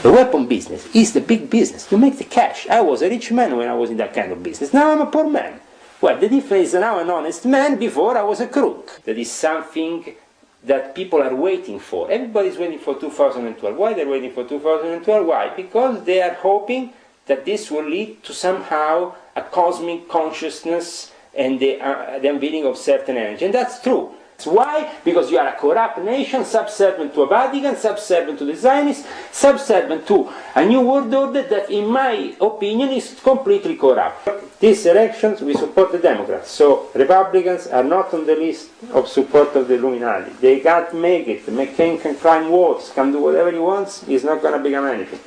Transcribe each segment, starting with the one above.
The weapon business is the big business. You make the cash. I was a rich man when I was in that kind of business. Now I'm a poor man. Well, the difference is now I'm an honest man. Before I was a crook. That is something that people are waiting for. Everybody's waiting for 2012. Why they're waiting for 2012? Why? Because they are hoping that this will lead to somehow a cosmic consciousness and the unveiling of certain energy. And that's true. Why? Because you are a corrupt nation, subservient to a Vatican, subservient to the Zionists, subservient to a new world order that, in my opinion, is completely corrupt. These elections, we support the Democrats, so Republicans are not on the list of support of the Illuminati. They can't make it. McCain can climb walls, can do whatever he wants, he's not going to become anything.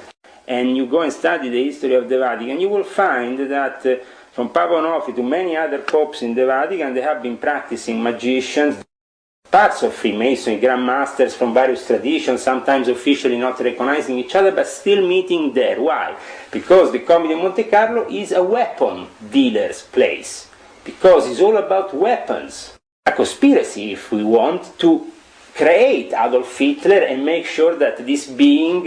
And you go and study the history of the Vatican, you will find that from Papa Onofre to many other popes in the Vatican, they have been practicing magicians, parts of Freemasonry, Grand Masters from various traditions, sometimes officially not recognizing each other, but still meeting there. Why? Because the Comedy of Monte Carlo is a weapon dealer's place. Because it's all about weapons. A conspiracy, if we want, to create Adolf Hitler and make sure that this being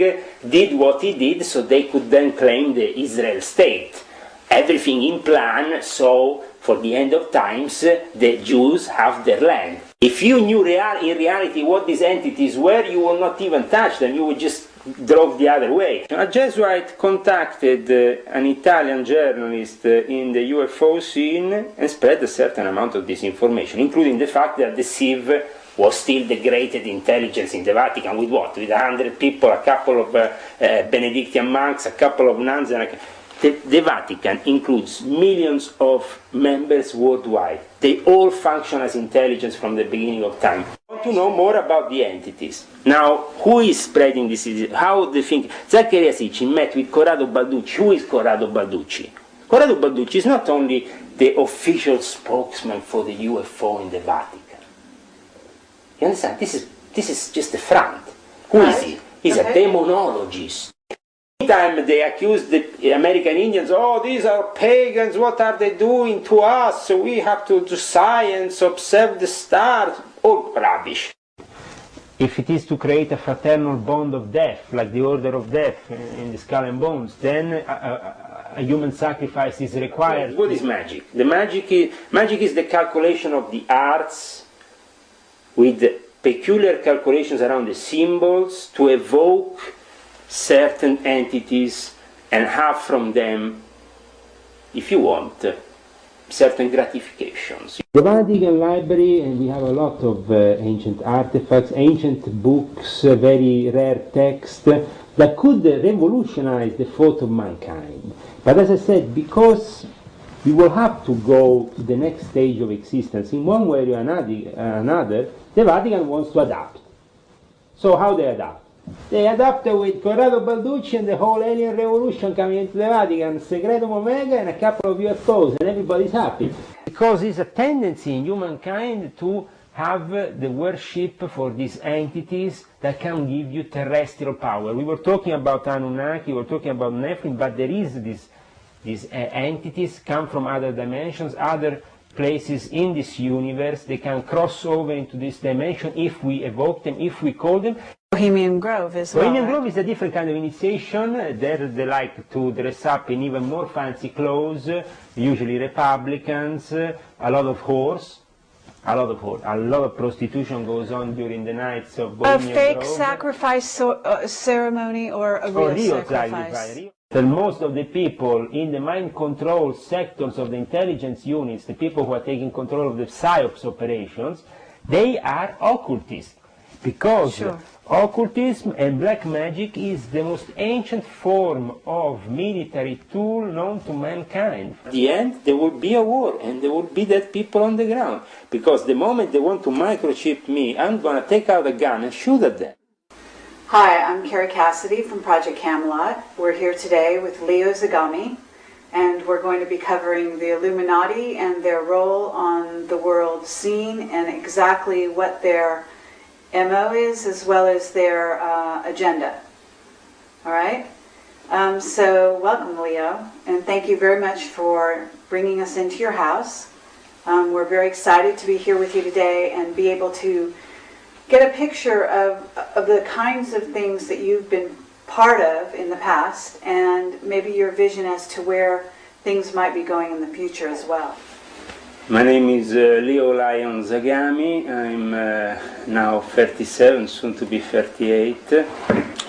did what he did so they could then claim the Israel state. Everything in plan, so for the end of times, the Jews have their land. If you knew in reality what these entities were, you will not even touch them, you would just drove the other way. A Jesuit contacted an Italian journalist in the UFO scene and spread a certain amount of disinformation, including the fact that the CIV was still the greatest intelligence in the Vatican. With what? With 100 people, a couple of Benedictine monks, a couple of nuns, and the Vatican includes millions of members worldwide. They all function as intelligence from the beginning of time. I want to know more about the entities. Now, who is spreading this? How they think? Zaccaria Sitchin met with Corrado Balducci. Who is Corrado Balducci? Corrado Balducci is not only the official spokesman for the UFO in the Vatican. You understand? This is just the front. Who is he? He's a demonologist. Anytime they accuse the American Indians, oh, these are pagans, what are they doing to us? So we have to do science, observe the stars, all rubbish. If it is to create a fraternal bond of death, like the order of death in the Skull and Bones, then a human sacrifice is required. What is magic? The magic is the calculation of the arts with peculiar calculations around the symbols to evoke certain entities and have from them, if you want, certain gratifications. The Vatican Library, and we have a lot of ancient artifacts, ancient books, very rare texts that could revolutionize the thought of mankind. But as I said, because we will have to go to the next stage of existence in one way or another, the Vatican wants to adapt. So how they adapt? They adapted with Corrado Balducci and the whole alien revolution coming into the Vatican, Secretum Omega and a couple of UFOs, and everybody's happy. Because it's a tendency in humankind to have the worship for these entities that can give you terrestrial power. We were talking about Anunnaki, we were talking about Nephilim, but there is these entities come from other dimensions, other places in this universe. They can cross over into this dimension if we evoke them, if we call them. Bohemian Grove as well. Bohemian Grove is a different kind of initiation. There they like to dress up in even more fancy clothes, usually Republicans, a lot of whores, a lot of prostitution goes on during the nights of Bohemian Grove. A fake sacrifice ceremony or a real sacrifice? And most of the people in the mind control sectors of the intelligence units, the people who are taking control of the PSYOPs operations, they are occultists. Because occultism and black magic is the most ancient form of military tool known to mankind. At the end, there will be a war, and there will be dead people on the ground. Because the moment they want to microchip me, I'm going to take out a gun and shoot at them. Hi, I'm Carrie Cassidy from Project Camelot. We're here today with Leo Zagami. and we're going to be covering the Illuminati and their role on the world scene and exactly what their MO is, as well as their agenda. All right? So welcome, Leo, and thank you very much for bringing us into your house. We're very excited to be here with you today and be able to get a picture of the kinds of things that you've been part of in the past, and maybe your vision as to where things might be going in the future as well. My name is Leo Lion Zagami. I'm now 37, soon to be 38,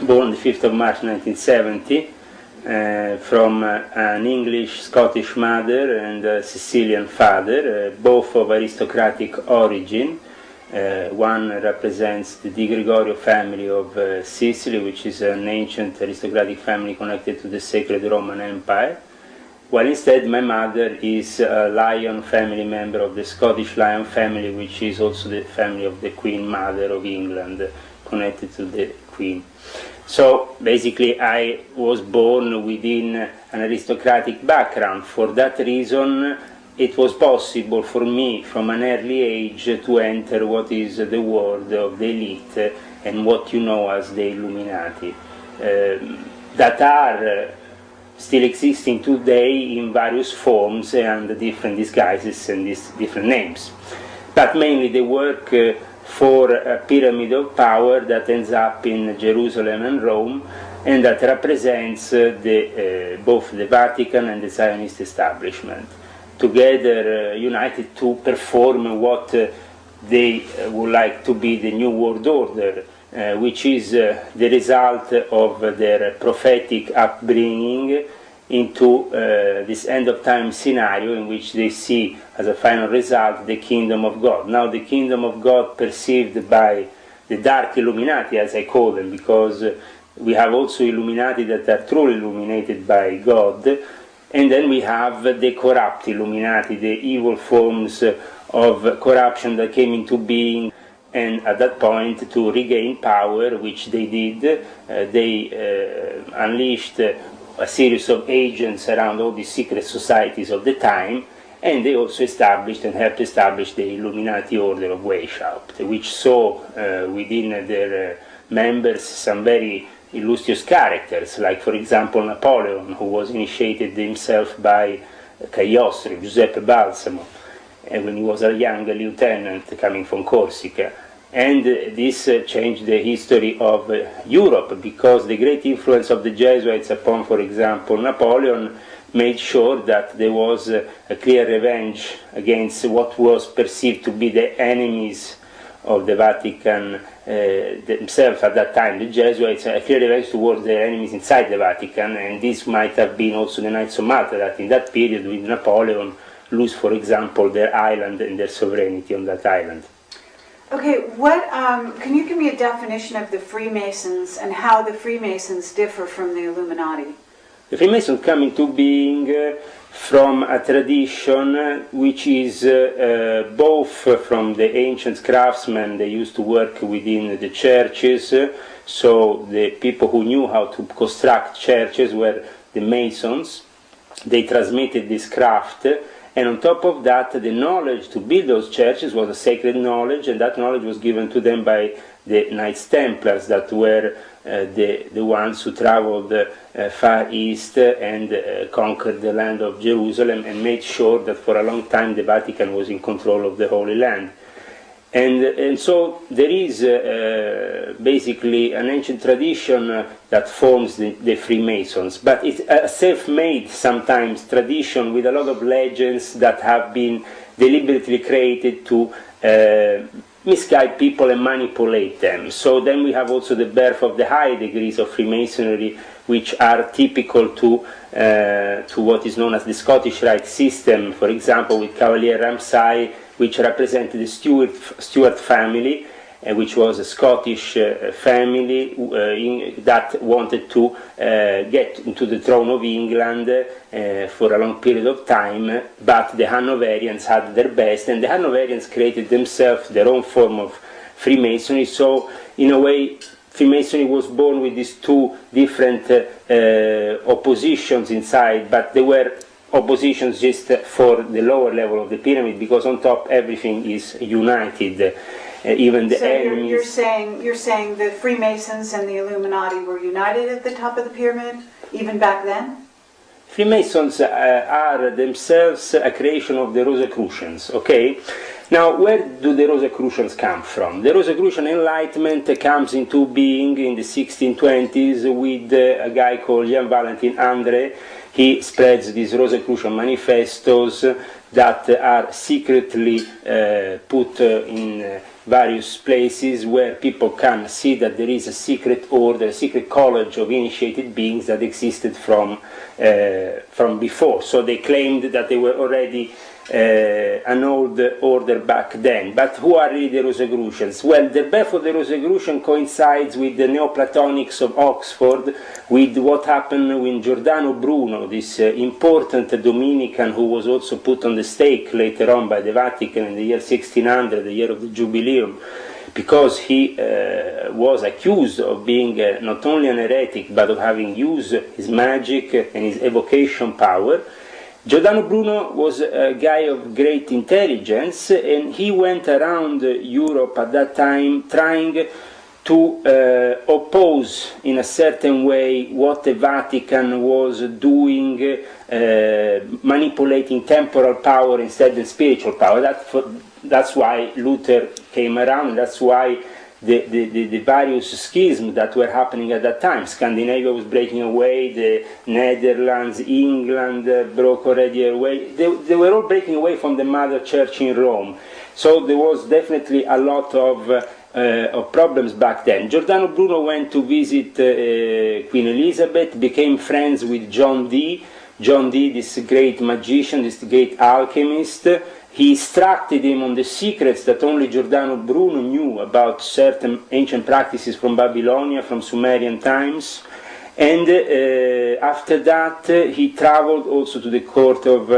born the 5th of March 1970, from an English-Scottish mother and a Sicilian father, both of aristocratic origin. One represents the Di Gregorio family of Sicily, which is an ancient aristocratic family connected to the Sacred Roman Empire, while instead my mother is a Lion family member of the Scottish Lion family, which is also the family of the Queen Mother of England, connected to the Queen. So basically I was born within an aristocratic background. For that reason it was possible for me from an early age to enter what is the world of the elite and what you know as the Illuminati, that are still existing today in various forms and different disguises and different names. But mainly they work for a pyramid of power that ends up in Jerusalem and Rome, and that represents both the Vatican and the Zionist establishment, together united to perform what they would like to be the New World Order, which is the result of their prophetic upbringing into this end-of-time scenario in which they see as a final result the kingdom of God. Now the kingdom of God perceived by the dark Illuminati, as I call them, because we have also Illuminati that are truly illuminated by God, and then we have the corrupt Illuminati, the evil forms of corruption that came into being, and at that point, to regain power, which they did, they unleashed a series of agents around all the secret societies of the time, and they also established and helped establish the Illuminati Order of Weishaupt, which saw within their members some very illustrious characters, like for example Napoleon, who was initiated himself by Cagliostro, Giuseppe Balsamo, when he was a young lieutenant coming from Corsica. And this changed the history of Europe, because the great influence of the Jesuits upon, for example, Napoleon made sure that there was a clear revenge against what was perceived to be the enemies of the Vatican themselves at that time, the Jesuits, a clear revenge towards their enemies inside the Vatican, and this might have been also the Knights of Malta, that in that period with Napoleon lose, for example, their island and their sovereignty on that island. Okay, what can you give me a definition of the Freemasons and how the Freemasons differ from the Illuminati? The Freemasons come into being from a tradition which is both from the ancient craftsmen. They used to work within the churches, so the people who knew how to construct churches were the Masons. They transmitted this craft, and on top of that, the knowledge to build those churches was a sacred knowledge, and that knowledge was given to them by the Knights Templars, that were the ones who traveled far east and conquered the land of Jerusalem and made sure that for a long time the Vatican was in control of the Holy Land. And so there is basically an ancient tradition that forms the Freemasons, but it's a self-made sometimes tradition with a lot of legends that have been deliberately created to misguide people and manipulate them. So then we have also the birth of the high degrees of Freemasonry, which are typical to what is known as the Scottish Rite system, for example with Cavalier Ramsay, which represented the Stuart family, which was a Scottish family that wanted to get into the throne of England for a long period of time, but the Hanoverians had their best, and the Hanoverians created themselves their own form of Freemasonry. So in a way, Freemasonry was born with these two different oppositions inside, but they were oppositions just for the lower level of the pyramid, because on top everything is united, even the enemies. You're saying the Freemasons and the Illuminati were united at the top of the pyramid, even back then? Freemasons are themselves a creation of the Rosicrucians, okay? Now, where do the Rosicrucians come from? The Rosicrucian Enlightenment comes into being in the 1620s with a guy called Jan Valentin André. He spreads these Rosicrucian manifestos that are secretly put in various places where people can see that there is a secret order, a secret college of initiated beings that existed from before. So they claimed that they were already an old order back then. But who are really the Rosicrucians? Well, the birth of the Rosicrucian coincides with the Neoplatonics of Oxford, with what happened when Giordano Bruno, this important Dominican who was also put on the stake later on by the Vatican in the year 1600, the year of the Jubileum, because he was accused of being not only an heretic, but of having used his magic and his evocation power. Giordano Bruno was a guy of great intelligence, and he went around Europe at that time trying to oppose in a certain way what the Vatican was doing, manipulating temporal power instead of spiritual power. That's why Luther came around, and that's why the various schisms that were happening at that time. Scandinavia was breaking away, the Netherlands, England broke already away. They were all breaking away from the mother church in Rome. So there was definitely a lot of problems back then. Giordano Bruno went to visit Queen Elizabeth, became friends with John Dee. John Dee, this great magician, this great alchemist. He instructed him on the secrets that only Giordano Bruno knew about certain ancient practices from Babylonia, from Sumerian times. And after that, he traveled also to the court of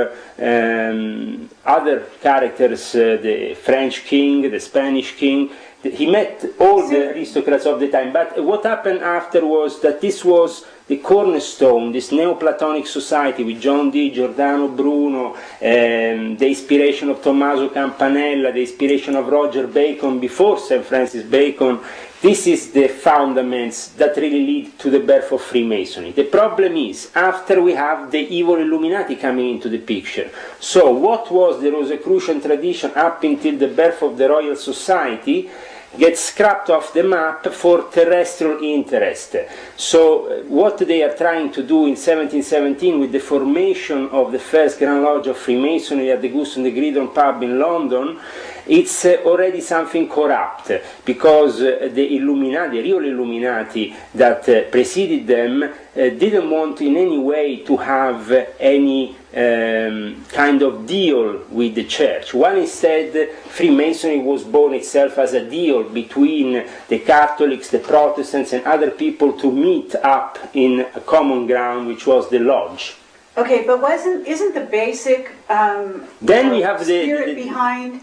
other characters, the French king, the Spanish king. He met all the aristocrats of the time. But what happened after was that this was the cornerstone, this Neoplatonic society with John Dee, Giordano Bruno, the inspiration of Tommaso Campanella, the inspiration of Roger Bacon before St. Francis Bacon. This is the fundaments that really lead to the birth of Freemasonry. The problem is, after we have the evil Illuminati coming into the picture. So what was the Rosicrucian tradition up until the birth of the Royal Society gets scrapped off the map for terrestrial interest. So what they are trying to do in 1717 with the formation of the first Grand Lodge of Freemasonry at the Goose and the Gridiron pub in London, it's already something corrupt, because the Illuminati, the real Illuminati that preceded them, didn't want in any way to have any kind of deal with the church, while instead Freemasonry was born itself as a deal between the Catholics, the Protestants and other people to meet up in a common ground, which was the lodge. Okay, but isn't the basic then we have the spirit behind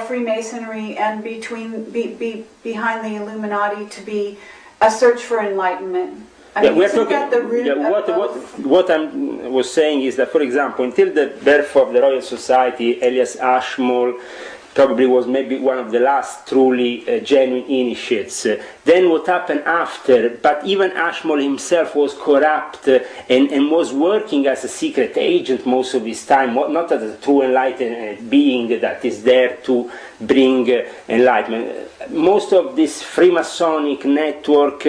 Freemasonry and behind the Illuminati to be a search for enlightenment? I mean, isn't that the root what I was saying is that, for example, until the birth of the Royal Society, Elias Ashmole probably was maybe one of the last truly genuine initiates. Then what happened after, but even Ashmole himself was corrupt and was working as a secret agent most of his time, not as a true enlightened being that is there to bring enlightenment. Most of this Freemasonic network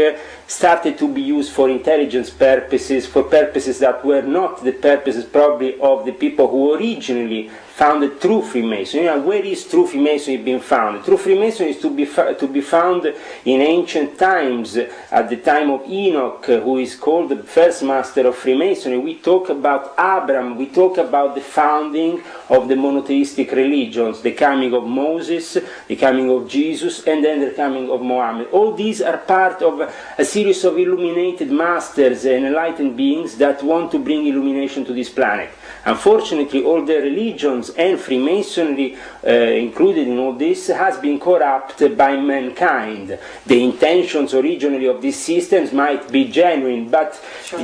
started to be used for intelligence purposes, for purposes that were not the purposes probably of the people who originally founded true Freemasonry. And where is true Freemasonry being found? True Freemasonry is to be found in ancient times, at the time of Enoch, who is called the first master of Freemasonry. We talk about Abraham, we talk about the founding of the monotheistic religions, the coming of Moses, the coming of Jesus, and then the coming of Mohammed. All these are part of a series of illuminated masters and enlightened beings that want to bring illumination to this planet. Unfortunately, all the religions religions and Freemasonry included in all this has been corrupted by mankind. The intentions originally of these systems might be genuine, but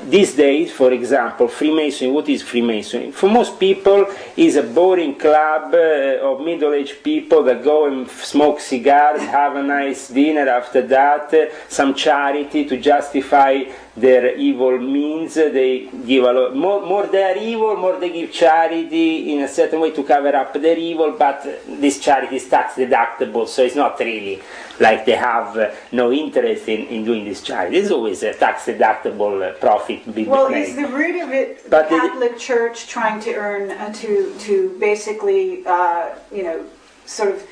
these days, for example, Freemasonry, what is Freemasonry? For most people, is a boring club of middle-aged people that go and smoke cigars, have a nice dinner after that, some charity to justify their evil means. They give a lot more they are evil, more they give charity in a certain way to cover up their evil, but this charity is tax deductible, so it's not really like they have no interest in doing this charity. There's always a tax deductible profit being well, made. Is the root of it the Catholic Church trying to earn to basically sort of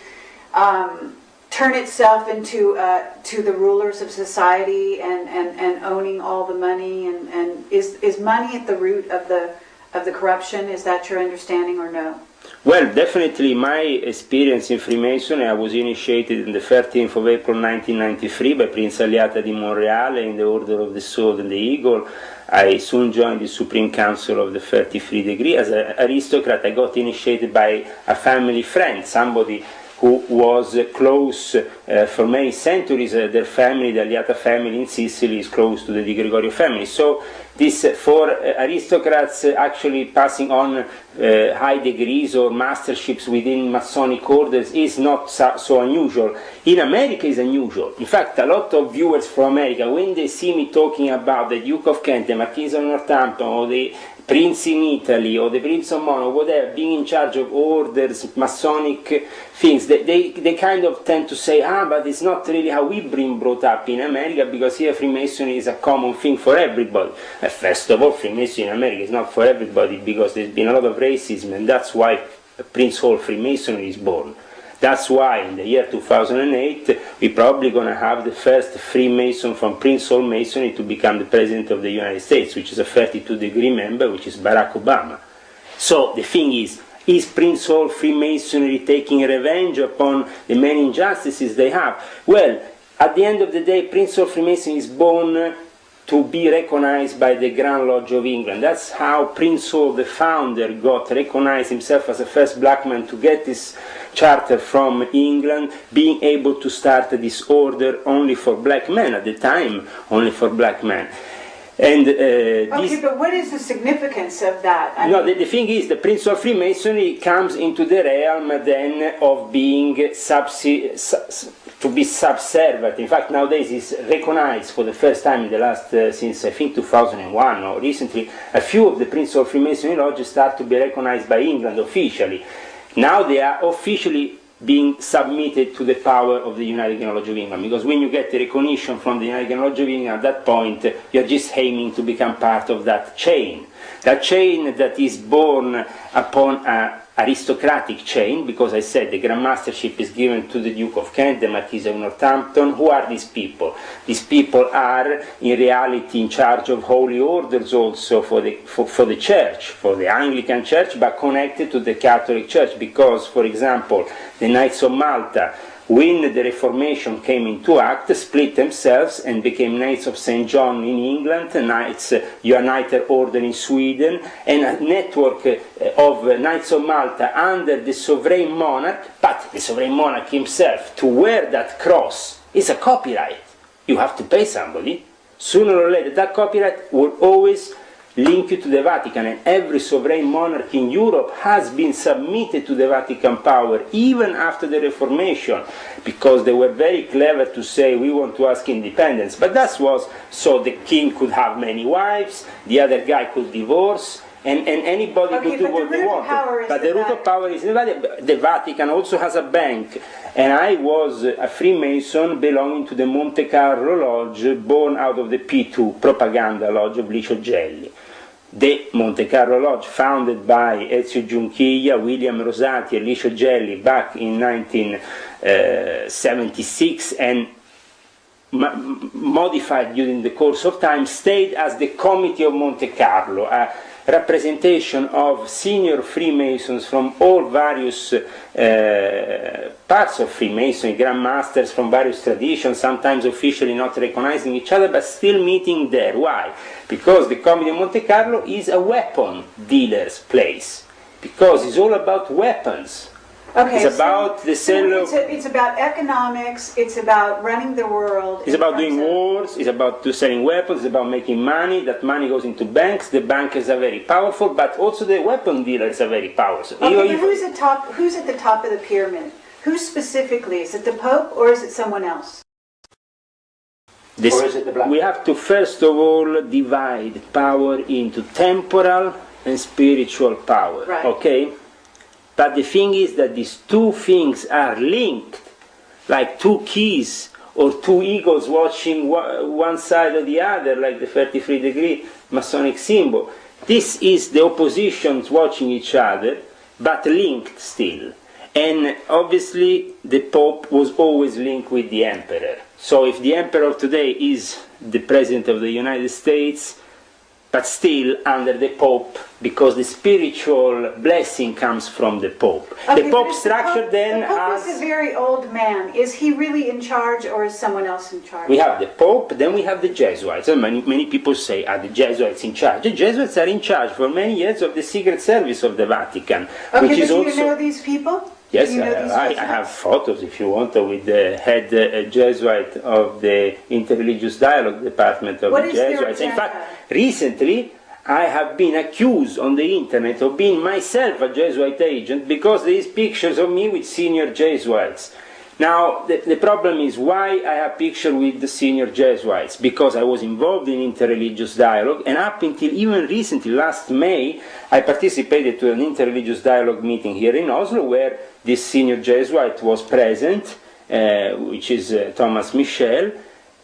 turn itself into to the rulers of society and owning all the money, and is money at the root of the corruption? Is that your understanding or no? Well, definitely my experience in Freemasonry, I was initiated on the 13th of April 1993 by Prince Aliata di Monreale in the Order of the Sword and the Eagle. I soon joined the Supreme Council of the 33 Degree. As an aristocrat, I got initiated by a family friend, somebody who was close for many centuries. Their family, the Aliata family in Sicily, is close to the Di Gregorio family. So this, for aristocrats actually passing on high degrees or masterships within Masonic orders is not so unusual. In America is unusual. In fact, a lot of viewers from America, when they see me talking about the Duke of Kent, the Marquis of Northampton, or the Prince in Italy, or the Prince of Monaco, whatever, being in charge of orders, Masonic things, they kind of tend to say, but it's not really how we've been brought up in America, because here Freemasonry is a common thing for everybody. First of all, Freemasonry in America is not for everybody, because there's been a lot of racism, and that's why Prince Hall Freemasonry is born. That's why in the year 2008 we're probably going to have the first Freemason from Prince Hall Masonry to become the President of the United States, which is a 32-degree member, which is Barack Obama. So the thing is Prince Hall Freemasonry taking revenge upon the many injustices they have? Well, at the end of the day, Prince Hall Freemasonry is born to be recognized by the Grand Lodge of England. That's how Prince Hall, the founder, got recognized himself as the first black man to get this charter from England, being able to start this order only for black men, at the time only for black men. And okay, but what is the significance of that? The thing is, the Prince of Freemasonry comes into the realm then of being to be subservient. In fact, nowadays it's recognized for the first time in the last, since I think 2001 or recently, a few of the Prince of Freemasonry lodges start to be recognized by England officially. Now they are officially being submitted to the power of the United Kingdom Lodge of England, because when you get the recognition from the United Kingdom Lodge of England, at that point you're just aiming to become part of that chain that is born upon an aristocratic chain, because I said the Grand Mastership is given to the Duke of Kent, the Marquis of Northampton. Who are these people? These people are in reality in charge of holy orders also for the Church, for the Anglican Church, but connected to the Catholic Church, because, for example, the Knights of Malta, when the Reformation came into act, split themselves and became Knights of St. John in England, Knights United Order in Sweden, and a network of Knights of Malta under the sovereign monarch. But the sovereign monarch himself, to wear that cross is a copyright. You have to pay somebody. Sooner or later, that copyright will always link you to the Vatican, and every sovereign monarch in Europe has been submitted to the Vatican power, even after the Reformation, because they were very clever to say, we want to ask independence. But that was so the king could have many wives, the other guy could divorce, and anybody could do what they wanted. But the root of power is the Vatican also has a bank. And I was a Freemason belonging to the Monte Carlo Lodge, born out of the P2 Propaganda Lodge of Licio Gelli. The Monte Carlo Lodge, founded by Ezio Giunchiglia, William Rosati and Licio Gelli back in 1976, and modified during the course of time, stayed as the Committee of Monte Carlo, a representation of senior Freemasons from all various parts of Freemasonry, Grand Masters from various traditions, sometimes officially not recognizing each other, but still meeting there. Why? Because the Committee of Monte Carlo is a weapon dealer's place. because it's all about weapons. Okay, It's about the sale of... It's about economics, it's about running the world. It's about doing wars, it's about selling weapons, it's about making money. That money goes into banks, the bankers are very powerful, but also the weapon dealers are very powerful. Okay, but who's at the top of the pyramid? Who specifically? Is it the Pope or is it someone else? Or is it the black? We have to first of all divide power into temporal and spiritual power, right. Okay? But the thing is that these two things are linked, like two keys or two eagles watching one side or the other, like the 33-degree Masonic symbol. This is the oppositions watching each other, but linked still. And obviously the Pope was always linked with the Emperor. So if the Emperor of today is the President of the United States, but still under the Pope, because the spiritual blessing comes from the Pope. Okay, the Pope structure then the Pope has... is a very old man. Is he really in charge or is someone else in charge? We have the Pope, then we have the Jesuits. And many people say, are the Jesuits in charge? The Jesuits are in charge for many years of the Secret Service of the Vatican. Okay, which is but do also... you know these people? Yes, I have photos, if you want, with the head Jesuit of the Interreligious Dialogue Department of the Jesuits. In fact, recently I have been accused on the internet of being myself a Jesuit agent because there is pictures of me with senior Jesuits. Now, the problem is why I have pictures with the senior Jesuits, because I was involved in interreligious dialogue, and up until even recently, last May, I participated to an interreligious dialogue meeting here in Oslo, where this senior Jesuit was present, which is Thomas Michel,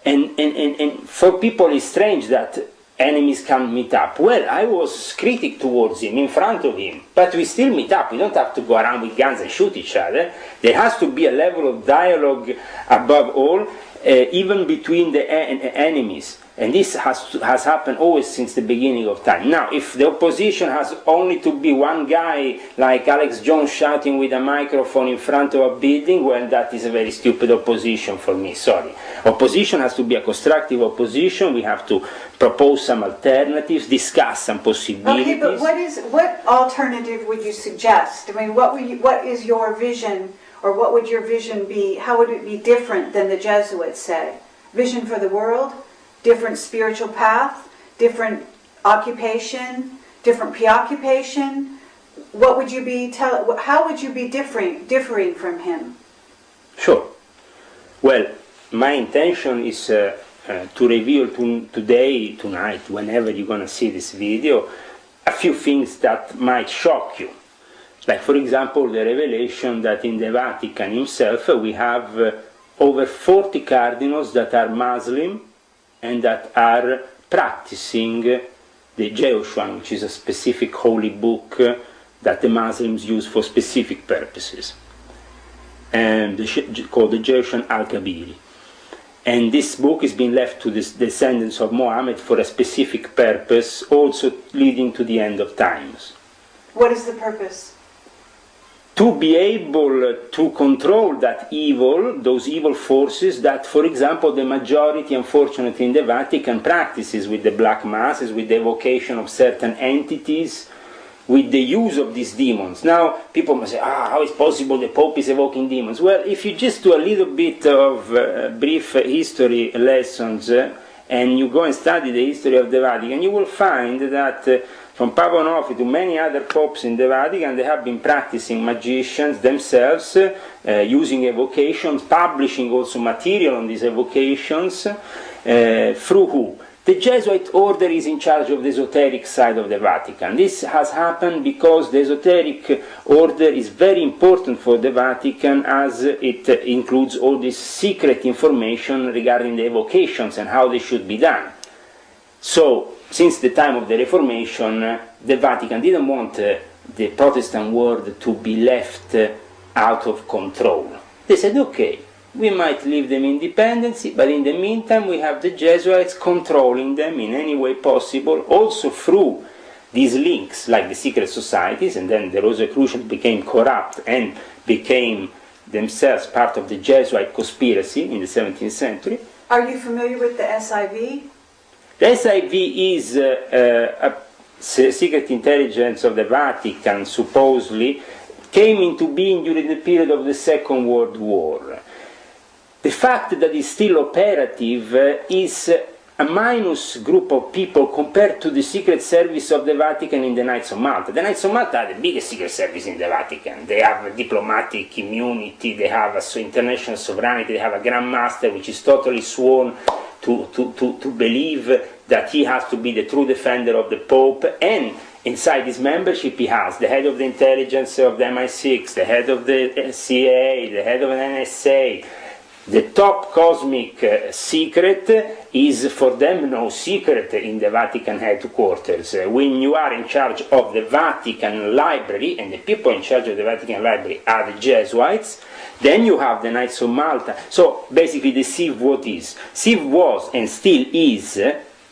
and for people it's strange that enemies can meet up. Well, I was critic towards him, in front of him, but we still meet up. We don't have to go around with guns and shoot each other. There has to be a level of dialogue above all, even between the enemies. And this has happened always since the beginning of time. Now, if the opposition has only to be one guy, like Alex Jones shouting with a microphone in front of a building, well, that is a very stupid opposition for me, sorry. Opposition has to be a constructive opposition. We have to propose some alternatives, discuss some possibilities. Okay, but what alternative would you suggest? I mean, what is your vision, or what would your vision be? How would it be different than the Jesuits say? Vision for the world? Different spiritual path, different occupation, different preoccupation. What would you be how would you be differing from him? Sure. Well, my intention is to reveal tonight, whenever you're going to see this video, a few things that might shock you. Like, for example, the revelation that in the Vatican himself we have over 40 cardinals that are Muslim and that are practicing the Jeoshuan, which is a specific holy book that the Muslims use for specific purposes, and called the Jeoshuan Al-Kabiri. And this book is being left to the descendants of Muhammad for a specific purpose, also leading to the end of times. What is the purpose? To be able to control that evil, those evil forces that, for example, the majority, unfortunately, in the Vatican practices with the black masses, with the evocation of certain entities, with the use of these demons. Now, people must say, how is possible the Pope is evoking demons? Well, if you just do a little bit of brief history lessons and you go and study the history of the Vatican, you will find that from Papa Onofre to many other popes in the Vatican, they have been practicing magicians themselves, using evocations, publishing also material on these evocations, through who? The Jesuit order is in charge of the esoteric side of the Vatican. This has happened because the esoteric order is very important for the Vatican, as it includes all this secret information regarding the evocations and how they should be done. So, since the time of the Reformation, the Vatican didn't want the Protestant world to be left out of control. They said, okay, we might leave them independence, but in the meantime we have the Jesuits controlling them in any way possible, also through these links, like the secret societies, and then the Rosicrucians became corrupt and became themselves part of the Jesuit conspiracy in the 17th century. Are you familiar with the SIV? The SIV is a secret intelligence of the Vatican, supposedly, came into being during the period of the Second World War. The fact that it's still operative is a minus group of people compared to the secret service of the Vatican in the Knights of Malta. The Knights of Malta are the biggest secret service in the Vatican. They have diplomatic immunity, they have international sovereignty, they have a Grand Master which is totally sworn to believe that he has to be the true defender of the Pope, and inside his membership he has the head of the intelligence of the MI6, the head of the CIA, the head of an NSA. The top cosmic secret is for them no secret in the Vatican headquarters. When you are in charge of the Vatican Library, and the people in charge of the Vatican Library are the Jesuits, then you have the Knights of Malta. So basically the CIV what is? CIV was and still is,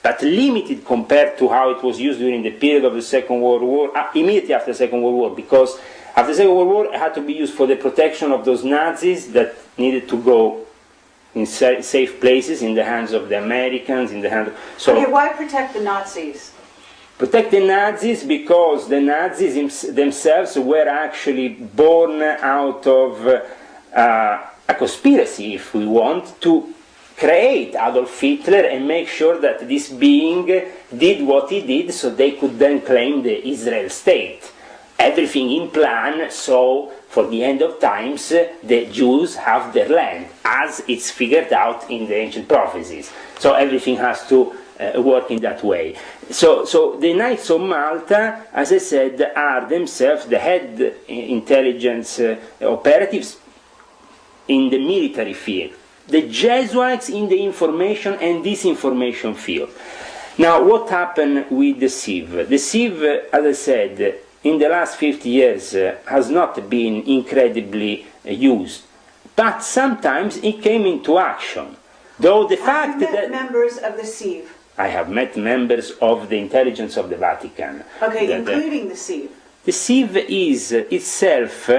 but limited compared to how it was used during the period of the Second World War, immediately after the Second World War, because after the Second World War it had to be used for the protection of those Nazis that needed to go in safe places in the hands of the Americans, in the hands of... So, okay, why protect the Nazis? Protect the Nazis because the Nazis themselves were actually born out of a conspiracy, if we want, to create Adolf Hitler and make sure that this being did what he did so they could then claim the Israel state. Everything in plan, so for the end of times the Jews have their land, as it's figured out in the ancient prophecies. So everything has to work in that way. So the Knights of Malta, as I said, are themselves the head intelligence operatives in the military field. The Jesuits in the information and disinformation field. Now, what happened with the CIV? The CIV, as I said, in the last 50 years has not been incredibly used, but sometimes it came into action. Though the fact that members of the CIV. I have met members of the intelligence of the Vatican. Okay, including the CIV. The CIV is itself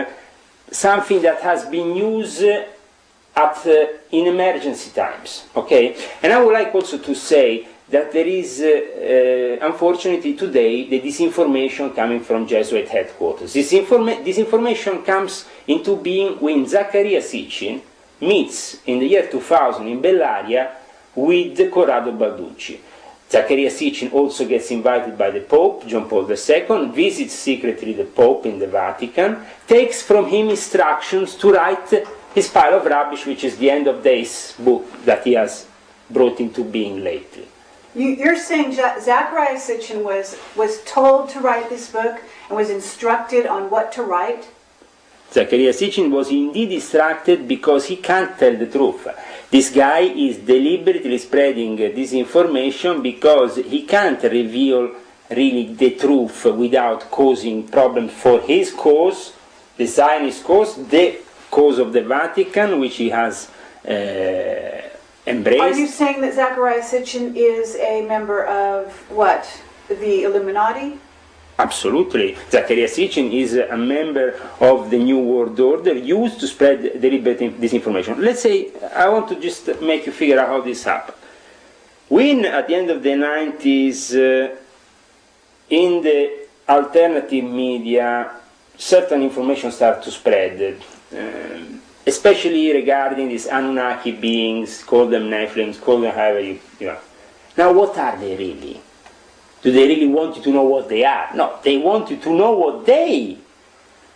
something that has been used in emergency times. Okay, and I would like also to say that there is, unfortunately today, the disinformation coming from Jesuit headquarters. This information comes into being when Zaccaria Sitchin meets in the year 2000 in Bellaria with Corrado Balducci. Zaccaria Sitchin also gets invited by the Pope, John Paul II, visits secretly the Pope in the Vatican, takes from him instructions to write his pile of rubbish, which is the End of Days book that he has brought into being lately. You're saying Zaccaria Sitchin was told to write this book and was instructed on what to write? Zaccaria Sitchin was indeed instructed because he can't tell the truth. This guy is deliberately spreading this information because he can't reveal really the truth without causing problems for his cause, the Zionist cause, the cause of the Vatican, which he has embraced. Are you saying that Zaccaria Sitchin is a member of what? The Illuminati? Absolutely. Zaccaria Sitchin is a member of the New World Order used to spread deliberate disinformation. Let's say, I want to just make you figure out how this happened. When, at the end of the 90s, in the alternative media, certain information started to spread, especially regarding these Anunnaki beings, call them Nephilims, call them however you know. Now, what are they really? Do they really want you to know what they are? No, they want you to know what they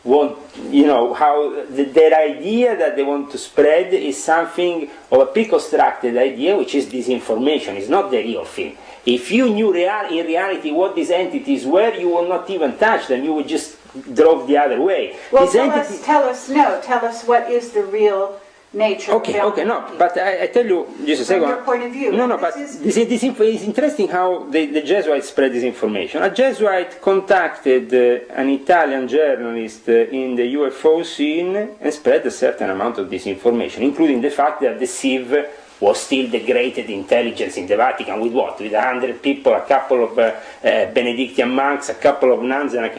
want, you know, how their idea that they want to spread is something of a pre-constructed idea, which is disinformation. It's not the real thing. If you knew in reality what these entities were, you would not even touch them. You would just drove the other way. Well, tell us what is the real nature. Okay, no, but I tell you just a second. From your point of view. No, but this is interesting how the Jesuits spread this information. A Jesuit contacted an Italian journalist in the UFO scene and spread a certain amount of disinformation, including the fact that the CIV was still the greatest intelligence in the Vatican, with what? With 100 people, a couple of Benedictine monks, a couple of nuns, and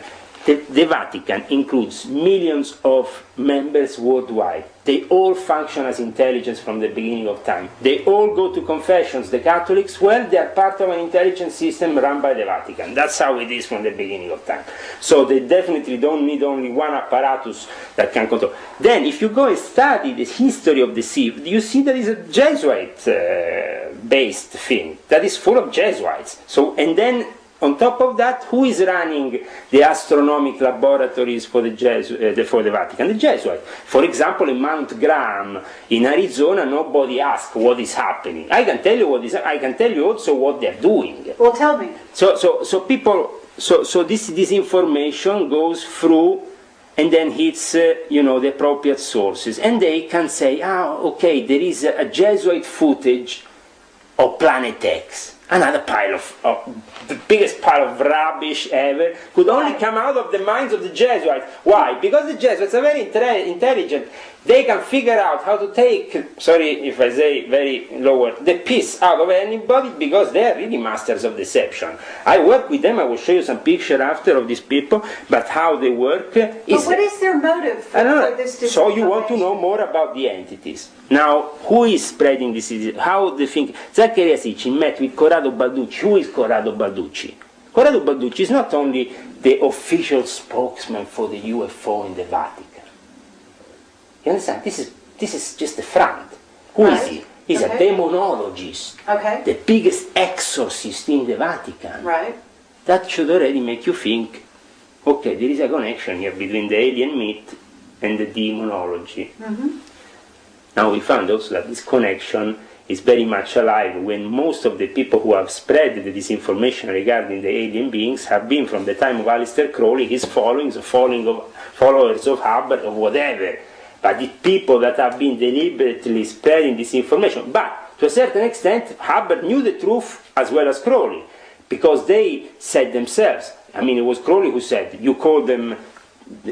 The Vatican includes millions of members worldwide. They all function as intelligence from the beginning of time. They all go to confessions. The Catholics, well, they are part of an intelligence system run by the Vatican. That's how it is from the beginning of time. So they definitely don't need only one apparatus that can control. Then, if you go and study the history of the sea, you see there is a Jesuit-based thing that is full of Jesuits. So, and then, on top of that, who is running the astronomic laboratories for the Vatican? The Jesuits. For example, in Mount Graham in Arizona, nobody asks what is happening. I can tell you what is. I can tell you also what they're doing. Well, tell me. So this information goes through and then hits the appropriate sources, and they can say, okay, there is a Jesuit footage of Planet X. Another pile of the biggest pile of rubbish ever, could only come out of the minds of the Jesuits. Why? Because the Jesuits are very intelligent. They can figure out how to take, sorry if I say very lower, the piss out of anybody, because they are really masters of deception. I work with them. I will show you some picture after of these people, but how they work is... But what is their motive for this disinformation? So you want to know more about the entities. Now, who is spreading this? How they think? Zaccaria Sitchin met with Corrado Balducci. Who is Corrado Balducci? Corrado Balducci is not only the official spokesman for the UFO in the Vatican. You understand? This is just the front. Who is he? He's a demonologist. Okay. The biggest exorcist in the Vatican. Right. That should already make you think, okay, there is a connection here between the alien myth and the demonology. Mm-hmm. Now we found also that this connection is very much alive when most of the people who have spread the disinformation regarding the alien beings have been from the time of Aleister Crowley, his followers of Hubbard or whatever. But the people that have been deliberately spreading this information. But to a certain extent, Hubbard knew the truth as well as Crowley, because they said themselves, I mean, it was Crowley who said, you call them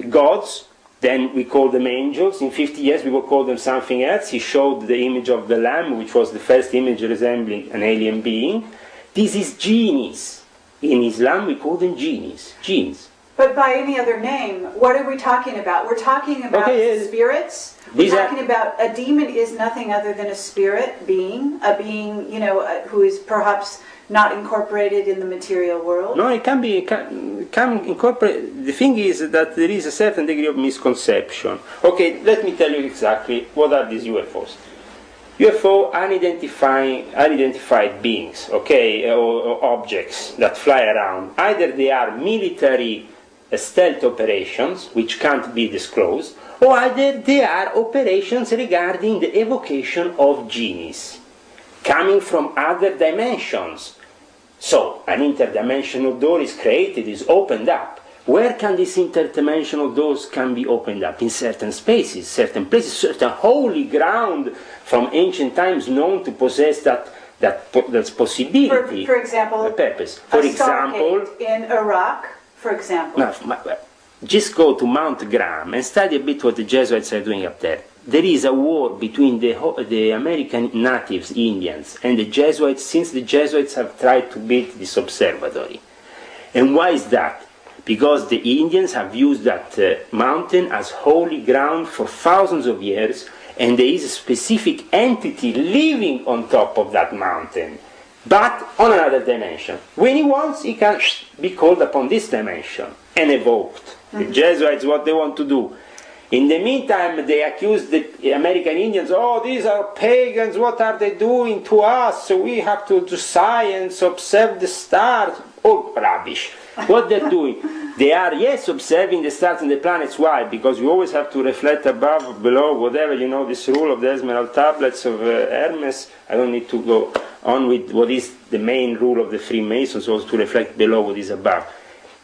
gods, then we call them angels. In 50 years we will call them something else. He showed the image of the lamb, which was the first image resembling an alien being. This is genies. In Islam we call them genies. Genes. But by any other name, what are we talking about? We're talking about spirits. We're talking about a demon is nothing other than a spirit being, a being, who is perhaps not incorporated in the material world. No, it can incorporate. The thing is that there is a certain degree of misconception. Okay, let me tell you exactly what are these UFOs. UFO unidentified beings, okay, or objects that fly around. Either they are military stealth operations, which can't be disclosed, or either they are operations regarding the evocation of genies, coming from other dimensions. So, an interdimensional door is created, is opened up. Where can these interdimensional doors can be opened up? In certain spaces, certain places, certain holy ground from ancient times known to possess that's possibility. For example, purpose. For example, in Iraq, for example. No, just go to Mount Graham and study a bit what the Jesuits are doing up there. There is a war between the American natives, Indians, and the Jesuits, since the Jesuits have tried to build this observatory. And why is that? Because the Indians have used that mountain as holy ground for thousands of years, and there is a specific entity living on top of that mountain, but on another dimension. When he wants, he can be called upon this dimension and evoked. The Jesuits, what they want to do. In the meantime, they accuse the American Indians, these are pagans, what are they doing to us? So we have to do science, observe the stars. Oh, rubbish. What they're doing, they are, yes, observing the stars and the planets. Why? Because you always have to reflect above, below, whatever, this rule of the Esmeralda tablets of Hermes. I don't need to go on with what is the main rule of the Freemasons, also to reflect below what is above.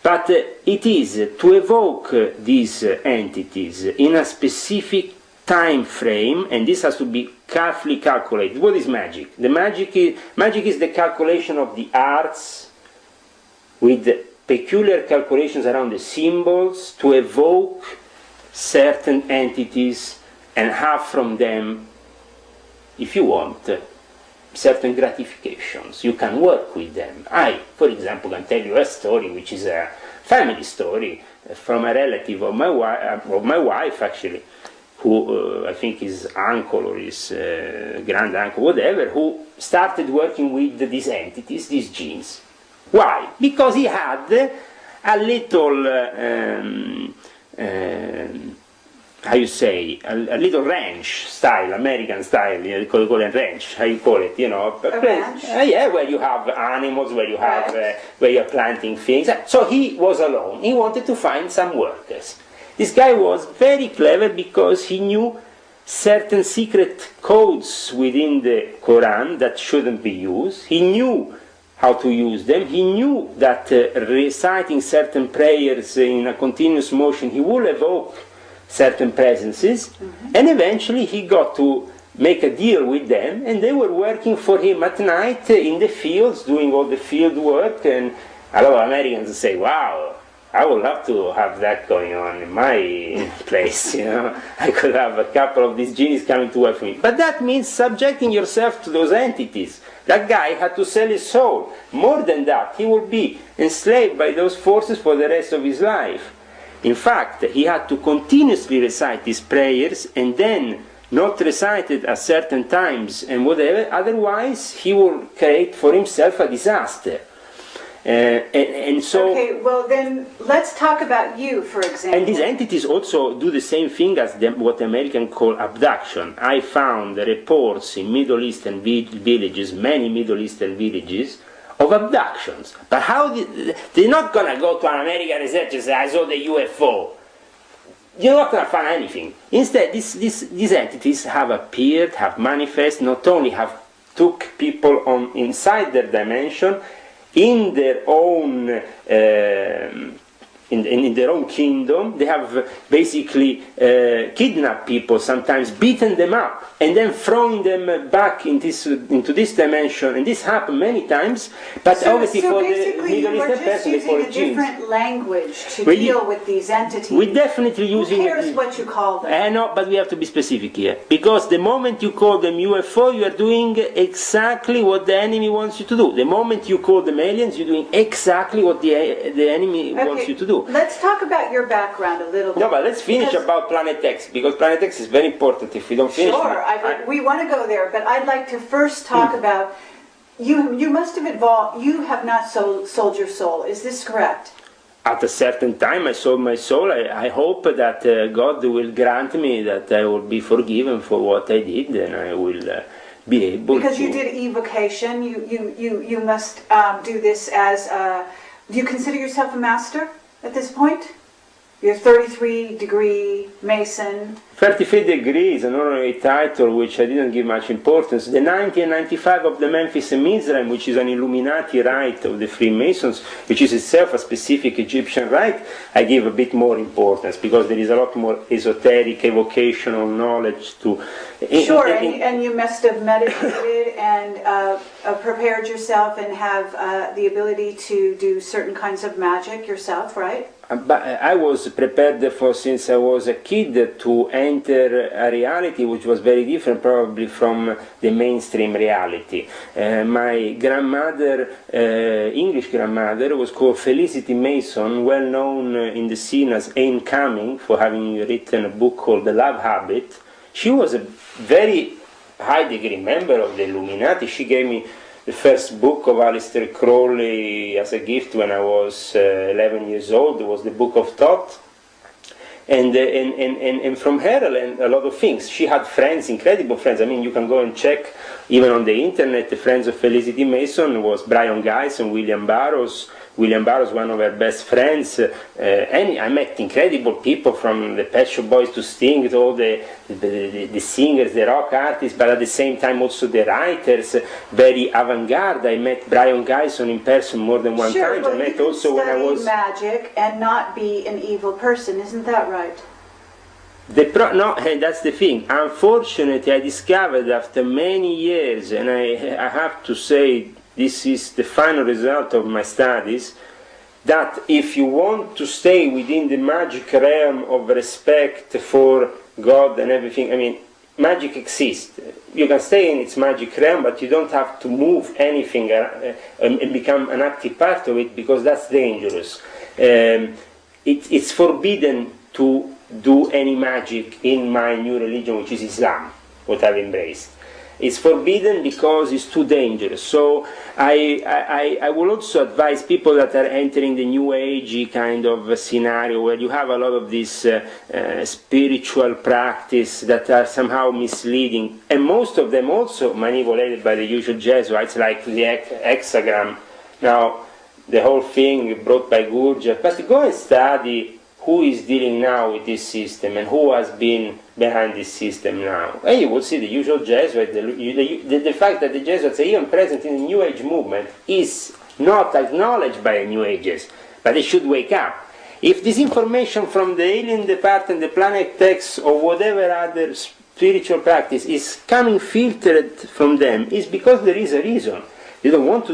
But it is to evoke these entities in a specific time frame, and this has to be carefully calculated. What is magic? The magic is the calculation of the arts with peculiar calculations around the symbols to evoke certain entities and have from them, if you want, certain gratifications. You can work with them. I, for example, can tell you a story which is a family story. from a relative of my wife actually, who I think his uncle or his grand uncle, whatever, who started working with these entities, these genes. Why? Because he had a little, how you say, a little ranch style, American style, you call it ranch, how you call it, you know. A ranch? Yeah, where you have animals, where you have, where you're planting things. So he was alone. He wanted to find some workers. This guy was very clever because he knew certain secret codes within the Quran that shouldn't be used. He knew how to use them. He knew that reciting certain prayers in a continuous motion, he will evoke certain presences, and eventually he got to make a deal with them, and they were working for him at night in the fields, doing all the field work, and a lot of Americans say, wow, I would love to have that going on in my place, you know. I could have a couple of these genies coming to work for me. But that means subjecting yourself to those entities. That guy had to sell his soul. More than that, he would be enslaved by those forces for the rest of his life. In fact, he had to continuously recite his prayers and then not recite it at certain times and whatever, otherwise he will create for himself a disaster. And so, okay, well then let's talk about you, for example. And these entities also do the same thing as what the Americans call abduction. I found reports in Middle Eastern villages, many Middle Eastern villages, of abductions. But how they're not going to go to an American researcher and say, I saw the UFO. You're not going to find anything. Instead, these entities have appeared, have manifested, not only have took people on inside their dimension, in their own in their own kingdom. They have basically kidnapped people, sometimes beaten them up, and then thrown them back into this dimension. And this happened many times. But obviously, for the Middle Eastern person, they call it a genes. different language to deal with these entities. We're definitely using. Who cares what you call them? I know, but we have to be specific here, because the moment you call them UFO, you are doing exactly what the enemy wants you to do. The moment you call them aliens, you're doing exactly what the enemy wants you to do. Let's talk about your background a little bit. No, but let's finish about Planet X, because Planet X is very important. If we don't finish... Sure, we want to go there, but I'd like to first talk about, you must have evolved, you have not sold your soul, is this correct? At a certain time I sold my soul. I hope that God will grant me that I will be forgiven for what I did, and I will be able because to... you did evocation, you must do this as, do you consider yourself a master at this point? You're 33-degree Mason. 33 degrees, an honorary title which I didn't give much importance. The 90 and 95 of the Memphis and Mizraim, which is an Illuminati rite of the Freemasons, which is itself a specific Egyptian rite, I give a bit more importance, because there is a lot more esoteric, evocational knowledge to... Sure, and you must have meditated and prepared yourself and have the ability to do certain kinds of magic yourself, right? But I was prepared for, since I was a kid, to enter a reality which was very different probably from the mainstream reality. My grandmother, English grandmother, was called Felicity Mason, well known in the scene as Aim Coming, for having written a book called The Love Habit. She was a very high degree member of the Illuminati. She gave me the first book of Aleister Crowley as a gift when I was 11 years old. It was the Book of Thoth. And from her I learned a lot of things. She had friends, incredible friends. I mean, you can go and check, even on the internet, the friends of Felicity Mason was Brian Geis and William Burroughs. William Burroughs, one of her best friends. And I met incredible people, from the Pet Shop Boys to Sting, to all the singers, the rock artists, but at the same time also the writers, very avant-garde. I met Brian Geison in person more than one time. Well, I met also when I was... magic and not be an evil person, isn't that right? No, that's the thing. Unfortunately, I discovered after many years, and I have to say, this is the final result of my studies, that if you want to stay within the magic realm of respect for God and everything, I mean, magic exists. You can stay in its magic realm, but you don't have to move anything and become an active part of it, because that's dangerous. it's forbidden to do any magic in my new religion, which is Islam, what I've embraced. It's forbidden because it's too dangerous. So I will also advise people that are entering the New Age kind of scenario where you have a lot of this spiritual practice that are somehow misleading, and most of them also manipulated by the usual Jesuits, like the hexagram. Now, the whole thing brought by Gurdjieff, but go and study who is dealing now with this system and who has been behind this system now. And you will see the usual Jesuit, the fact that the Jesuits are even present in the New Age movement is not acknowledged by the New Agers, but they should wake up. If this information from the alien department, the planet text, or whatever other spiritual practice is coming filtered from them, it's because there is a reason. They don't want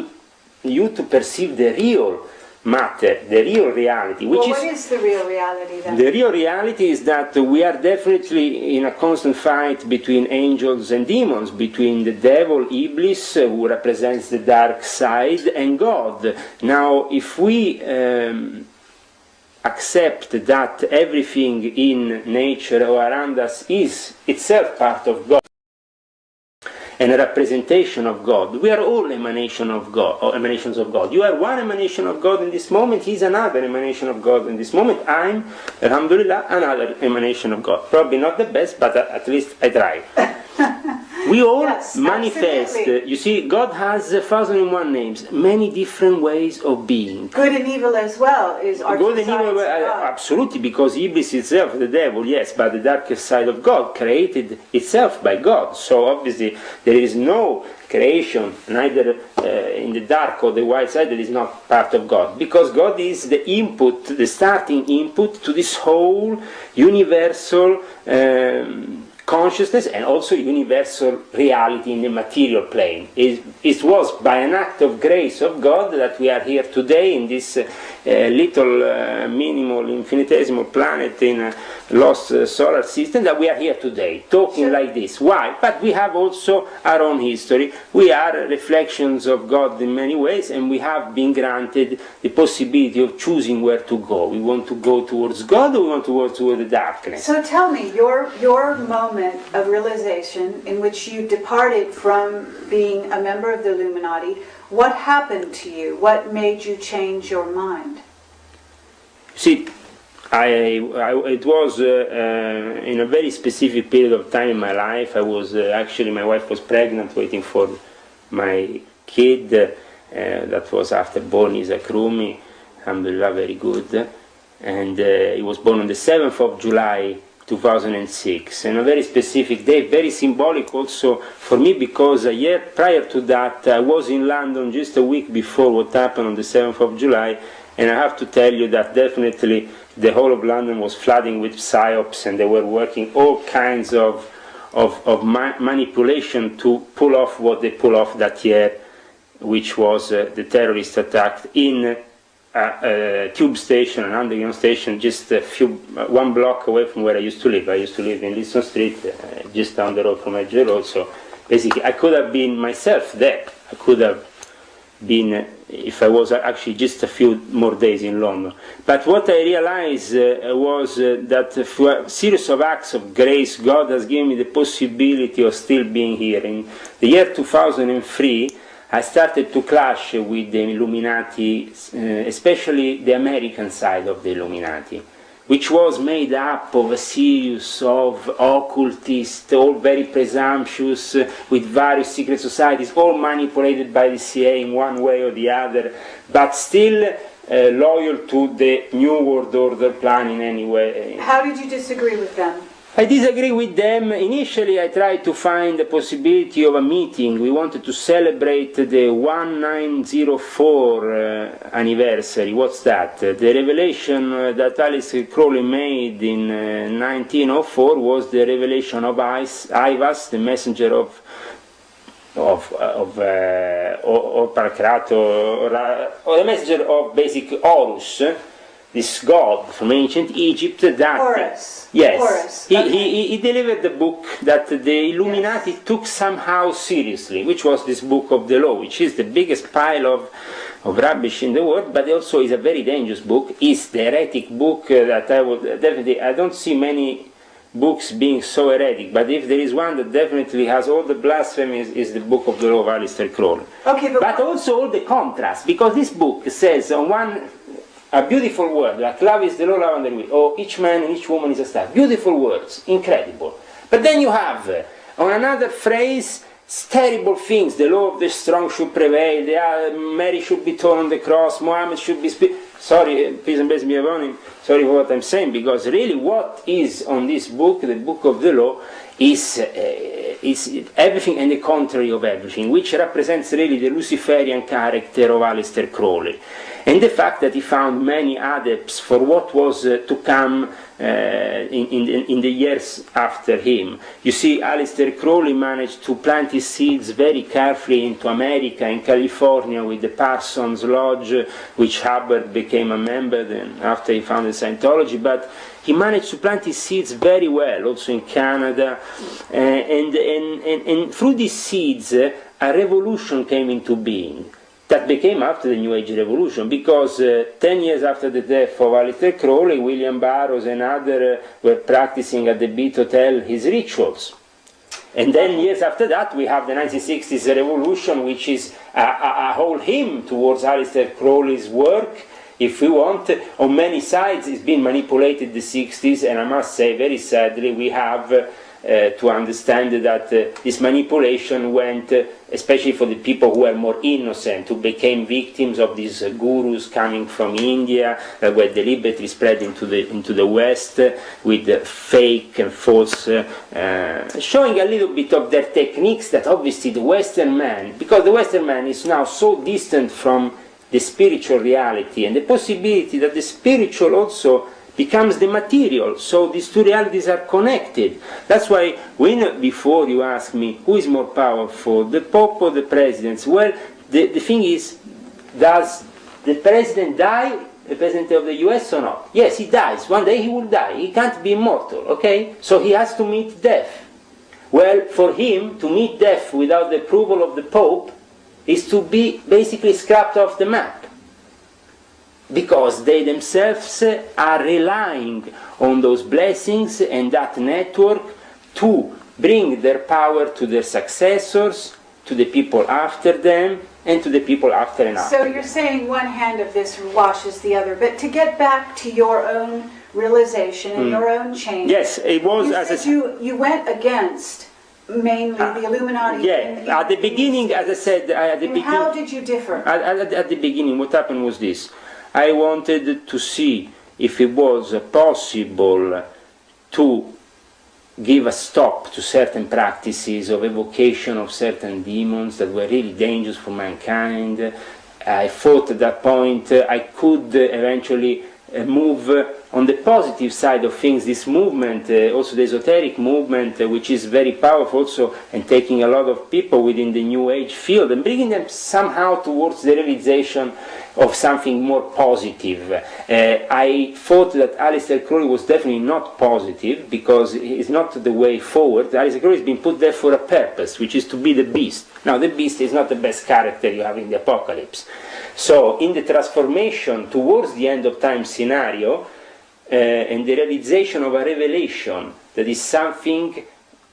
you to perceive the real matter, the real reality. What is the real reality then? The real reality is that we are definitely in a constant fight between angels and demons, between the devil, Iblis, who represents the dark side, and God. Now, if we accept that everything in nature or around us is itself part of God, and a representation of God. We are all emanation of God, or emanations of God. You are one emanation of God in this moment, he's another emanation of God in this moment. I'm, alhamdulillah, another emanation of God. Probably not the best, but at least I try. We all manifest, you see, God has 1,001 names, many different ways of being. Good and evil as well is our good and evil, absolutely, because Iblis itself, the devil, yes, but the darkest side of God created itself by God. So obviously there is no creation, neither in the dark or the white side, that is not part of God, because God is the input, the starting input to this whole universal consciousness and also universal reality in the material plane. It was by an act of grace of God that we are here today in this little minimal infinitesimal planet in a lost solar system, that we are here today talking like this. Why? But we have also our own history. We are reflections of God in many ways, and we have been granted the possibility of choosing where to go. We want to go towards God, or we want to go towards the darkness. So tell me, your moment of realization in which you departed from being a member of the Illuminati, what happened to you? What made you change your mind? See, it was in a very specific period of time in my life. I was actually, my wife was pregnant, waiting for my kid. That was after born Isaac Rumi, alhamdulillah, very good. And he was born on the 7th of July 2006, and a very specific day, very symbolic also for me, because a year prior to that I was in London just a week before what happened on the 7th of July, and I have to tell you that definitely the whole of London was flooding with psyops, and they were working all kinds of manipulation to pull off what they pull off that year, which was the terrorist attack in a tube station, an underground station, just one block away from where I used to live. I used to live in Liston Street, just down the road from Edge Road. So basically, I could have been myself there. I could have been, if I was actually just a few more days in London. But what I realized was that through a series of acts of grace, God has given me the possibility of still being here. In the year 2003, I started to clash with the Illuminati, especially the American side of the Illuminati, which was made up of a series of occultists, all very presumptuous, with various secret societies, all manipulated by the CIA in one way or the other, but still loyal to the New World Order plan in any way. How did you disagree with them? I disagree with them. Initially, I tried to find the possibility of a meeting. We wanted to celebrate the 1904 anniversary. What's that? The revelation that Alice Crowley made in 1904 was the revelation of Ivas, the messenger of Paracrato, or the messenger of basic Horus, this god from ancient Egypt that... Horus. Yes. Horus. He delivered the book that the Illuminati took somehow seriously, which was this book of the law, which is the biggest pile of rubbish in the world, but also is a very dangerous book. It's the heretic book that I would definitely... I don't see many books being so heretic, but if there is one that definitely has all the blasphemies, is the Book of the Law of Aleister Crowley. Okay, but also all the contrast, because this book says on one a beautiful word, like love is the law, love under will, or each man and each woman is a star. Beautiful words, incredible. But then you have on another phrase terrible things. The law of the strong should prevail, Mary should be torn on the cross, Muhammad should be... Sorry, peace and blessings be upon him. Sorry for what I'm saying, because really what is on this book, the Book of the Law, is everything and the contrary of everything, which represents really the Luciferian character of Aleister Crowley. And the fact that he found many adepts for what was to come in the years after him. You see, Aleister Crowley managed to plant his seeds very carefully into America, in California, with the Parsons Lodge, which Hubbard became a member then after he founded Scientology, but he managed to plant his seeds very well, also in Canada, and through these seeds a revolution came into being. That became after the New Age revolution, because 10 years after the death of Aleister Crowley, William Burroughs and others were practicing at the Beat Hotel his rituals. And then years after that, we have the 1960s revolution, which is a whole hymn towards Aleister Crowley's work. If we want, on many sides, it's been manipulated the 60s, and I must say, very sadly, we have to understand that this manipulation went, especially for the people who were more innocent, who became victims of these gurus coming from India, that were deliberately spread into the West with fake and false, showing a little bit of their techniques that obviously the Western man, because the Western man is now so distant from the spiritual reality and the possibility that the spiritual also becomes the material, so these two realities are connected. That's why when before you ask me who is more powerful, the Pope or the presidents, well, the thing is, does the president die, the president of the US, or not? Yes, he dies. One day he will die. He can't be immortal, okay? So he has to meet death. Well, for him to meet death without the approval of the Pope is to be basically scrapped off the map, because they themselves are relying on those blessings and that network to bring their power to their successors, to the people after them, and to the people after and after. So you're saying one hand of this washes the other, but to get back to your own realization and your own change. Yes, it was... You went against mainly the Illuminati. Yeah, at the beginning, as I said... How did you differ? At the beginning, what happened was this. I wanted to see if it was possible to give a stop to certain practices of evocation of certain demons that were really dangerous for mankind. I thought at that point I could eventually move on the positive side of things, this movement, also the esoteric movement, which is very powerful also, and taking a lot of people within the New Age field and bringing them somehow towards the realization of something more positive. I thought that Aleister Crowley was definitely not positive, because it's not the way forward. Aleister Crowley has been put there for a purpose, which is to be the beast. Now, the beast is not the best character you have in the apocalypse. So, in the transformation towards the end of time scenario, and the realization of a revelation that is something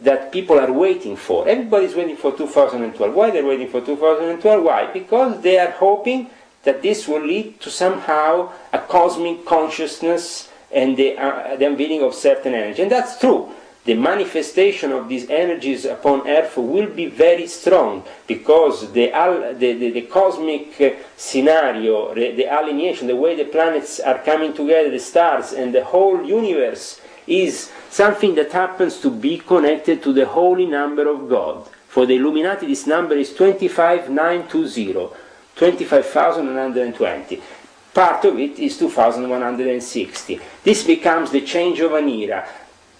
that people are waiting for. Everybody's waiting for 2012. Why they're waiting for 2012? Why? Because they are hoping that this will lead to somehow a cosmic consciousness and the unveiling of certain energy. And that's true. The manifestation of these energies upon Earth will be very strong, because the cosmic scenario, the alineation, the way the planets are coming together, the stars and the whole universe, is something that happens to be connected to the holy number of God. For the Illuminati, this number is 25920, 25,120. Part of it is 2160. This becomes the change of an era.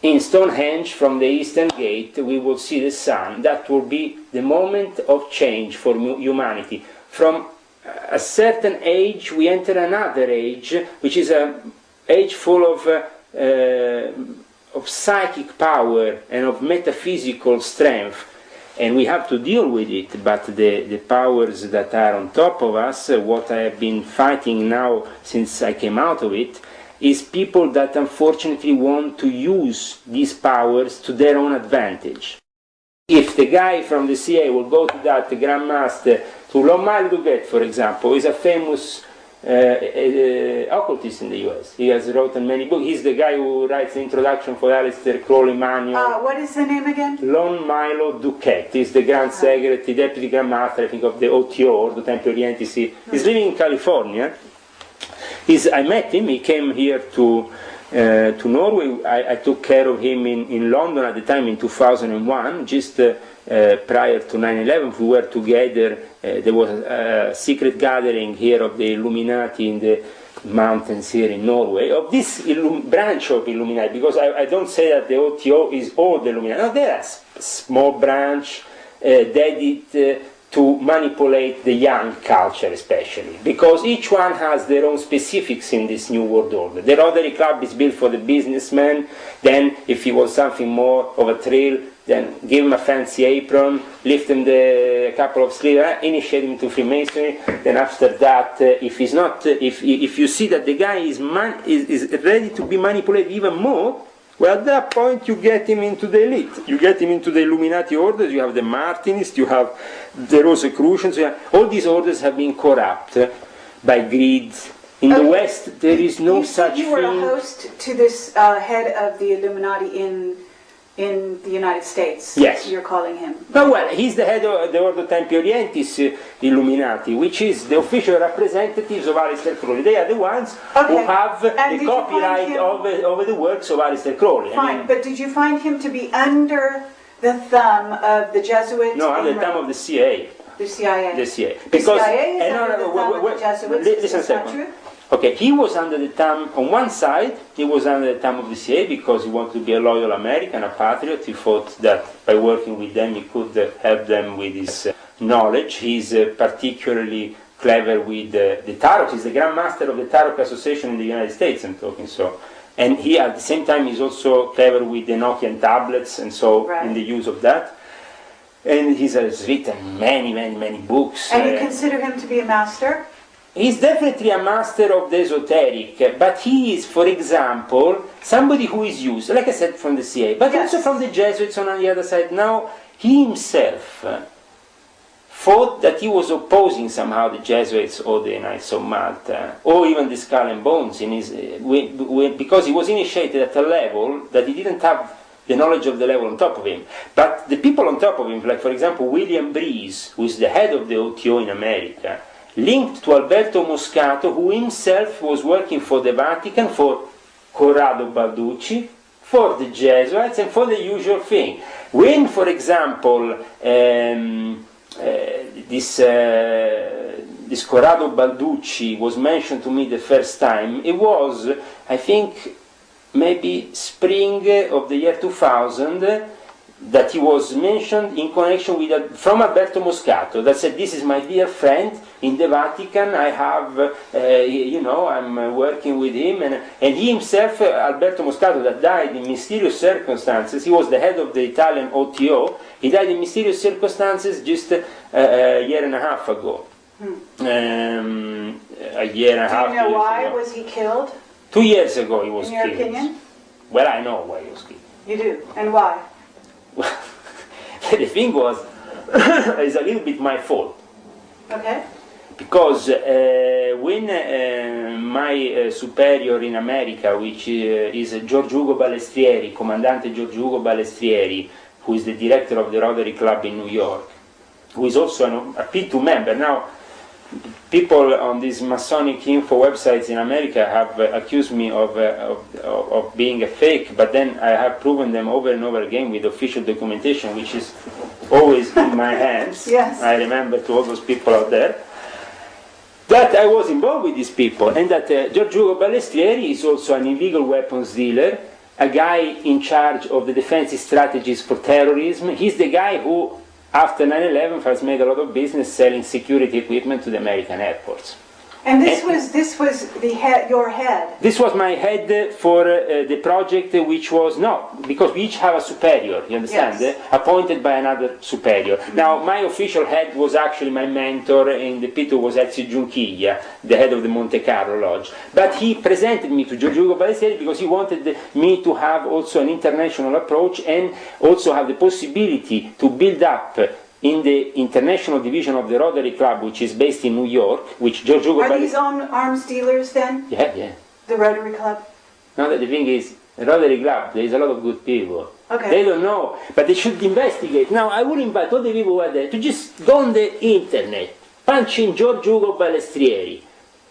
In Stonehenge, from the Eastern Gate, we will see the sun. That will be the moment of change for humanity. From a certain age we enter another age, which is an age full of psychic power and of metaphysical strength, and we have to deal with it. But the powers that are on top of us, what I have been fighting now since I came out of it, is people that unfortunately want to use these powers to their own advantage. If the guy from the CIA will go to that Grandmaster, to Lomar Duguet, for example, who is a famous occultist in the US. He has written many books. He's the guy who writes the introduction for Aleister Crowley Manual. What is the name again? Lon Milo Duquette. He's the Grand Secretary, Deputy Grand Master, I think, of the OTO, Ordo Templi Orientis. He's living in California. I met him. He came here to Norway. I took care of him in London at the time in 2001, just prior to 9/11. We were together. There was a secret gathering here of the Illuminati in the mountains here in Norway, of this branch of Illuminati, because I don't say that the OTO is all the Illuminati. No, there are small branch dedicated to manipulate the young culture especially, because each one has their own specifics in this new world order. The Rotary Club is built for the businessman, then if he wants something more of a thrill, then give him a fancy apron, lift him a couple of sleeves, initiate him to Freemasonry. Then after that, if he's not, if you see that the guy is ready to be manipulated even more, well, at that point you get him into the elite. You get him into the Illuminati orders. You have the Martinists, you have the Rosicrucians. All these orders have been corrupt by greed. In the West, there is no such thing. You were a host to this head of the Illuminati in the United States. Yes. You're calling him. Well, he's the head of the Ordo Templi Orientis Illuminati, which is the official representatives of Aleister Crowley. They are the ones who have the copyright over the works of Aleister Crowley. Fine, but did you find him to be under the thumb of the Jesuits? No, under the thumb of the CIA. The CIA. The CIA. Because the CIA is under the thumb of the Jesuits. Listen a second. Okay, he was under the thumb, on one side, he was under the thumb of the CIA because he wanted to be a loyal American, a patriot. He thought that by working with them he could help them with his knowledge. He's particularly clever with the Tarot. He's the Grand Master of the Tarot Association in the United States, I'm talking so. And he, at the same time, is also clever with the Enochian tablets and so in the use of that. And he has written many books. And you consider him to be a master? He's definitely a master of the esoteric, but he is, for example, somebody who is used, like I said, from the CIA, but also from the Jesuits on the other side. Now, he himself thought that he was opposing somehow the Jesuits or the Knights of Malta, or even the Skull and Bones, in his, because he was initiated at a level that he didn't have the knowledge of the level on top of him. But the people on top of him, like for example William Breeze, who is the head of the OTO in America, linked to Alberto Moscato, who himself was working for the Vatican, for Corrado Balducci, for the Jesuits, and for the usual thing. When, for example, this Corrado Balducci was mentioned to me the first time, it was, I think, maybe spring of the year 2000, that he was mentioned in connection with, from Alberto Moscato, that said, this is my dear friend in the Vatican, I have, I'm working with him, and he himself, Alberto Moscato, that died in mysterious circumstances, he was the head of the Italian OTO, he died in mysterious circumstances just a year and a half ago. A year and a half. Do you know why was he killed? 2 years ago he was killed. In your opinion? Well, I know why he was killed. You do? And why? The thing was, it's a little bit my fault. Okay. Because when my superior in America, which is George Ugo Balestrieri, Comandante George Ugo Balestrieri, who is the director of the Rotary Club in New York, who is also a P2 member. Now, people on these Masonic info websites in America have accused me of being a fake, but then I have proven them over and over again with official documentation, which is always in my hands. Yes. I remember to all those people out there that I was involved with these people, and that George Ugo Balestrieri is also an illegal weapons dealer, a guy in charge of the defensive strategies for terrorism. He's the guy who after 9/11, first made a lot of business selling security equipment to the American airports. And this was the head, your head. This was my head for the project, which was not, because we each have a superior, you understand? Yes. Appointed by another superior. Now, my official head was actually my mentor in the P2 was Ezio Giunchiglia, the head of the Monte Carlo Lodge. But he presented me to Giorgio Ugo Ballestieri because he wanted me to have also an international approach and also have the possibility to build up in the international division of the Rotary Club, which is based in New York, which Giorgio Ugo Are these arms dealers then? Yeah. The Rotary Club? No, the thing is, Rotary Club, there is a lot of good people. Okay. They don't know, but they should investigate. Now, I would invite all the people who are there to just go on the internet, punch in Giorgio Ugo Balestrieri.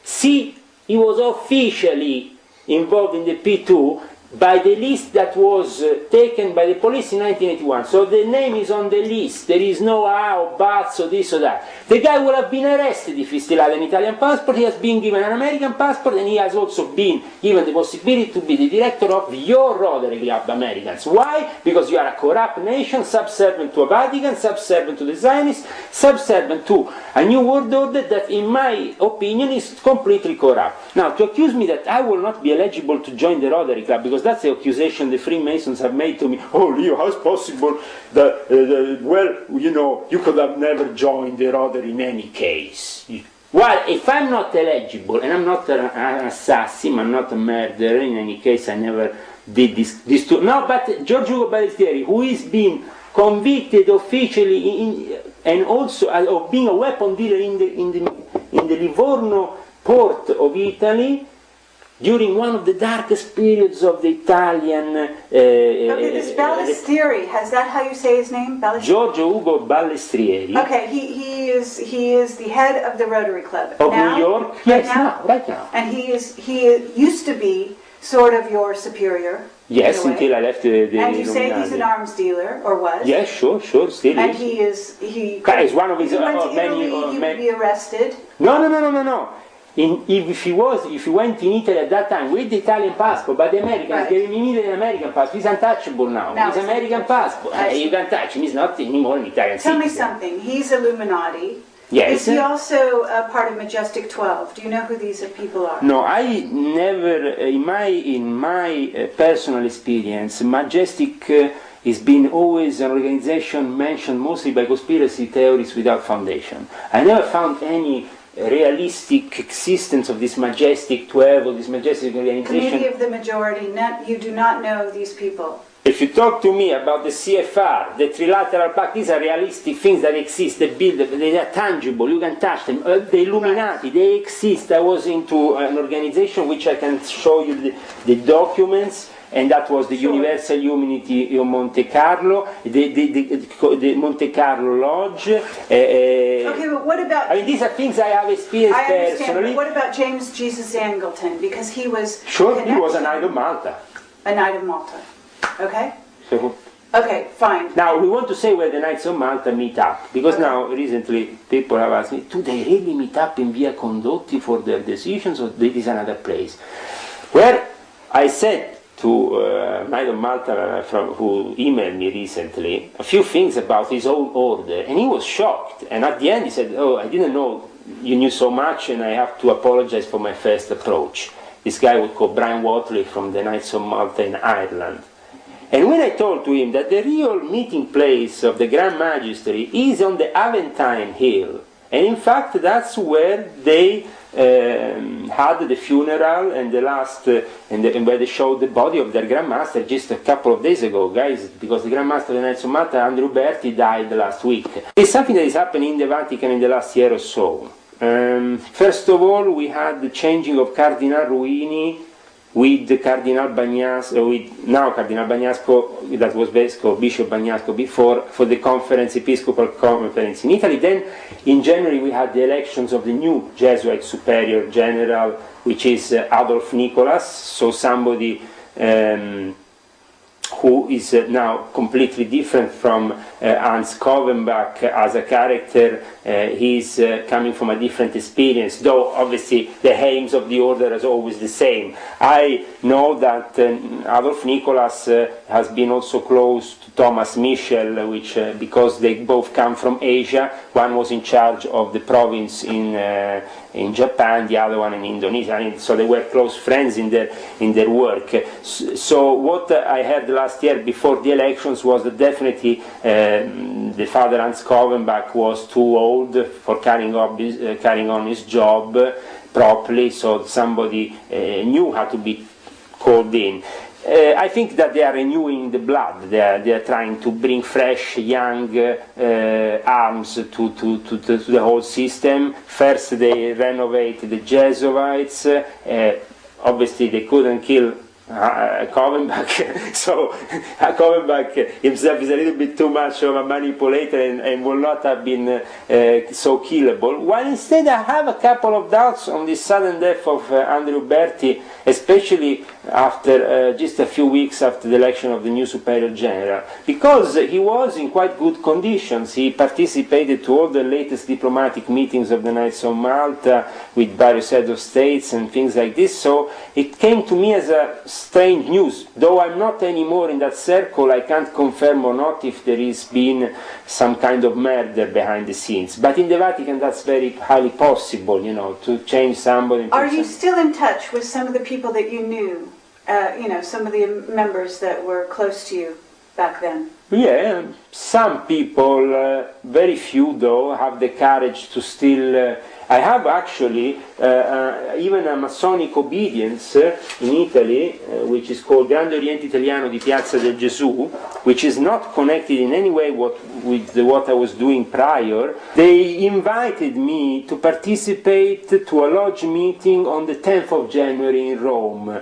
See, he was officially involved in the P2 by the list that was taken by the police in 1981. So the name is on the list. There is no or buts or this or that. The guy would have been arrested if he still had an Italian passport. He has been given an American passport, and he has also been given the possibility to be the director of your Rotary Club Americans. Why? Because you are a corrupt nation, subservient to a Vatican, subservient to the Zionists, subservient to a new world order that, in my opinion, is completely corrupt. Now, to accuse me that I will not be eligible to join the Rotary Club, because that's the accusation the Freemasons have made to me. Oh, Leo, how is possible that, well, you know, you could have never joined the Rotary in any case? Well, if I'm not eligible, and I'm not an assassin, I'm not a murderer, in any case, I never did this too. No, but Giorgio Ugo Balestrieri, who is being convicted officially and also of being a weapon dealer in the Livorno port of Italy, during one of the darkest periods of the Italian... Okay, this Balestrieri, is that how you say his name? Giorgio Ugo Balestrieri. Okay, he is the head of the Rotary Club. Of now, New York? Yes, right now. And he used to be sort of your superior. Yes, until I left the And you say he's an arms dealer, or was? Yes, sure, still and is. And he is one of his... he went to Italy, he would be arrested? No. If he went in Italy at that time with the Italian passport, but the Americans gave him immediately an American passport. He's untouchable now. He's American passport. You can't touch him. He's not anymore an Italian citizen. Tell me something. He's Illuminati. Yes. Is he also a part of Majestic 12? Do you know who these people are? No, I never, in my personal experience, Majestic has been always an organization mentioned mostly by conspiracy theories without foundation. I never found any realistic existence of this Majestic 12 or this Majestic organization. Committee of the Majority, you do not know these people. If you talk to me about the CFR, the Trilateral Pact, these are realistic things that exist, they build, they are tangible, you can touch them. The Illuminati, they exist. I was into an organization which I can show you the documents, and that was the Universal Humanity of Monte Carlo, the Monte Carlo Lodge. Okay, but what about... I mean, these are things I have experienced personally. But what about James Jesus Angleton? Because he was... Sure, he was a Knight of Malta. A Knight of Malta. Okay? So, okay, fine. now, we want to say where the Knights of Malta meet up, because now, recently, people have asked me, do they really meet up in Via Condotti for their decisions, or this is another place? Where I said to Knight of Malta, who emailed me recently, a few things about his own order, and he was shocked. And at the end he said, oh, I didn't know you knew so much, and I have to apologize for my first approach. This guy was called Brian Watley from the Knights of Malta in Ireland. And when I told to him that the real meeting place of the Grand Magistery is on the Aventine Hill, and in fact that's where they had the funeral and the last, and where they showed the body of their Grand Master just a couple of days ago, guys, because the Grand Master of the Knights of Malta, Andrew Berti, died last week. It's something that is happening in the Vatican in the last year or so. First of all, we had the changing of Cardinal Ruini with Cardinal Bagnasco, with now Cardinal Bagnasco, that was Bishop Bagnasco before, for the Episcopal Conference in Italy. Then in January we had the elections of the new Jesuit Superior General, which is Adolf Nicolas, so somebody who is now completely different from Hans Kovenbach as a character. He's coming from a different experience, though obviously the aims of the order is always the same. I know that Adolf Nicolas has been also close to Thomas Michel, which because they both come from Asia. One was in charge of the province in Japan, the other one in Indonesia, and so they were close friends in their work. So what I heard last year before the elections was that definitely the father Hans Kovenbach was too old for carrying on his job properly, so somebody knew how to be called in. I think that they are renewing the blood. They are trying to bring fresh, young arms to the whole system. First, they renovate the Jesuits. Obviously, they couldn't kill Kovenbach, so Kovenbach himself is a little bit too much of a manipulator and will not have been so killable. While instead I have a couple of doubts on the sudden death of Andrew Berti, especially after just a few weeks after the election of the new Superior General, because he was in quite good conditions. He participated to all the latest diplomatic meetings of the Knights of Malta with various heads of states and things like this, so it came to me as a strange news. Though I'm not anymore in that circle, I can't confirm or not if there has been some kind of murder behind the scenes. But in the Vatican, that's very highly possible, you know, to change somebody. Are you still in touch with some of the people that you knew? Some of the members that were close to you back then? Yeah, some people, very few though, have the courage to still... I have actually even a Masonic obedience in Italy, which is called Grande Oriente Italiano di Piazza del Gesù, which is not connected in any way with what I was doing prior. They invited me to participate to a lodge meeting on the 10th of January in Rome.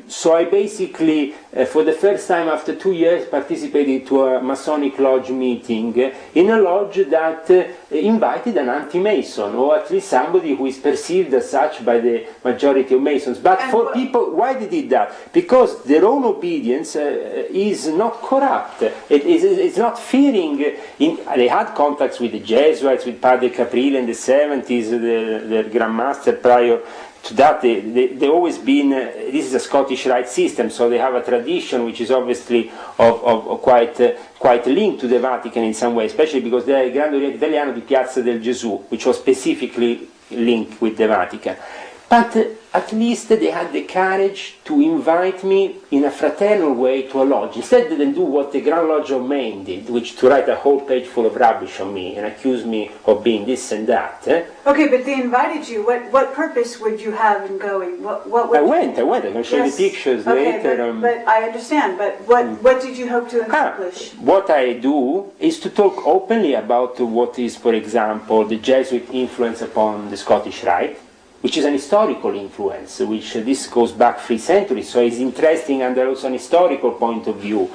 So I basically, for the first time after 2 years, participated to a Masonic lodge meeting in a lodge that invited an anti-Mason, or at least somebody who is perceived as such by the majority of Masons. But for people, why they did that? Because their own obedience is not corrupt. It's not fearing. They had contacts with the Jesuits, with Padre Caprile in the 70s, their Grand Master prior to that. They always been, this is a Scottish Rite system, so they have a tradition which is obviously of quite linked to the Vatican in some way, especially because they are Grande Oriente Italiano di Piazza del Gesù, which was specifically linked with the Vatican. But at least they had the courage to invite me in a fraternal way to a lodge. Instead they didn't do what the Grand Lodge of Maine did, which to write a whole page full of rubbish on me and accuse me of being this and that. Okay, but they invited you. What purpose would you have in going? I went. I can show you the pictures later. But I understand. But what did you hope to accomplish? What I do is to talk openly about what is, for example, the Jesuit influence upon the Scottish Rite, which is an historical influence, which this goes back 3 centuries, so it's interesting under also an historical point of view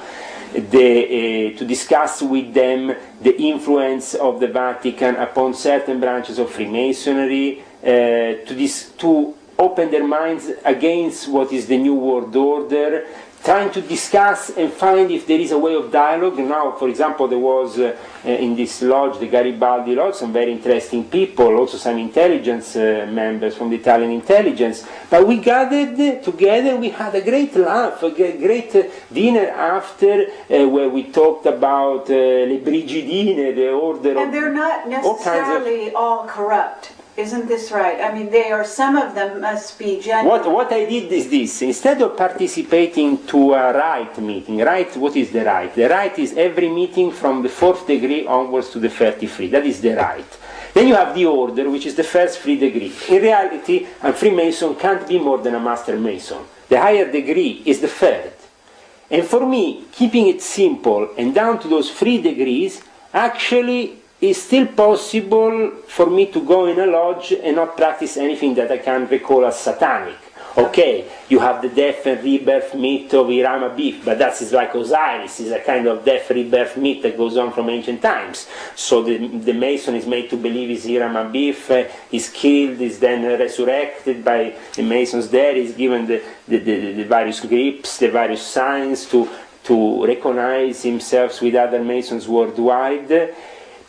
to discuss with them the influence of the Vatican upon certain branches of Freemasonry, to open their minds against what is the New World Order, trying to discuss and find if there is a way of dialogue. Now, for example, there was in this lodge, the Garibaldi Lodge, some very interesting people, also some intelligence members from the Italian intelligence. But we gathered together, we had a great laugh, a great dinner after, where we talked about Le Brigidine, the order and they're not necessarily all corrupt. Isn't this right? I mean, some of them must be genuine. What I did is this. Instead of participating to a Rite meeting, what is the Rite? The Rite is every meeting from the 4th degree onwards to the 33. That is the Rite. Then you have the Order, which is the first 3 degree. In reality, a Freemason can't be more than a Master Mason. The higher degree is the 3rd. And for me, keeping it simple and down to those 3 degrees, actually it's still possible for me to go in a lodge and not practice anything that I can recall as satanic. Okay, you have the death and rebirth myth of Hiram Abiff, but that is like Osiris, is a kind of death rebirth myth that goes on from ancient times. So the Mason is made to believe is Hiram Abiff, is killed, is then resurrected by the Masons there, is given the various grips, the various signs to to recognize himself with other Masons worldwide.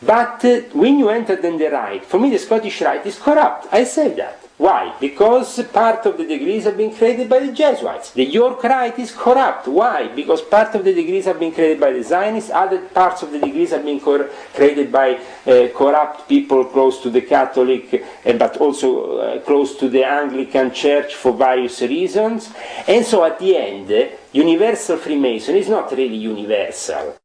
But when you enter then the Rite, for me the Scottish Rite is corrupt. I say that. Why? Because part of the degrees have been created by the Jesuits. The York Rite is corrupt. Why? Because part of the degrees have been created by the Zionists, other parts of the degrees have been created by corrupt people close to the Catholic, but also close to the Anglican Church for various reasons. And so at the end, universal Freemason is not really universal.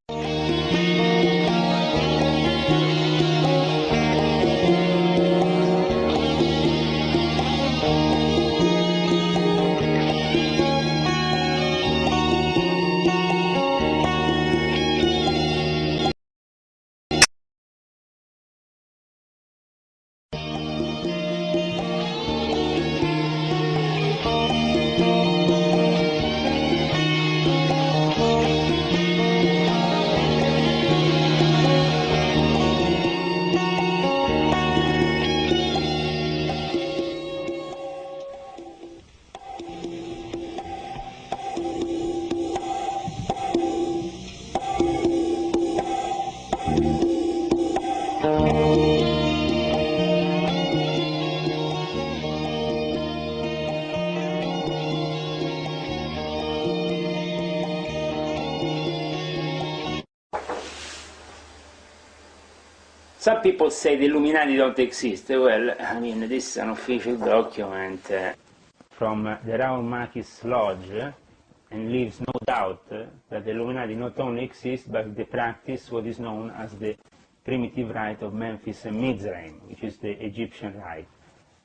Some people say the Illuminati don't exist. Well, I mean, this is an official document from the Raoul Makis Lodge, and leaves no doubt that the Illuminati not only exist, but they practice what is known as the primitive rite of Memphis and Mizraim, which is the Egyptian rite.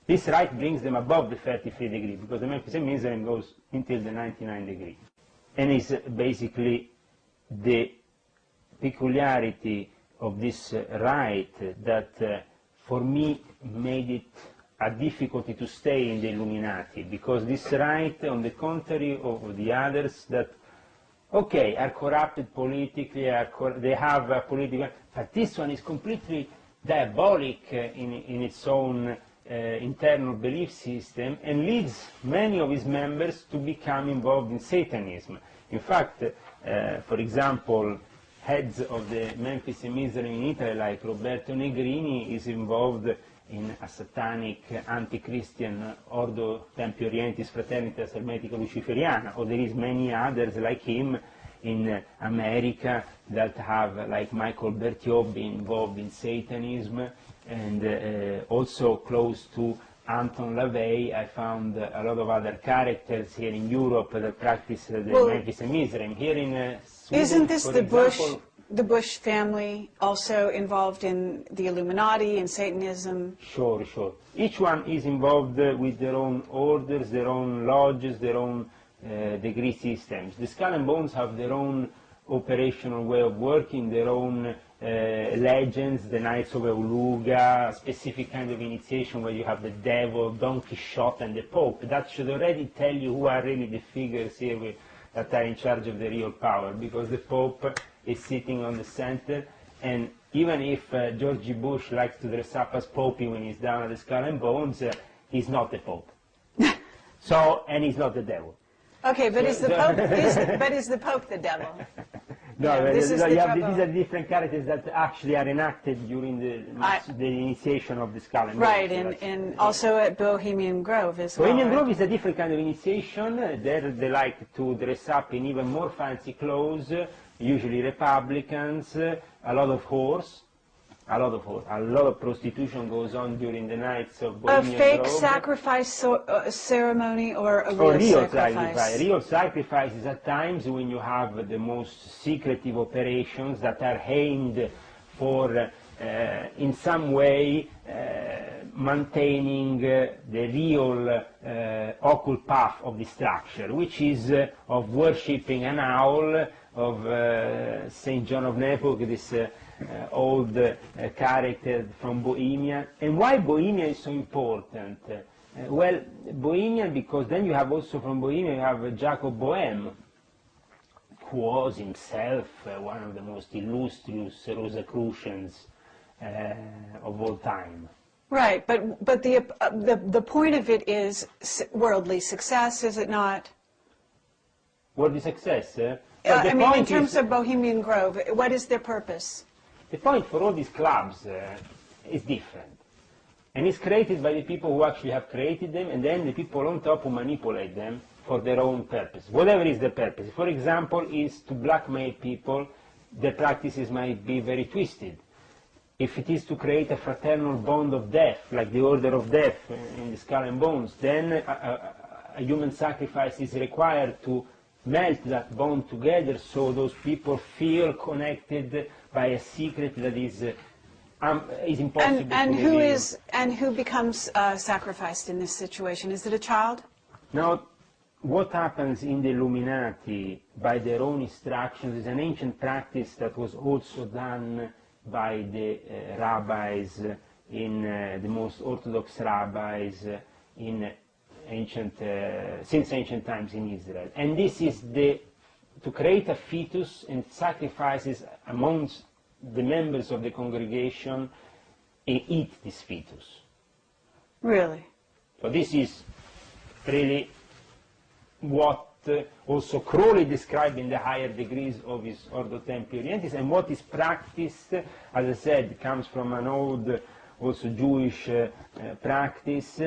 This rite brings them above the 33 degree, because the Memphis and Mizraim goes until the 99 degree, and is basically the peculiarity of this rite that for me made it a difficulty to stay in the Illuminati, because this rite, on the contrary of the others that, okay, are corrupted politically, they have a political, but this one is completely diabolic in its own internal belief system, and leads many of its members to become involved in Satanism. In fact, for example, heads of the Memphis and Mizraim in Italy, like Roberto Negrini, is involved in a satanic anti-Christian Ordo Templi Orientis Fraternitas Hermetica Luciferiana, or there is many others like him in America that have, like Michael Bertiobbi, involved in Satanism, and also close to Anton LaVey, I found a lot of other characters here in Europe that practice the Memphis and Mizraim. Here in Sweden, isn't this the Bush family also involved in the Illuminati and Satanism? Sure, sure. Each one is involved with their own orders, their own lodges, their own degree systems. The Skull and Bones have their own operational way of working, their own legends, the Knights of Euluga, a specific kind of initiation where you have the devil, Don Quixote, and the Pope. That should already tell you who are really the figures here that are in charge of the real power, because the Pope is sitting on the center, and even if George Bush likes to dress up as Popey when he's down at the Skull and Bones, he's not the Pope. So, and he's not the devil. Okay, but is the Pope the devil? No, these are different characters that actually are enacted during the initiation of the Skull and Bones. Right, and also at Bohemian Grove as well. Bohemian Grove is a different kind of initiation. There they like to dress up in even more fancy clothes, usually Republicans, a lot of whores. A lot of prostitution goes on during the nights of Bohemian Grove. A fake sacrifice ceremony or a real sacrifice? Real sacrifice is at times when you have the most secretive operations that are aimed for, in some way, maintaining the real occult path of the structure, which is of worshipping an owl, of St. John of Nepos, this old character from Bohemia. And why Bohemia is so important? Well, Bohemia, because then you have also from Bohemia, you have Jacob Boehme, who was himself one of the most illustrious Rosicrucians of all time. Right, but the point of it is worldly success, is it not? Worldly success? I mean, in terms of Bohemian Grove, what is their purpose? The point for all these clubs is different. And it's created by the people who actually have created them, and then the people on top who manipulate them for their own purpose, whatever is the purpose. For example, is to blackmail people, their practices might be very twisted. If it is to create a fraternal bond of death, like the order of death in the Skull and Bones, then a human sacrifice is required to melt that bond together so those people feel connected by a secret that is impossible and to who reveal. and who becomes sacrificed in this situation? Is it a child? Now, what happens in the Illuminati by their own instructions is an ancient practice that was also done by the rabbis, the most orthodox rabbis since ancient times in Israel. And this is to create a fetus and sacrifices amongst the members of the congregation and eat this fetus. Really? So this is really what also Crowley described in the higher degrees of his Ordo Templi Orientis, and what is practiced, as I said, comes from an old, also Jewish practice,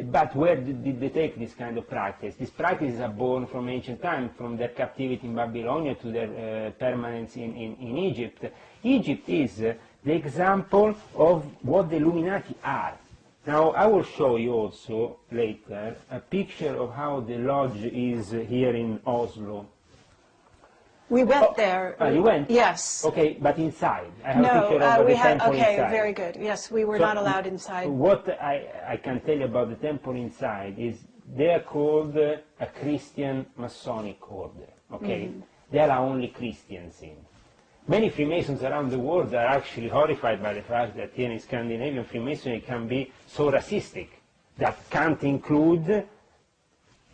but where did they take this kind of practice? These practices are born from ancient times, from their captivity in Babylonia to their permanence in Egypt. Egypt is the example of what the Illuminati are. Now, I will show you also later a picture of how the lodge is here in Oslo. We went there. You went? Yes. Okay, but inside. I have a No, picture of we the had. temple Okay, inside. very good. Yes, we were not allowed inside. What I can tell you about the temple inside is they are called a Christian Masonic order. Okay, there are only Christians in. Many Freemasons around the world are actually horrified by the fact that here in Scandinavian Freemasonry can be so racistic, that can't include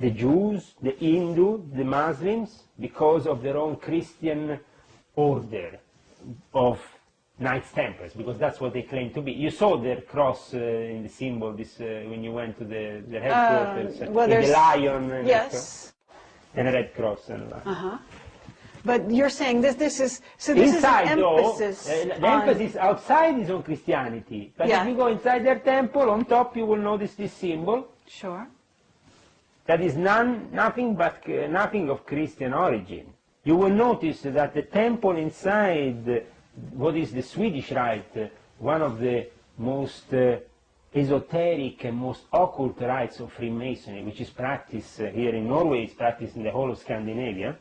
the Jews, the Hindu, the Muslims, because of their own Christian order of Knights Templars, because that's what they claim to be. You saw their cross in the symbol when you went to their headquarters, well, with the lion and, yes, and a red cross. And but you're saying this is inside, an emphasis. The emphasis outside is on Christianity, but if you go inside their temple, on top you will notice this symbol. Sure. That is nothing of Christian origin. You will notice that the temple inside, what is the Swedish rite, one of the most esoteric and most occult rites of Freemasonry, which is practiced here in Norway, is practiced in the whole of Scandinavia.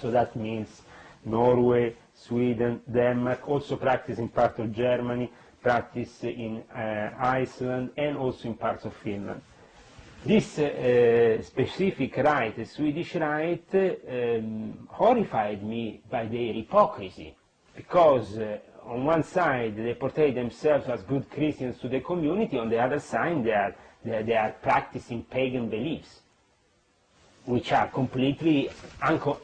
So that means Norway, Sweden, Denmark, also practiced in part of Germany, practiced in Iceland, and also in parts of Finland. This specific rite, the Swedish rite, horrified me by their hypocrisy, because on one side they portray themselves as good Christians to the community, on the other side they are practicing pagan beliefs, which are completely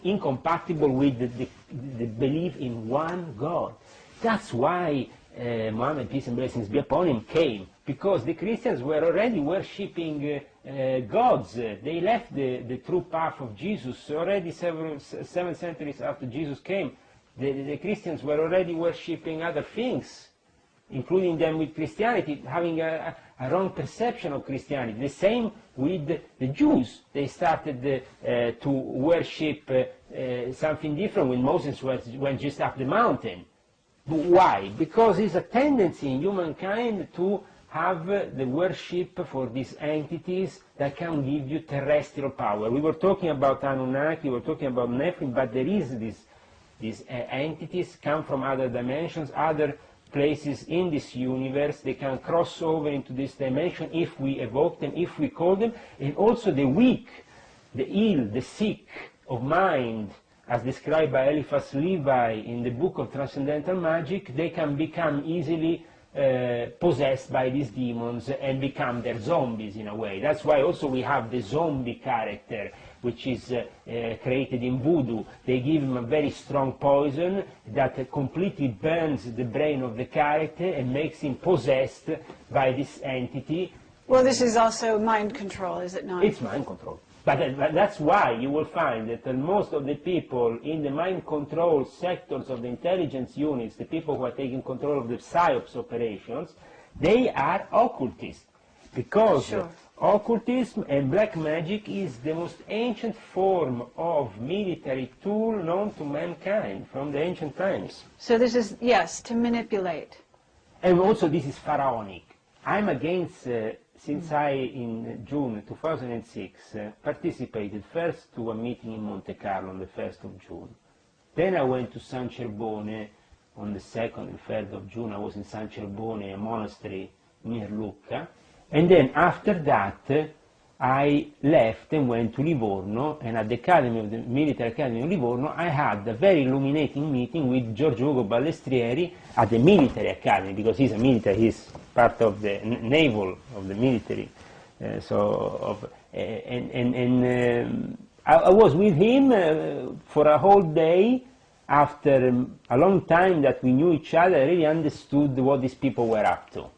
incompatible with the belief in one God. That's why Muhammad, peace and blessings be upon him, came, because the Christians were already worshipping gods. They left the true path of Jesus already 7 centuries after Jesus came. The Christians were already worshipping other things, including them with Christianity, having a wrong perception of Christianity. The same with the Jews. They started to worship something different when Moses went just up the mountain. Why? Because it's a tendency in humankind to have the worship for these entities that can give you terrestrial power. We were talking about Anunnaki, we were talking about Nephilim, but there is these entities come from other dimensions, other places in this universe. They can cross over into this dimension if we evoke them, if we call them. And also the weak, the ill, the sick of mind, as described by Eliphas Levi in the book of Transcendental Magic, they can become easily possessed by these demons and become their zombies in a way. That's why also we have the zombie character, which is created in voodoo. They give him a very strong poison that completely burns the brain of the character and makes him possessed by this entity. Well, this is also mind control, is it not? It's mind control. But that's why you will find that most of the people in the mind control sectors of the intelligence units, the people who are taking control of the PSYOPs operations, they are occultists. Because Sure. occultism and black magic is the most ancient form of military tool known to mankind from the ancient times. So this is, yes, to manipulate. And also this is pharaonic. I'm against, since I, in June 2006, participated first to a meeting in Monte Carlo on the 1st of June. Then I went to San Cerbone on the 2nd and 3rd of June. I was in San Cerbone, a monastery near Lucca. And then after that, I left and went to Livorno, and at the Academy of the Military Academy of Livorno, I had a very illuminating meeting with Giorgio Ugo Ballestrieri at the Military Academy, because he's a military, he's part of the naval of the military. I was with him for a whole day. After a long time that we knew each other, I really understood what these people were up to.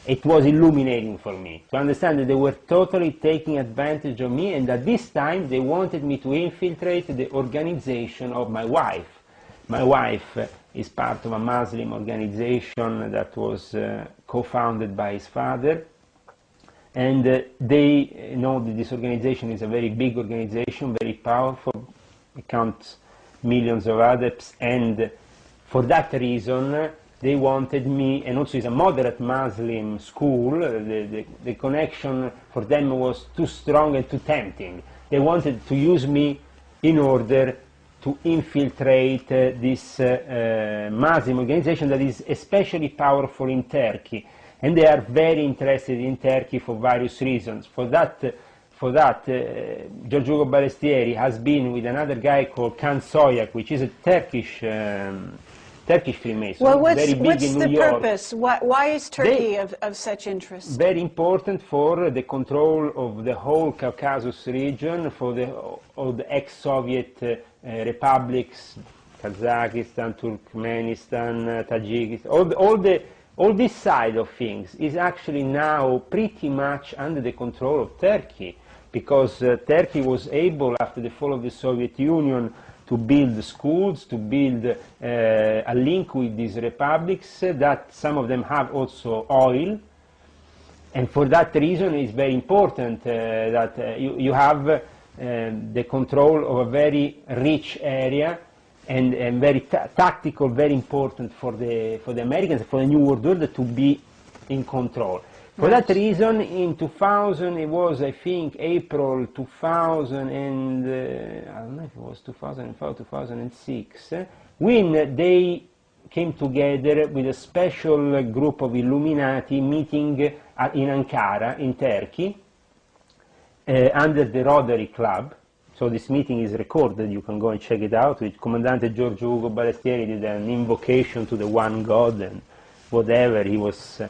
It was illuminating for me to understand that they were totally taking advantage of me, and at this time they wanted me to infiltrate the organization of my wife. My wife is part of a Muslim organization that was co-founded by his father, and they know that this organization is a very big organization, very powerful. It counts millions of adepts, and for that reason they wanted me, and also it's a moderate Muslim school, the connection for them was too strong and too tempting. They wanted to use me in order to infiltrate this Muslim organization that is especially powerful in Turkey. And they are very interested in Turkey for various reasons. For that, Giorgio Ugo Balestieri has been with another guy called Kan Soyak, which is a Turkish Freemason, Well, very big what's in the New York. purpose? Why is Turkey of such interest? Very important for the control of the whole Caucasus region, for all the ex-Soviet republics, Kazakhstan, Turkmenistan, Tajikistan, all this side of things is actually now pretty much under the control of Turkey, because Turkey was able, after the fall of the Soviet Union, to build schools, to build a link with these republics, that some of them have also oil. And for that reason it's very important that you have the control of a very rich area, and very tactical, very important for the Americans, for the New World Order to be in control. For that reason, in 2000, it was, I think, April 2000, and I don't know if it was 2005, 2006, when they came together with a special group of Illuminati meeting in Ankara, in Turkey, under the Rotary Club. So this meeting is recorded, you can go and check it out, with Comandante Giorgio Ugo Balestieri did an invocation to the one God and whatever. He was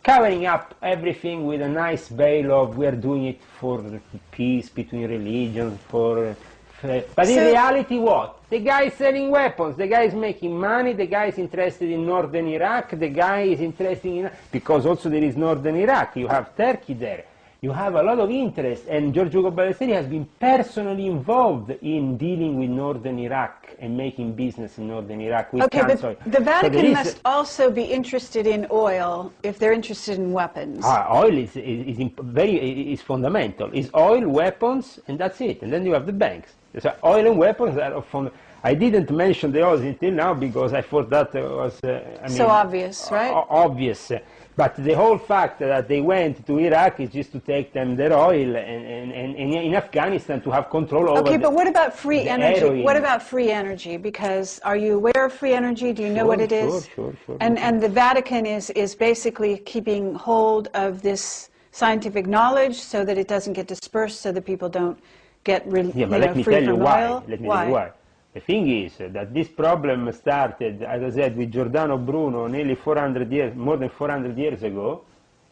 covering up everything with a nice veil of, we are doing it for peace between religions, but in reality what? The guy is selling weapons, the guy is making money, the guy is interested in northern Iraq, the guy is interested in, because also there is northern Iraq, you have Turkey there. You have a lot of interest, and Giorgio Ugo Balestieri has been personally involved in dealing with northern Iraq and making business in northern Iraq with cancer. Okay, but the Vatican must also be interested in oil if they're interested in weapons. Oil is fundamental. It's oil, weapons, and that's it. And then you have the banks. So oil and weapons are fundamental. I didn't mention the oil until now because I thought that was so obvious, right? Obvious. But the whole fact that they went to Iraq is just to take them their oil, and in Afghanistan to have control over. Okay, but what about free energy? Heroin. What about free energy? Because are you aware of free energy? Do you know what it is? Sure. And the Vatican is basically keeping hold of this scientific knowledge so that it doesn't get dispersed, so that people don't get free from oil. Let me tell you why. The thing is that this problem started, as I said, with Giordano Bruno nearly 400 years, more than 400 years ago,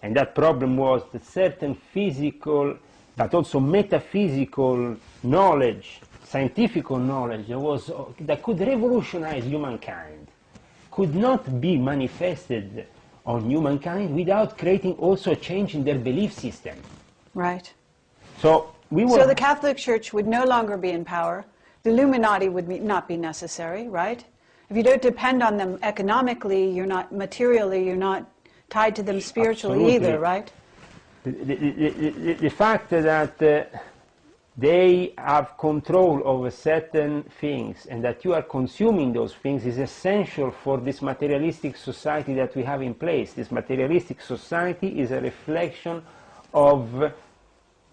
and that problem was that certain physical, but also metaphysical knowledge, scientific knowledge that could revolutionize humankind, could not be manifested on humankind without creating also a change in their belief system. Right. So So the Catholic Church would no longer be in power. The Illuminati would not be necessary, right? If you don't depend on them economically, you're not materially, you're not tied to them spiritually either, right? The fact that they have control over certain things and that you are consuming those things is essential for this materialistic society that we have in place. This materialistic society is a reflection of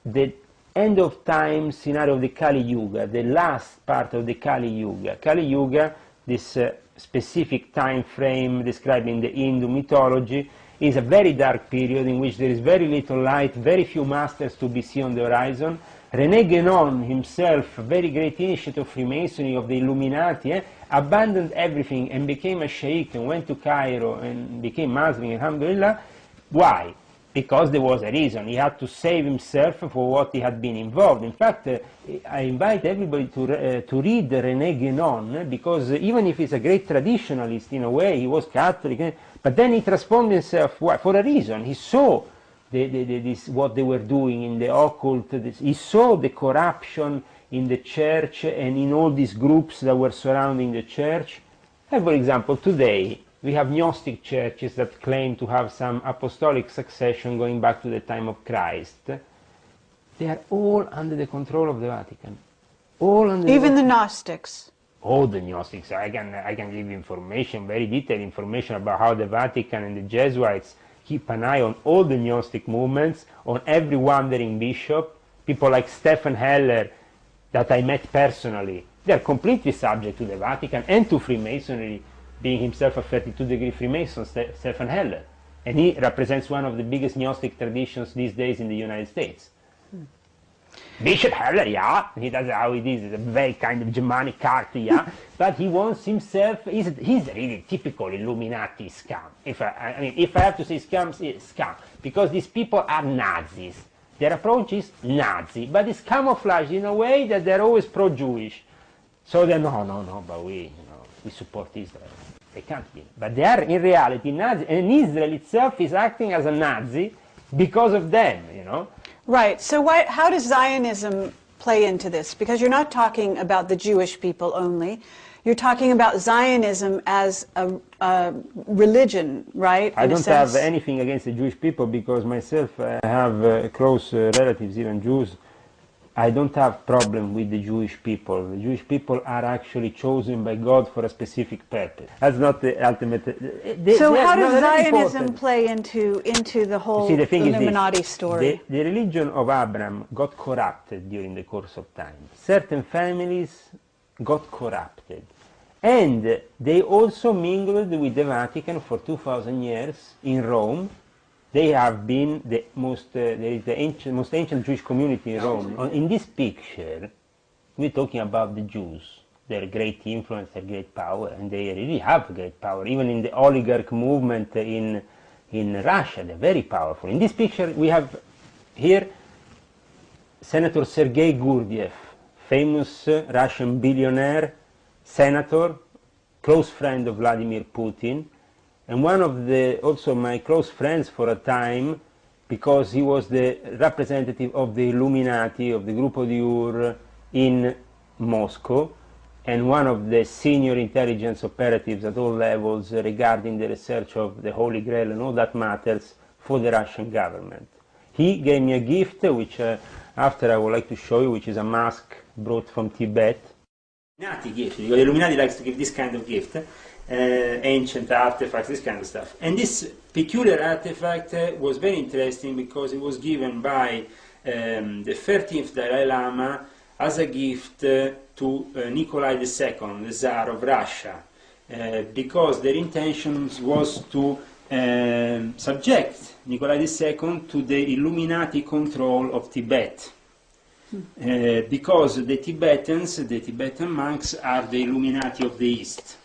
the end of time scenario of the Kali Yuga, the last part of the Kali Yuga. Kali Yuga, this specific time frame described in the Hindu mythology, is a very dark period in which there is very little light, very few masters to be seen on the horizon. René Guénon himself, a very great initiate of Freemasonry, of the Illuminati, abandoned everything and became a sheikh and went to Cairo and became Muslim, alhamdulillah. Why? Because there was a reason. He had to save himself for what he had been involved. In fact, I invite everybody to read René Guénon, because even if he's a great traditionalist in a way, he was Catholic, but then he transformed himself for a reason. He saw what they were doing in the occult. He saw the corruption in the church and in all these groups that were surrounding the church. And for example, today we have Gnostic churches that claim to have some apostolic succession going back to the time of Christ. They are all under the control of the Vatican. All under even the Gnostics. All the Gnostics. I can give information, very detailed information about how the Vatican and the Jesuits keep an eye on all the Gnostic movements, on every wandering bishop. People like Stephen Heller, that I met personally, they are completely subject to the Vatican and to Freemasonry, being himself a 32-degree Freemason, Stephen Heller. And he represents one of the biggest Gnostic traditions these days in the United States. Bishop Heller, yeah, he does how it is. It's a very kind of Germanic art, yeah, but he wants himself. He's really typical Illuminati scum. If I have to say scum, it's scum, because these people are Nazis. Their approach is Nazi, but it's camouflaged in a way that they're always pro-Jewish. So they're no, but we support Israel. They can't be, but they are in reality Nazi, and Israel itself is acting as a Nazi because of them, you know. Right. So how does Zionism play into this? Because you're not talking about the Jewish people only. You're talking about Zionism as a religion, right? I don't have anything against the Jewish people, because myself I have close relatives, even Jews. I don't have problem with the Jewish people. The Jewish people are actually chosen by God for a specific purpose. That's not the ultimate. So how does Zionism play into the whole Illuminati story? The religion of Abraham got corrupted during the course of time. Certain families got corrupted. And they also mingled with the Vatican for 2,000 years in Rome. They have been the most ancient Jewish community in Rome. In this picture, we're talking about the Jews, their great influence, their great power, and they really have great power. Even in the oligarch movement in Russia, they're very powerful. In this picture, we have here Senator Sergei Gurdjieff, famous Russian billionaire, senator, close friend of Vladimir Putin, and one of also my close friends for a time, because he was the representative of the Illuminati, of the Gruppo Diur in Moscow, and one of the senior intelligence operatives at all levels regarding the research of the Holy Grail and all that matters for the Russian government. He gave me a gift, which after I would like to show you, which is a mask brought from Tibet. Illuminati gift, because the Illuminati likes to give this kind of gift. Ancient artifacts, this kind of stuff. And this peculiar artifact was very interesting because it was given by the 13th Dalai Lama as a gift to Nikolai II, the Tsar of Russia, because their intention was to subject Nikolai II to the Illuminati control of Tibet. Because the Tibetan monks are the Illuminati of the East.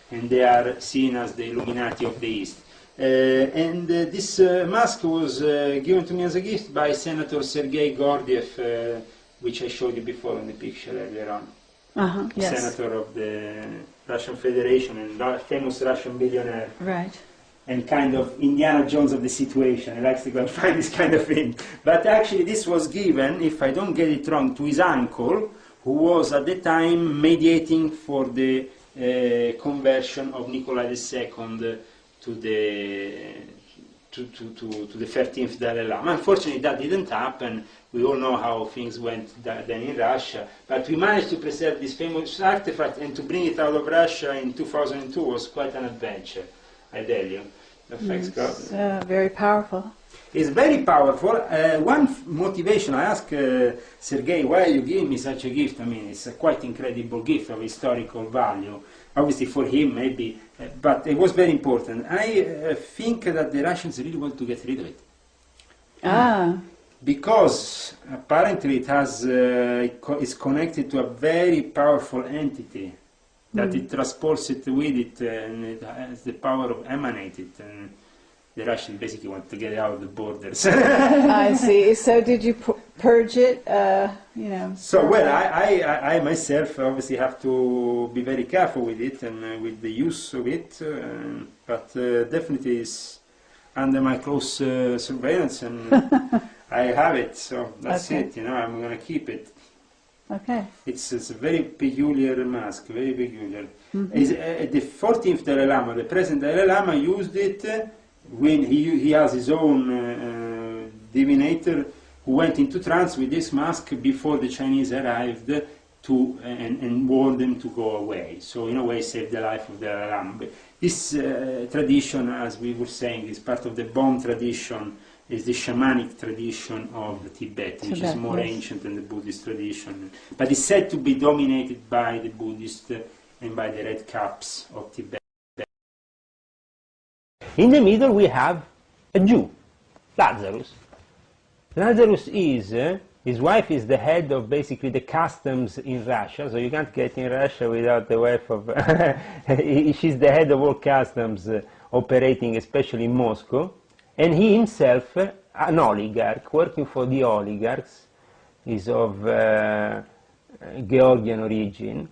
And they are seen as the Illuminati of the East. This mask was given to me as a gift by Senator Sergei Gurdjieff, which I showed you before in the picture earlier on. Yes. Senator of the Russian Federation and famous Russian billionaire. Right. and kind of Indiana Jones of the situation. He likes to go and find this kind of thing. But actually this was given, if I don't get it wrong, to his uncle, who was at the time mediating for the conversion of Nikolai II to the 13th Dalai Lama. Unfortunately, that didn't happen. We all know how things went then in Russia. But we managed to preserve this famous artifact, and to bring it out of Russia in 2002 was quite an adventure, I tell you. Thanks God. It's very powerful. It's very powerful. One motivation, I asked Sergei, why you give me such a gift? I mean, it's a quite incredible gift of historical value. Obviously for him, maybe, but it was very important. I think that the Russians really want to get rid of it. Ah. Because apparently it has, it's connected to a very powerful entity, that it transports it with it, and it has the power of emanate it. And the Russians basically want to get it out of the borders. I see. So did you purge it, you know? So, well, I myself obviously have to be very careful with it and with the use of it, but definitely it's under my close surveillance, and I have it, so that's it, you know, I'm going to keep it. Okay. It's a very peculiar mask, very peculiar. The 14th Dalai Lama, the present Dalai Lama, used it when he has his own divinator who went into trance with this mask before the Chinese arrived and warned them to go away. So in a way saved the life of the Dalai Lama. This tradition, as we were saying, is part of the Bon tradition, is the shamanic tradition of Tibet, which is more ancient than the Buddhist tradition. But it's said to be dominated by the Buddhists and by the red caps of Tibet. In the middle we have a Jew, Lazarus. Lazarus is, his wife is the head of basically the customs in Russia, so you can't get in Russia without the wife of, she's the head of all customs operating especially in Moscow, and he himself, an oligarch, working for the oligarchs, is of Georgian origin,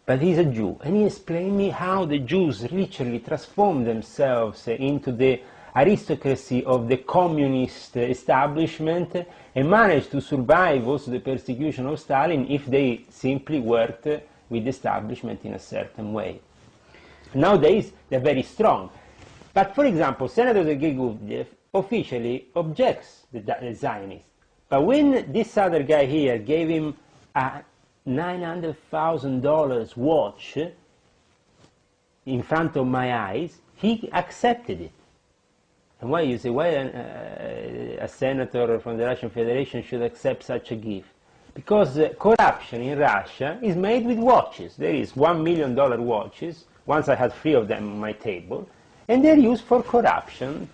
but he's a Jew, and he explained me how the Jews literally transformed themselves into the aristocracy of the communist establishment and managed to survive also the persecution of Stalin if they simply worked with the establishment in a certain way. Nowadays, they're very strong. But for example, Senator Sergei Gurdjieff officially objects the Zionists. But when this other guy here gave him a $900,000 watch in front of my eyes, he accepted it. And why, you say, why a senator from the Russian Federation should accept such a gift? Because corruption in Russia is made with watches. There is $1 million watches. Once I had 3 of them on my table. And they're used for corruption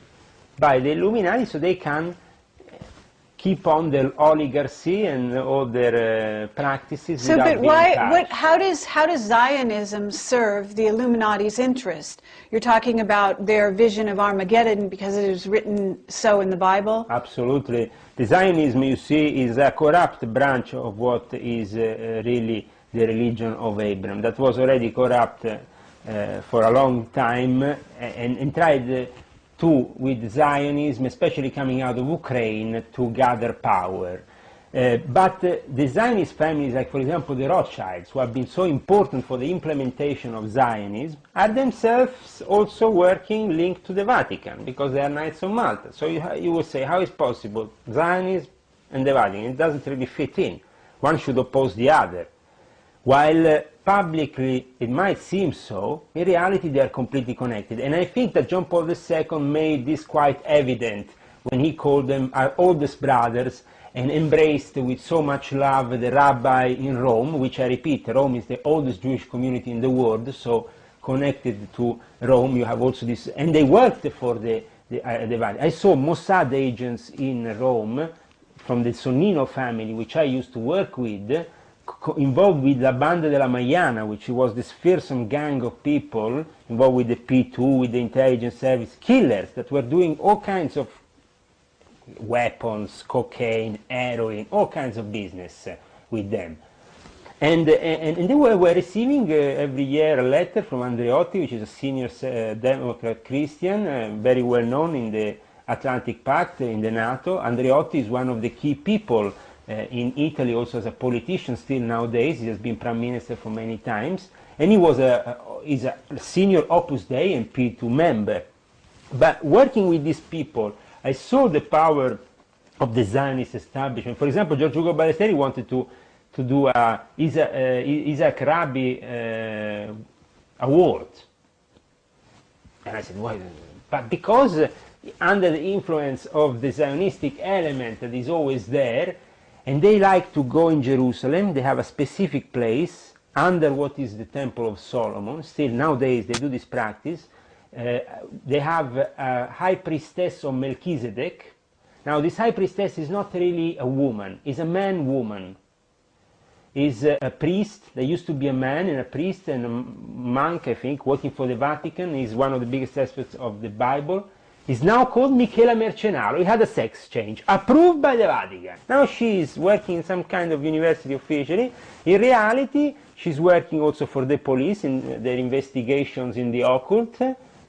by the Illuminati so they can keep on their oligarchy and all their practices So, without but being why? touched. How does Zionism serve the Illuminati's interest? You're talking about their vision of Armageddon because it is written so in the Bible. Absolutely. The Zionism, you see, is a corrupt branch of what is really the religion of Abraham. That was already corrupt for a long time and tried to, with Zionism, especially coming out of Ukraine, to gather power. But the Zionist families, like for example the Rothschilds, who have been so important for the implementation of Zionism, are themselves also working linked to the Vatican, because they are Knights of Malta. So you will say, how is possible Zionism and the Vatican? It doesn't really fit in. One should oppose the other. While publicly it might seem so, in reality they are completely connected. And I think that John Paul II made this quite evident when he called them our oldest brothers and embraced with so much love the rabbi in Rome, which I repeat, Rome is the oldest Jewish community in the world, so connected to Rome you have also this, and they worked for the Vatican. I saw Mossad agents in Rome from the Sonnino family, which I used to work with, involved with La Banda della Maiana, which was this fearsome gang of people involved with the P2, with the intelligence service, killers that were doing all kinds of weapons, cocaine, heroin, all kinds of business with them. And they were receiving every year a letter from Andreotti, which is a senior Democrat Christian, very well known in the Atlantic Pact, in the NATO. Andreotti is one of the key people in Italy, also as a politician still nowadays. He has been prime minister for many times. And he was is a senior Opus Dei and P2 member. But working with these people, I saw the power of the Zionist establishment. For example, George Ugo Ballesteri wanted to do a Isaac Rabi award. And I said, why? But because under the influence of the Zionistic element that is always there, and they like to go in Jerusalem, they have a specific place under what is the Temple of Solomon. Still nowadays they do this practice. They have a high priestess of Melchizedek. Now this high priestess is not really a woman, is a man-woman. Is a priest. There used to be a man and a priest and a monk, I think, working for the Vatican. He's one of the biggest experts of the Bible. Is now called Michela Mercenaro. He had a sex change, approved by the Vatican. Now she is working in some kind of university officially. In reality, she's working also for the police in their investigations in the occult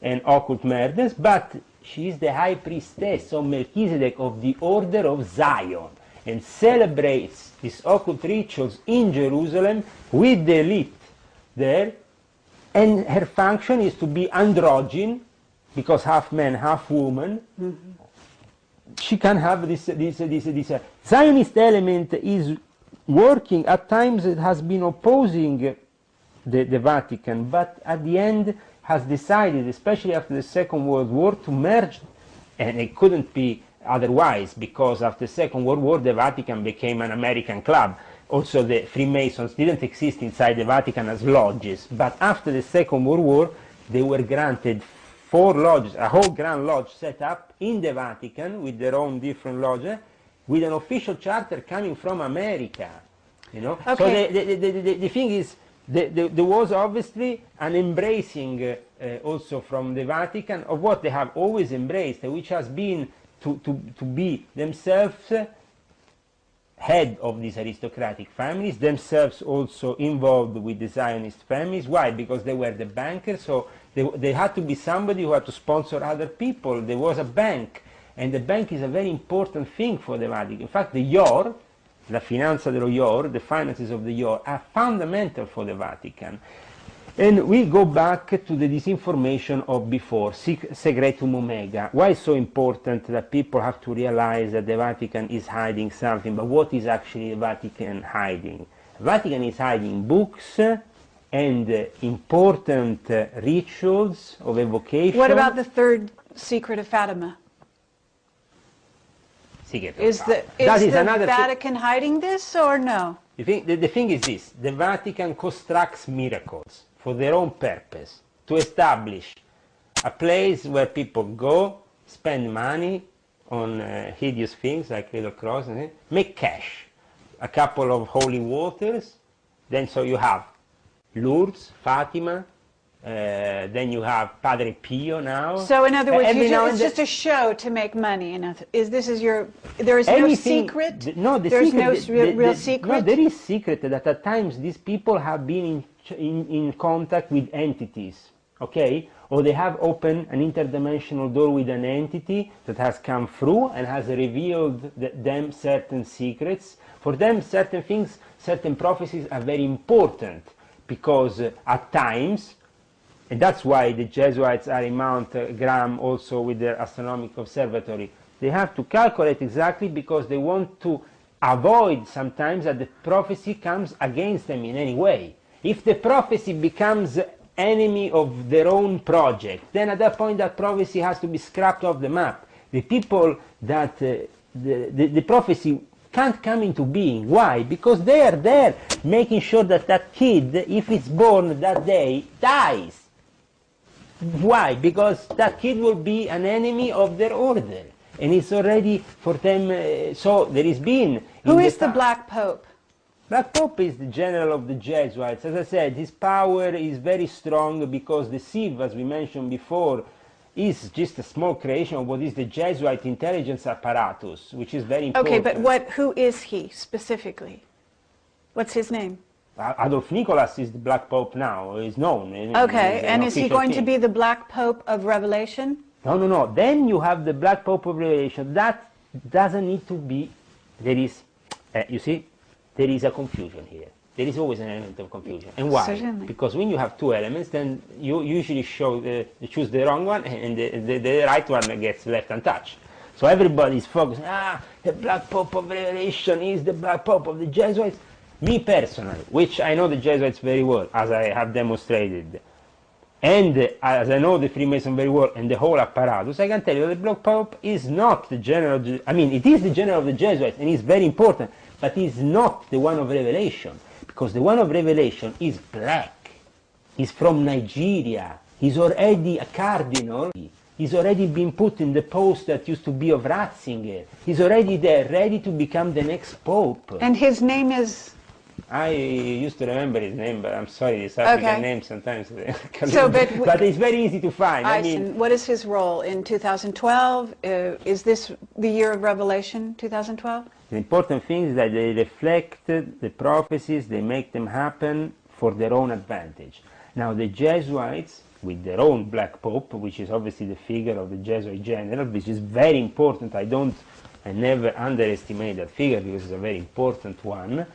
and occult murders, but she is the high priestess of Melchizedek of the Order of Zion and celebrates these occult rituals in Jerusalem with the elite there, and her function is to be androgyne, because half man, half woman. Mm-hmm. She can have this Zionist element is working. At times it has been opposing the Vatican, but at the end has decided, especially after the Second World War, to merge, and it couldn't be otherwise, because after the Second World War the Vatican became an American club. Also the Freemasons didn't exist inside the Vatican as lodges, but after the Second World War they were granted 4 lodges, a whole Grand Lodge set up in the Vatican with their own different lodges, with an official charter coming from America. You know? Okay. So the thing is, there was obviously an embracing also from the Vatican of what they have always embraced, which has been to be themselves head of these aristocratic families, themselves also involved with the Zionist families. Why? Because they were the bankers, so they had to be somebody who had to sponsor other people. There was a bank, and the bank is a very important thing for the Vatican. In fact, the IOR, la finanza dello IOR, the finances of the IOR, are fundamental for the Vatican. And we go back to the disinformation of before, Segretum Omega. Why is so important that people have to realize that the Vatican is hiding something? But what is actually the Vatican hiding? The Vatican is hiding books and important rituals of evocation. What about the third secret of Fatima? Is the Vatican hiding this or no? The thing is this: the Vatican constructs miracles for their own purpose, to establish a place where people go, spend money on hideous things like little crosses, make cash, a couple of holy waters, then so you have Lourdes, Fatima, then you have Padre Pio now. So in other words, it's just a show to make money. There is no secret? No, there's no real secret? No, there is secret that at times these people have been in contact with entities, okay? Or they have opened an interdimensional door with an entity that has come through and has revealed them certain secrets. For them, certain things, certain prophecies are very important, because at times, and that's why the Jesuits are in Mount Graham also with their astronomical observatory, they have to calculate exactly, because they want to avoid sometimes that the prophecy comes against them in any way. If the prophecy becomes enemy of their own project, then at that point that prophecy has to be scrapped off the map. The people that the prophecy can't come into being. Why? Because they are there making sure that that kid, if it's born that day, dies. Why? Because that kid will be an enemy of their order. And it's already for them, so there is been... Who is the Black Pope? Black Pope is the general of the Jesuits. As I said, his power is very strong because the Sieve, as we mentioned before, is just a small creation of what is the Jesuit intelligence apparatus, which is very important. Okay, but who is he specifically? What's his name? Adolf Nicholas is the Black Pope now, is known. Okay, and is he going to be the Black Pope of Revelation? No. Then you have the Black Pope of Revelation. That doesn't need to be, there is, you see, there is a confusion here. There is always an element of confusion. And why? Certainly. Because when you have two elements, then you usually choose the wrong one, and the right one gets left untouched. So everybody is focused, the Black Pope of Revelation is the Black Pope of the Jesuits. Me personally, which I know the Jesuits very well, as I have demonstrated, and as I know the Freemason very well, and the whole apparatus, I can tell you that the Black Pope is not the general, it is the general of the Jesuits, and it's very important, but he's not the one of Revelation, because the one of Revelation is black. He's from Nigeria. He's already a cardinal. He's already been put in the post that used to be of Ratzinger. He's already there, ready to become the next Pope. And his name is? I used to remember his name, but I'm sorry, these African names sometimes. So, but it's very easy to find. I mean, what is his role in 2012? Is this the year of Revelation, 2012? The important thing is that they reflect the prophecies, they make them happen for their own advantage. Now the Jesuits, with their own Black Pope, which is obviously the figure of the Jesuit general, which is very important. I never underestimate that figure because it's a very important one,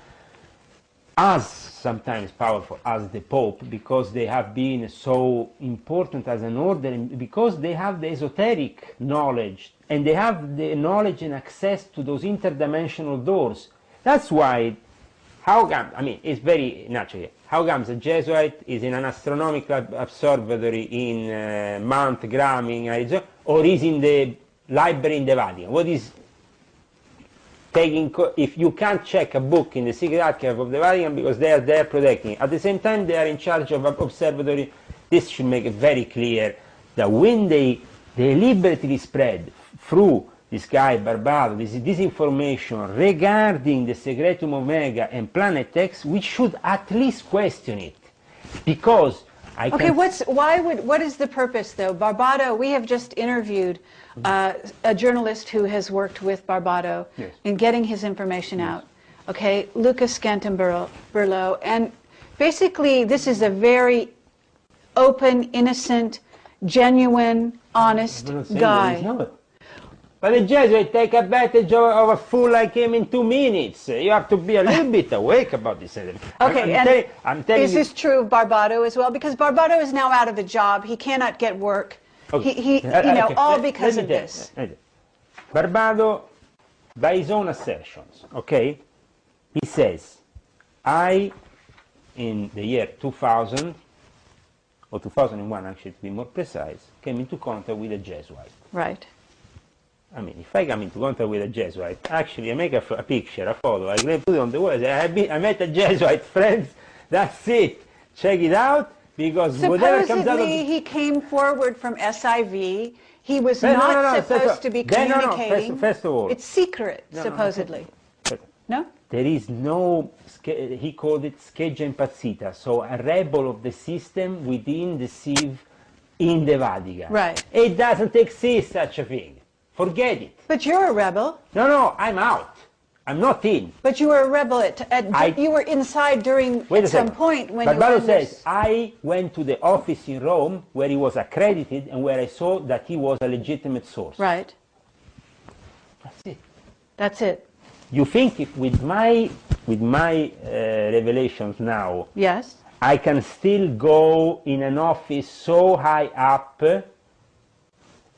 as sometimes powerful as the Pope, because they have been so important as an order, because they have the esoteric knowledge, and they have the knowledge and access to those interdimensional doors. That's why, it's very natural. How comes a Jesuit is in an astronomical observatory in Mount Graham in Arizona, or is in the library in the Vatican? What is taking, if you can't check a book in the secret archive of the Vatican because they are there protecting it. At the same time, they are in charge of an observatory. This should make it very clear that when they deliberately spread through this guy Barbado, this information regarding the Secretum Omega and Planet X, we should at least question it, because what is the purpose though? Barbado, we have just interviewed a journalist who has worked with Barbado in getting his information out. Okay, Lucas Scantamburlo, and basically this is a very open, innocent, genuine, honest guy. But the Jesuits take advantage of a fool like him in 2 minutes. You have to be a little bit awake about this. Okay, is this true of Barbado as well? Because Barbado is now out of a job. He cannot get work. Okay. All because of this. Barbado, by his own assertions, okay, he says, in the year 2000, or 2001 actually to be more precise, came into contact with a Jesuit. Right. If I come into contact with a Jesuit, actually I make a picture, a photo, I put it on the wall, I met a Jesuit, friends, that's it, check it out, because whatever comes out of he came forward from SIV, he was not supposed to be communicating. First of all, it's secret, supposedly. No? There is no, he called it scheggia impazzita, so a rebel of the system within the sieve in the Vatican. Right. It doesn't exist, such a thing. Forget it. But you're a rebel. No, I'm out. I'm not in. But you were a rebel you were inside at some point when Barbado says, I went to the office in Rome where he was accredited and where I saw that he was a legitimate source. Right. That's it. That's it. You think if with my revelations now, yes, I can still go in an office so high up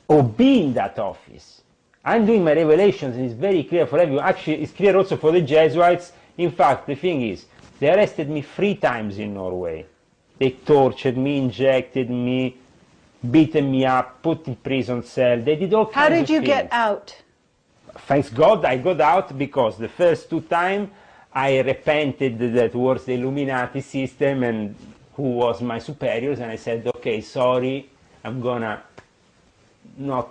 or be in that office? I'm doing my revelations and it's very clear for everyone. Actually, it's clear also for the Jesuits. In fact, the thing is, they arrested me 3 times in Norway. They tortured me, injected me, beaten me up, put in prison cell. They did all kinds of things. How did you get out? Thanks God I got out, because the first 2 times I repented towards the Illuminati system and who was my superiors, and I said, okay, sorry, I'm gonna not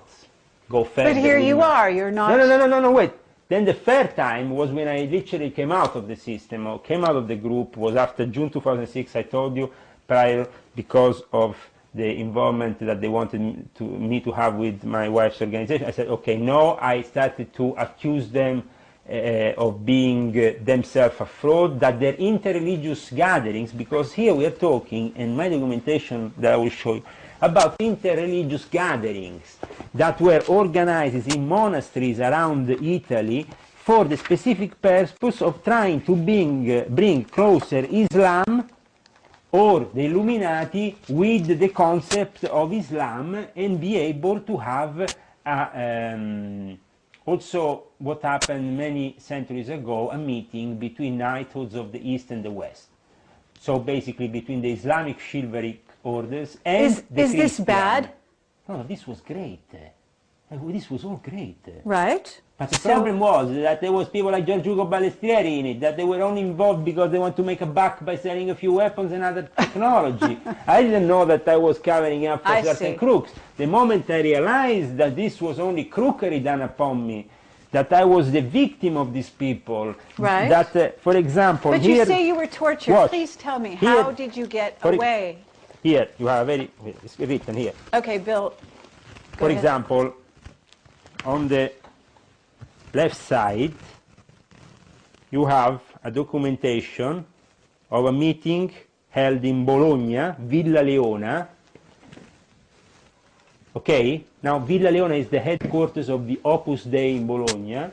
go further. But here you are, you're not... No, wait. Then the 3rd time was when I literally came out of the system, or came out of the group, was after June 2006, I told you, prior, because of the involvement that they wanted me to have with my wife's organization. I said, okay, no, I started to accuse them of being themselves a fraud, that their interreligious gatherings, because here we are talking, in my documentation that I will show you, about interreligious gatherings that were organized in monasteries around Italy for the specific purpose of trying to bring closer Islam or the Illuminati with the concept of Islam, and be able to have also what happened many centuries ago, a meeting between knighthoods of the East and the West. So basically between the Islamic chivalric orders and the Is this Christian. bad? No, this was great. This was all great. Right. But the problem was that there was people like Giorgio Ugo Balestrieri in it, that they were only involved because they want to make a buck by selling a few weapons and other technology. I didn't know that I was covering up for certain crooks. The moment I realized that this was only crookery done upon me, that I was the victim of these people. Right. That, for example, But here, you say you were tortured. Watch. Please tell me, Here- how did you get for- away? here you have it's written here. Okay, Bill. Go For ahead. example, on the left side, you have a documentation of a meeting held in Bologna, Villa Leona. Okay, now Villa Leona is the headquarters of the Opus Dei in Bologna,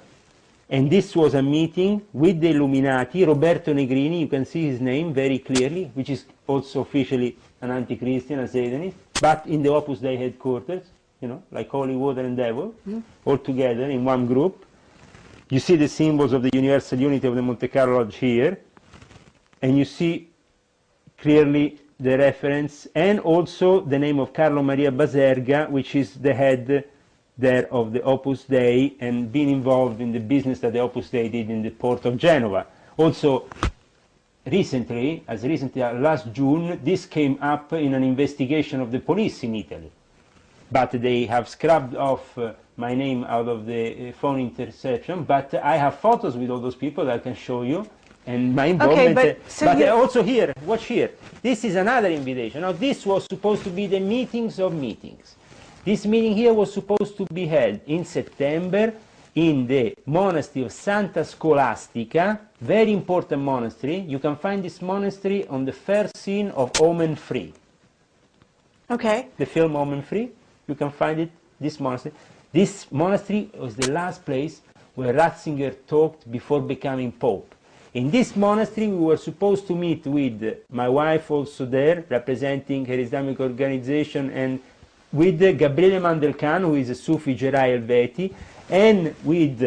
and this was a meeting with the Illuminati. Roberto Negrini, you can see his name very clearly, which is also officially an anti-Christian, a Satanist, but in the Opus Dei headquarters, you know, like Holy Water and Devil, all together in one group. You see the symbols of the universal unity of the Monte Carlo Lodge here, and you see clearly the reference, and also the name of Carlo Maria Baserga, which is the head there of the Opus Dei, and being involved in the business that the Opus Dei did in the port of Genova. Also, recently, as recently as last June, this came up in an investigation of the police in Italy. But they have scrubbed off my name out of the phone interception, but I have photos with all those people that I can show you, and my involvement. but Also here, watch here, this is another invitation. Now this was supposed to be the meetings of meetings. This meeting here was supposed to be held in September in the monastery of Santa Scholastica, very important monastery. You can find this monastery on the first scene of Omen Free. Okay. The film Omen Free, you can find it, this monastery. This monastery was the last place where Ratzinger talked before becoming Pope. In this monastery we were supposed to meet with my wife also there, representing her Islamic organization, and with Gabriele Mandelkhan, who is a Sufi Gerai Helveti, and with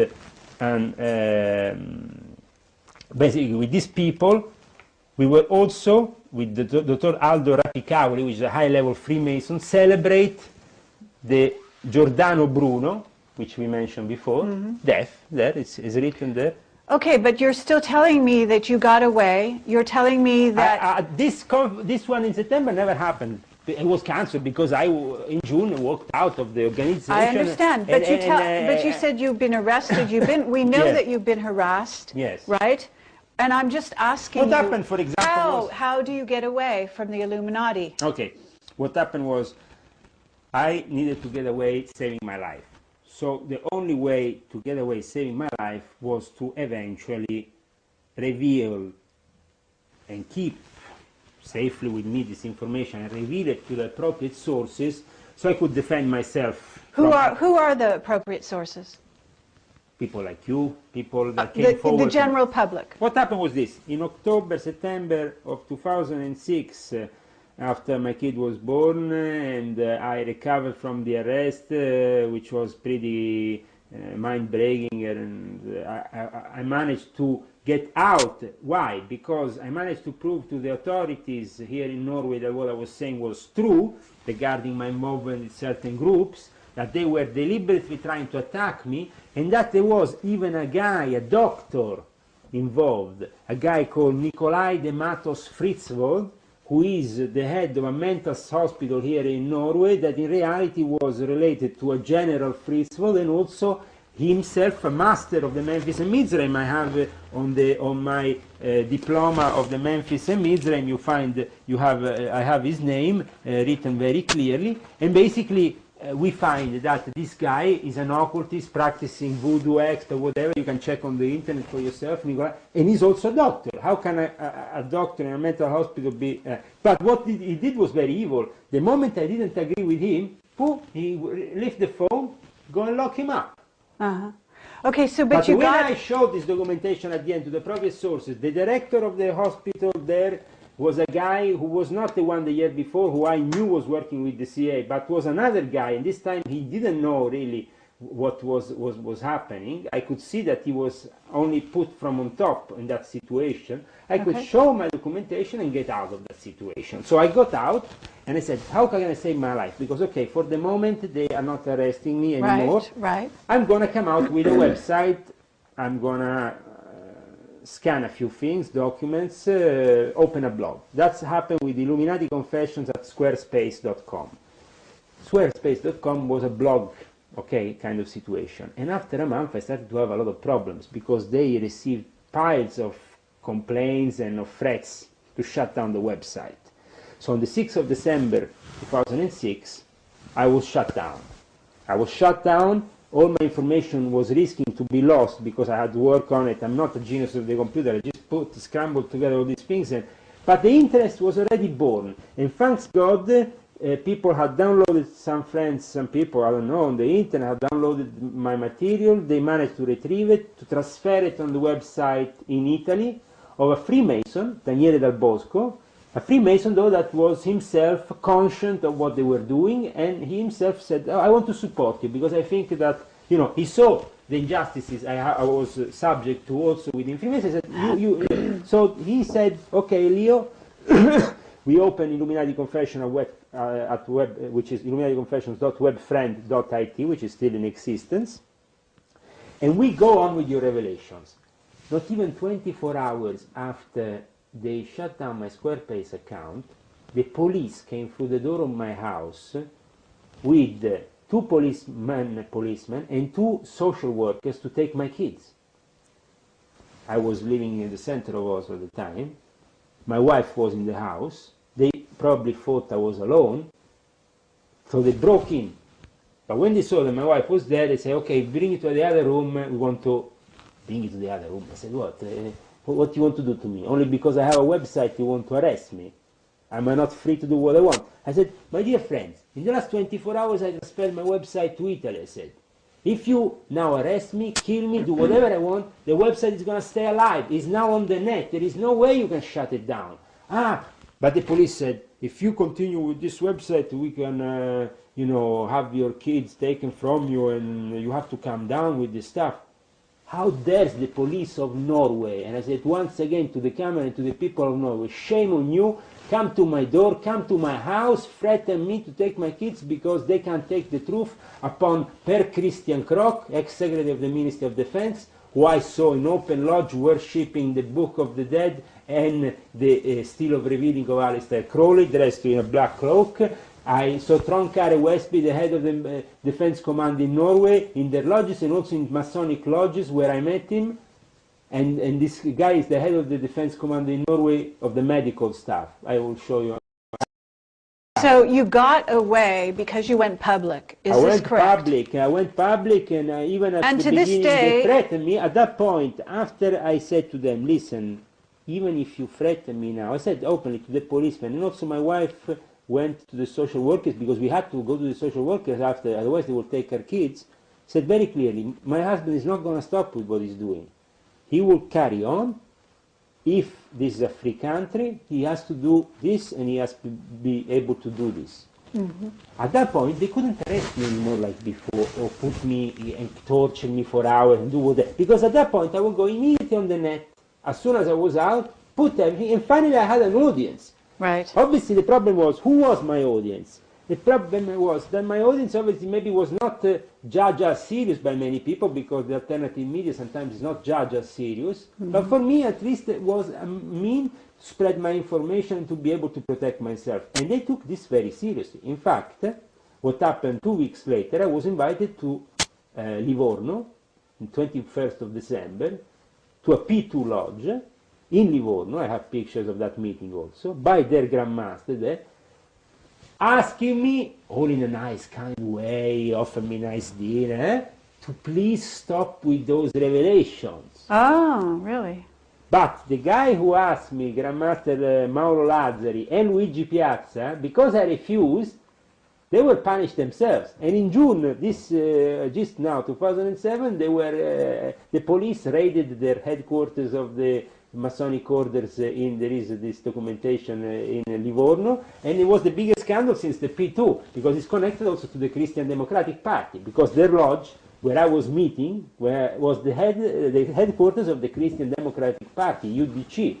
basically with these people. We were also, with the Dr. Aldo Rapicavoli, which is a high-level Freemason, celebrate the Giordano Bruno, which we mentioned before, death, there, it's written there. Okay, but you're still telling me that you got away. You're telling me that... This one in September never happened. It was cancelled because in June, walked out of the organization. I understand, but you said you've been arrested. We know Yes. that you've been harassed, Yes. right? And I'm just asking What happened, for example, how do you get away from the Illuminati? Okay, what happened was I needed to get away saving my life. So the only way to get away saving my life was to eventually reveal and keep safely with me this information and reveal it to the appropriate sources so I could defend myself. Who are the appropriate sources? People like you, people that came forward. The general public. What happened was this. In October, September of 2006, after my kid was born and I recovered from the arrest, which was pretty mind-breaking, and I managed to get out. Why? Because I managed to prove to the authorities here in Norway that what I was saying was true regarding my involvement in certain groups, that they were deliberately trying to attack me, and that there was even a guy, a doctor, involved, a guy called Nikolai de Matos Fritzvold, who is the head of a mental hospital here in Norway, that in reality was related to a General Fritzvold, and also himself a master of the Memphis and Mizraim. I have on my diploma of the Memphis and Mizraim, I have his name written very clearly, and basically we find that this guy is an occultist practicing voodoo act or whatever. You can check on the internet for yourself, Nicola, and he's also a doctor. How can a doctor in a mental hospital be? But what he did was very evil. The moment I didn't agree with him, he lift the phone, go and lock him up. Okay, so But you when got... I showed this documentation at the end to the private sources, the director of the hospital there was a guy who was not the one the year before, who I knew was working with the CIA, but was another guy, and this time he didn't know really what was happening. I could see that he was only put from on top in that situation. I could show my documentation and get out of that situation. So I got out, and I said, how can I save my life? Because, okay, for the moment they are not arresting me anymore. Right. I'm going to come out with a website. I'm going to scan a few things, documents, open a blog. That's happened with Illuminati Confessions at squarespace.com. Squarespace.com was a blog, okay, kind of situation. And after a month I started to have a lot of problems because they received piles of complaints and of threats to shut down the website. So on the 6th of December 2006, I was shut down. All my information was risking to be lost because I had to work on it. I'm not a genius of the computer. I just scrambled together all these things. But the interest was already born. And thanks God, people had downloaded, some people, I don't know, on the internet had downloaded my material. They managed to retrieve it, to transfer it on the website in Italy of a Freemason, Daniele Dal Bosco, a Freemason, though, that was himself conscious of what they were doing, and he himself said, I want to support you, because I think that, he saw the injustices I was subject to also within Freemasons. So he said, okay, Leo, we open Illuminati Confession at web, which is illuminaticonfessions.webfriend.it, which is still in existence, and we go on with your revelations. Not even 24 hours after they shut down my Squarespace account, the police came through the door of my house with two policemen and two social workers to take my kids. I was living in the center of Oslo at the time. My wife was in the house. They probably thought I was alone, so they broke in. But when they saw that my wife was there, they said, okay, bring it to the other room. We want to bring it to the other room. I said, what? What do you want to do to me? Only because I have a website you want to arrest me? Am I not free to do what I want? I said, my dear friends, in the last 24 hours I transferred my website to Italy. I said, if you now arrest me, kill me, do whatever I want, the website is going to stay alive. It's now on the net. There is no way you can shut it down. But the police said, if you continue with this website, we can, have your kids taken from you and you have to come down with this stuff. How dares the police of Norway? And I said once again to the camera and to the people of Norway, shame on you, come to my door, come to my house, threaten me to take my kids because they can't take the truth upon Per Christian Krok, ex-secretary of the Ministry of Defense, who I saw in open lodge worshipping the Book of the Dead and the Steel of Revealing of Aleister Crowley, dressed in a black cloak. I saw Trond Kare Westby, the head of the Defense Command in Norway, in their lodges and also in Masonic lodges where I met him. And this guy is the head of the Defense Command in Norway of the medical staff. I will show you. So you got away because you went public. Is this correct? I went public, and even at the beginning they threatened me. At that point, after I said to them, listen, even if you threaten me now, I said openly to the policemen, and also my wife went to the social workers, because we had to go to the social workers after, otherwise they would take our kids, said very clearly, my husband is not going to stop with what he's doing. He will carry on. If this is a free country, he has to do this and he has to be able to do this. Mm-hmm. At that point, they couldn't arrest me anymore like before, or put me and torture me for hours and do whatever. Because at that point, I would go immediately on the net, as soon as I was out, put everything, and finally I had an audience. Right. Obviously, the problem was, who was my audience? The problem was that my audience obviously maybe was not judged as serious by many people, because the alternative media sometimes is not judged as serious. Mm-hmm. But for me, at least, it was a mean to spread my information and to be able to protect myself. And they took this very seriously. In fact, what happened 2 weeks later, I was invited to Livorno, on 21st of December, to a P2 lodge in Livorno. I have pictures of that meeting also, by their Grand Master there. asking me, all in a nice kind way, offer me nice dinner, to please stop with those revelations. Oh, really? But the guy who asked me, Grandmaster Mauro Lazzari and Luigi Piazza, because I refused, they were punished themselves. And in June, just now, 2007, the police raided their headquarters of the Masonic orders. There is this documentation in Livorno, and it was the biggest scandal since the P2, because it's connected also to the Christian Democratic Party, because their lodge, where I was meeting, was the headquarters of the Christian Democratic Party, UDC,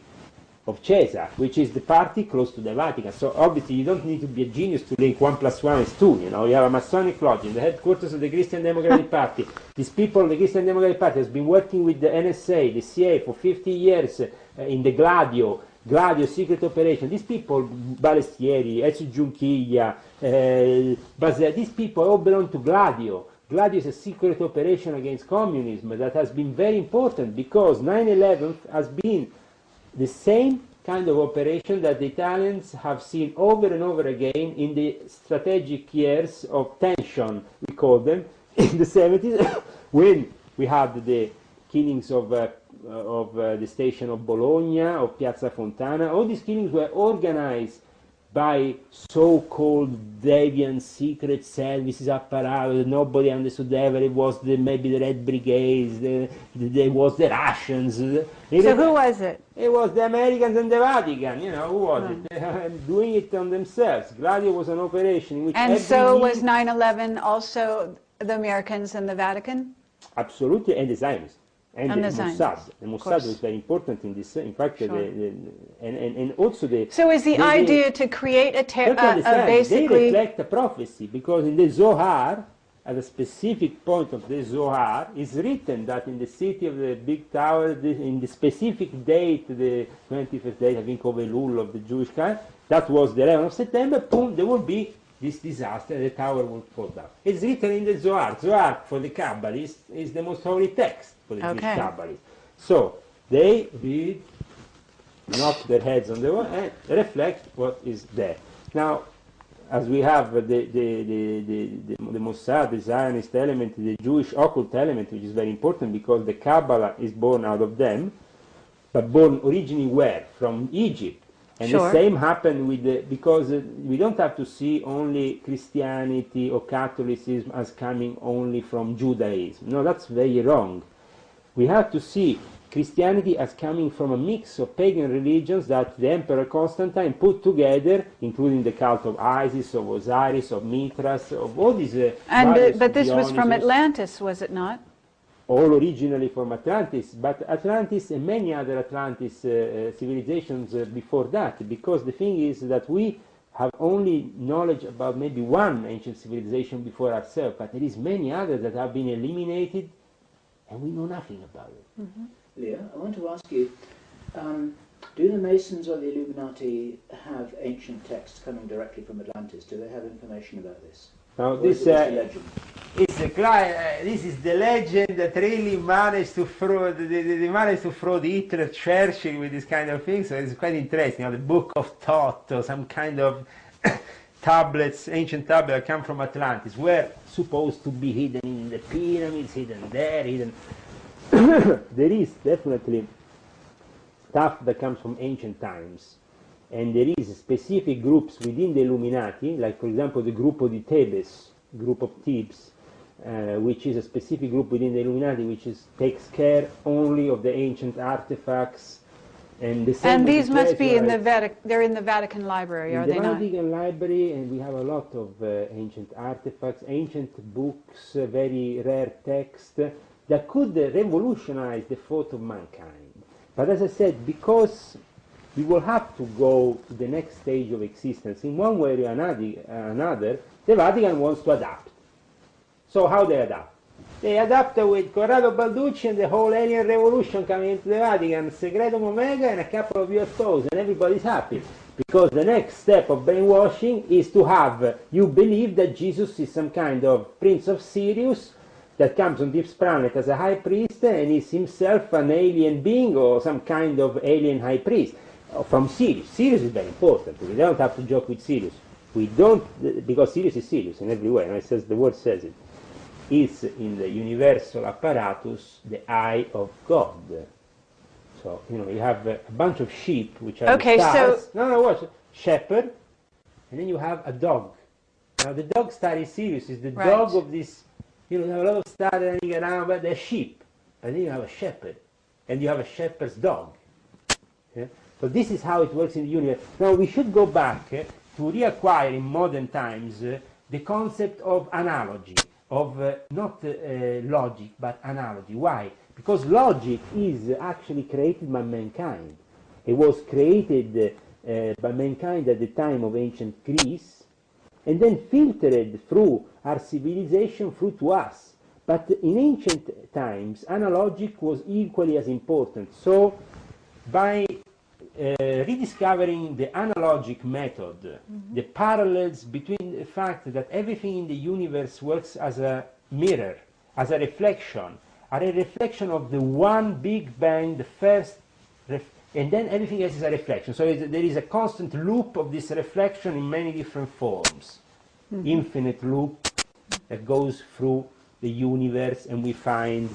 of Caesar, which is the party close to the Vatican. So obviously you don't need to be a genius to link 1 + 1 is 2, you know. You have a Masonic lodge in the headquarters of the Christian Democratic Party. These people of the Christian Democratic Party has been working with the NSA, the CIA for 50 years in the Gladio secret operation. These people, Balestieri, Ezio Giunchiglia, these people all belong to Gladio. Gladio is a secret operation against communism that has been very important, because 9/11 has been the same kind of operation that the Italians have seen over and over again in the strategic years of tension, we call them, in the 70s, when we had the killings of the station of Bologna, of Piazza Fontana. All these killings were organized by so-called deviant secret services apparatus. Nobody understood ever. It was maybe the Red Brigades, there was the Russians. So who was it? It was the Americans and the Vatican, you know, who was it? Doing it on themselves. Gladio was an operation in which And so was 9/11 also the Americans and the Vatican? Absolutely, and the Zionists. And the Mossad. The Mossad was very important in this. In fact, Sure. and also the. So is the idea to create basically? They reflect a prophecy, because in the Zohar, at a specific point of the Zohar, is written that in the city of the big tower, in the specific date, the 21st date, I think, of Elul, of the Jewish calendar, that was the 11th of September, boom, there will be this disaster, the tower will fall down. It's written in the Zohar. Zohar, for the Kabbalists, is the most holy text for the Jewish Kabbalists. So they read, knock their heads on the wall, and reflect what is there. Now, as we have the Mossad, the Zionist element, the Jewish occult element, which is very important because the Kabbalah is born out of them, but born originally where? From Egypt. And the same happened with because we don't have to see only Christianity or Catholicism as coming only from Judaism. No, that's very wrong. We have to see Christianity as coming from a mix of pagan religions that the Emperor Constantine put together, including the cult of Isis, of Osiris, of Mithras, of all these. But this was from Atlantis, was it not? All originally from Atlantis, but Atlantis and many other Atlantis civilizations before that, because the thing is that we have only knowledge about maybe one ancient civilization before ourselves, but there is many others that have been eliminated and we know nothing about it. Mm-hmm. Leah, I want to ask you, do the Masons or the Illuminati have ancient texts coming directly from Atlantis? Do they have information about this? Now, this is a legend. This is the legend that really managed to fraud. They managed to fraud Hitler, Churchill with this kind of thing. So it's quite interesting. You know, the Book of Thoth or some kind of tablets, ancient tablets that come from Atlantis, were supposed to be hidden in the pyramids, hidden there, hidden. There is definitely stuff that comes from ancient times. And there is specific groups within the Illuminati, like for example the Gruppo di Tebes, group of Thebes, which is a specific group within the Illuminati which takes care only of the ancient artifacts. And these must be in the Vatican. They're in the Vatican Library, are they not? In the Vatican Library, and we have a lot of ancient artifacts, ancient books, very rare texts that could revolutionize the thought of mankind. But as I said, because we will have to go to the next stage of existence in one way or another, the Vatican wants to adapt. So how they adapt? They adapt with Corrado Balducci and the whole alien revolution coming into the Vatican, Secretum Omega and a couple of UFOs, and everybody's happy. Because the next step of brainwashing is to have you believe that Jesus is some kind of Prince of Sirius that comes on this planet as a high priest and is himself an alien being or some kind of alien high priest from Sirius. Sirius is very important. We don't have to joke with Sirius. We don't, because Sirius is Sirius in every way, and it says, the word says it. It's in the universal apparatus the eye of God. So, you know, you have a bunch of sheep, which are Okay, the stars. so... No, watch. Shepherd, and then you have a dog. Now, the dog star is Sirius, is the Right. dog of this, you know, you have a lot of stars running around, but they're sheep. And then you have a shepherd, and you have a shepherd's dog. Yeah? So this is how it works in the universe. Now, we should go back to reacquire in modern times the concept of analogy, of not logic, but analogy. Why? Because logic is actually created by mankind. It was created by mankind at the time of ancient Greece, and then filtered through our civilization through to us. But in ancient times, analogic was equally as important. So by rediscovering the analogic method, the parallels between the fact that everything in the universe works as a mirror, as a reflection, are a reflection of the one big bang, the first, and then everything else is a reflection. So there is a constant loop of this reflection in many different forms. Infinite loop that goes through the universe, and we find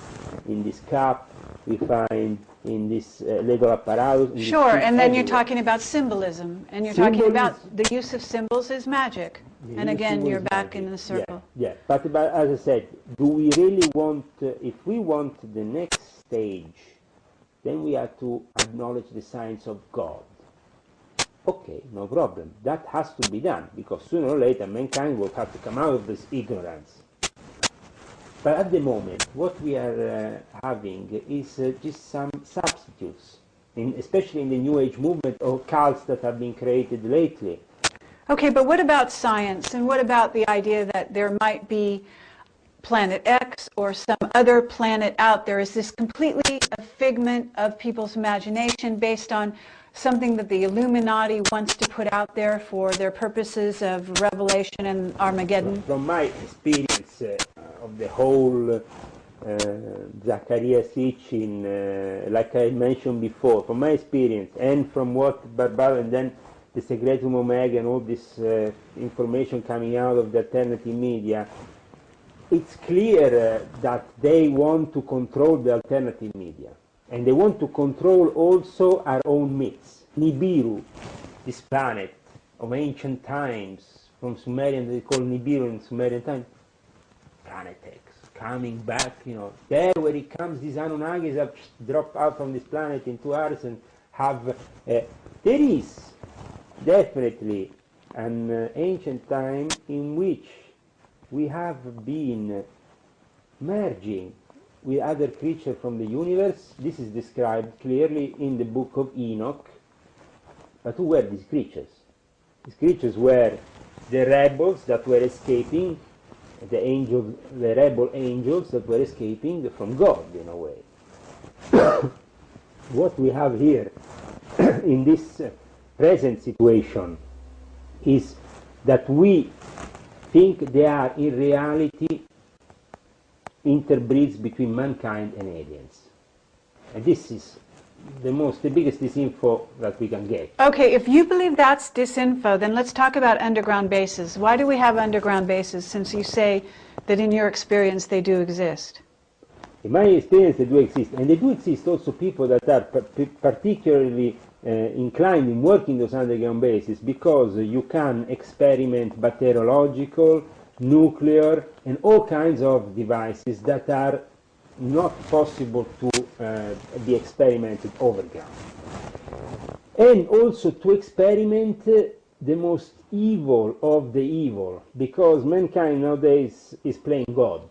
in this cup, we find in this Lego apparatus. Sure, and then you're talking about symbolism, and you're talking about the use of symbols is magic. And again, you're back in the circle. Yeah, but as I said, do we really want, if we want the next stage, then we have to acknowledge the science of God. Okay, no problem. That has to be done, because sooner or later mankind will have to come out of this ignorance. But at the moment, what we are having is just some substitutes, especially in the New Age movement or cults that have been created lately. Okay, but what about science, and what about the idea that there might be Planet X or some other planet out there? Is this completely a figment of people's imagination based on something that the Illuminati wants to put out there for their purposes of revelation and Armageddon? From my experience of the whole Zacharias teaching, like I mentioned before, from my experience and from what Barbara and then the Secretum Omega and all this information coming out of the alternative media, it's clear that they want to control the alternative media. And they want to control also our own myths. Nibiru, this planet of ancient times, from Sumerian, they call Nibiru in Sumerian times, Planet X, coming back, you know, there where it comes, these Anunnakis have dropped out from this planet into ours and have, there is definitely an ancient time in which we have been merging with other creatures from the universe. This is described clearly in the book of Enoch. But who were these creatures? These creatures were the rebels that were escaping, the rebel angels that were escaping from God in a way. What we have here in this present situation is that we think they are in reality interbreeds between mankind and aliens. And this is the biggest disinfo that we can get. Okay, if you believe that's disinfo, then let's talk about underground bases. Why do we have underground bases, since you say that in your experience they do exist? In my experience they do exist, and they do exist also people that are particularly inclined in working those underground bases, because you can experiment bacteriological, nuclear, and all kinds of devices that are not possible to be experimented overground. And also to experiment the most evil of the evil, because mankind nowadays is playing God,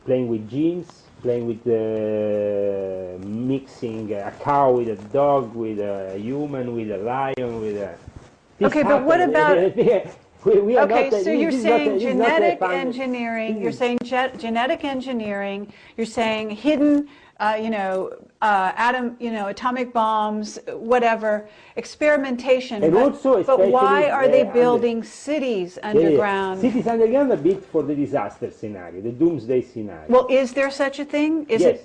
playing with genes, playing with mixing a cow with a dog, with a human, with a lion, with a... Okay, but what about... Okay, so you're saying genetic engineering, you're saying genetic engineering, you're saying hidden, atomic bombs, whatever, experimentation. And also, but why are they building cities underground? Cities underground are built for the disaster scenario, the doomsday scenario. Well, is there such a thing? Yes.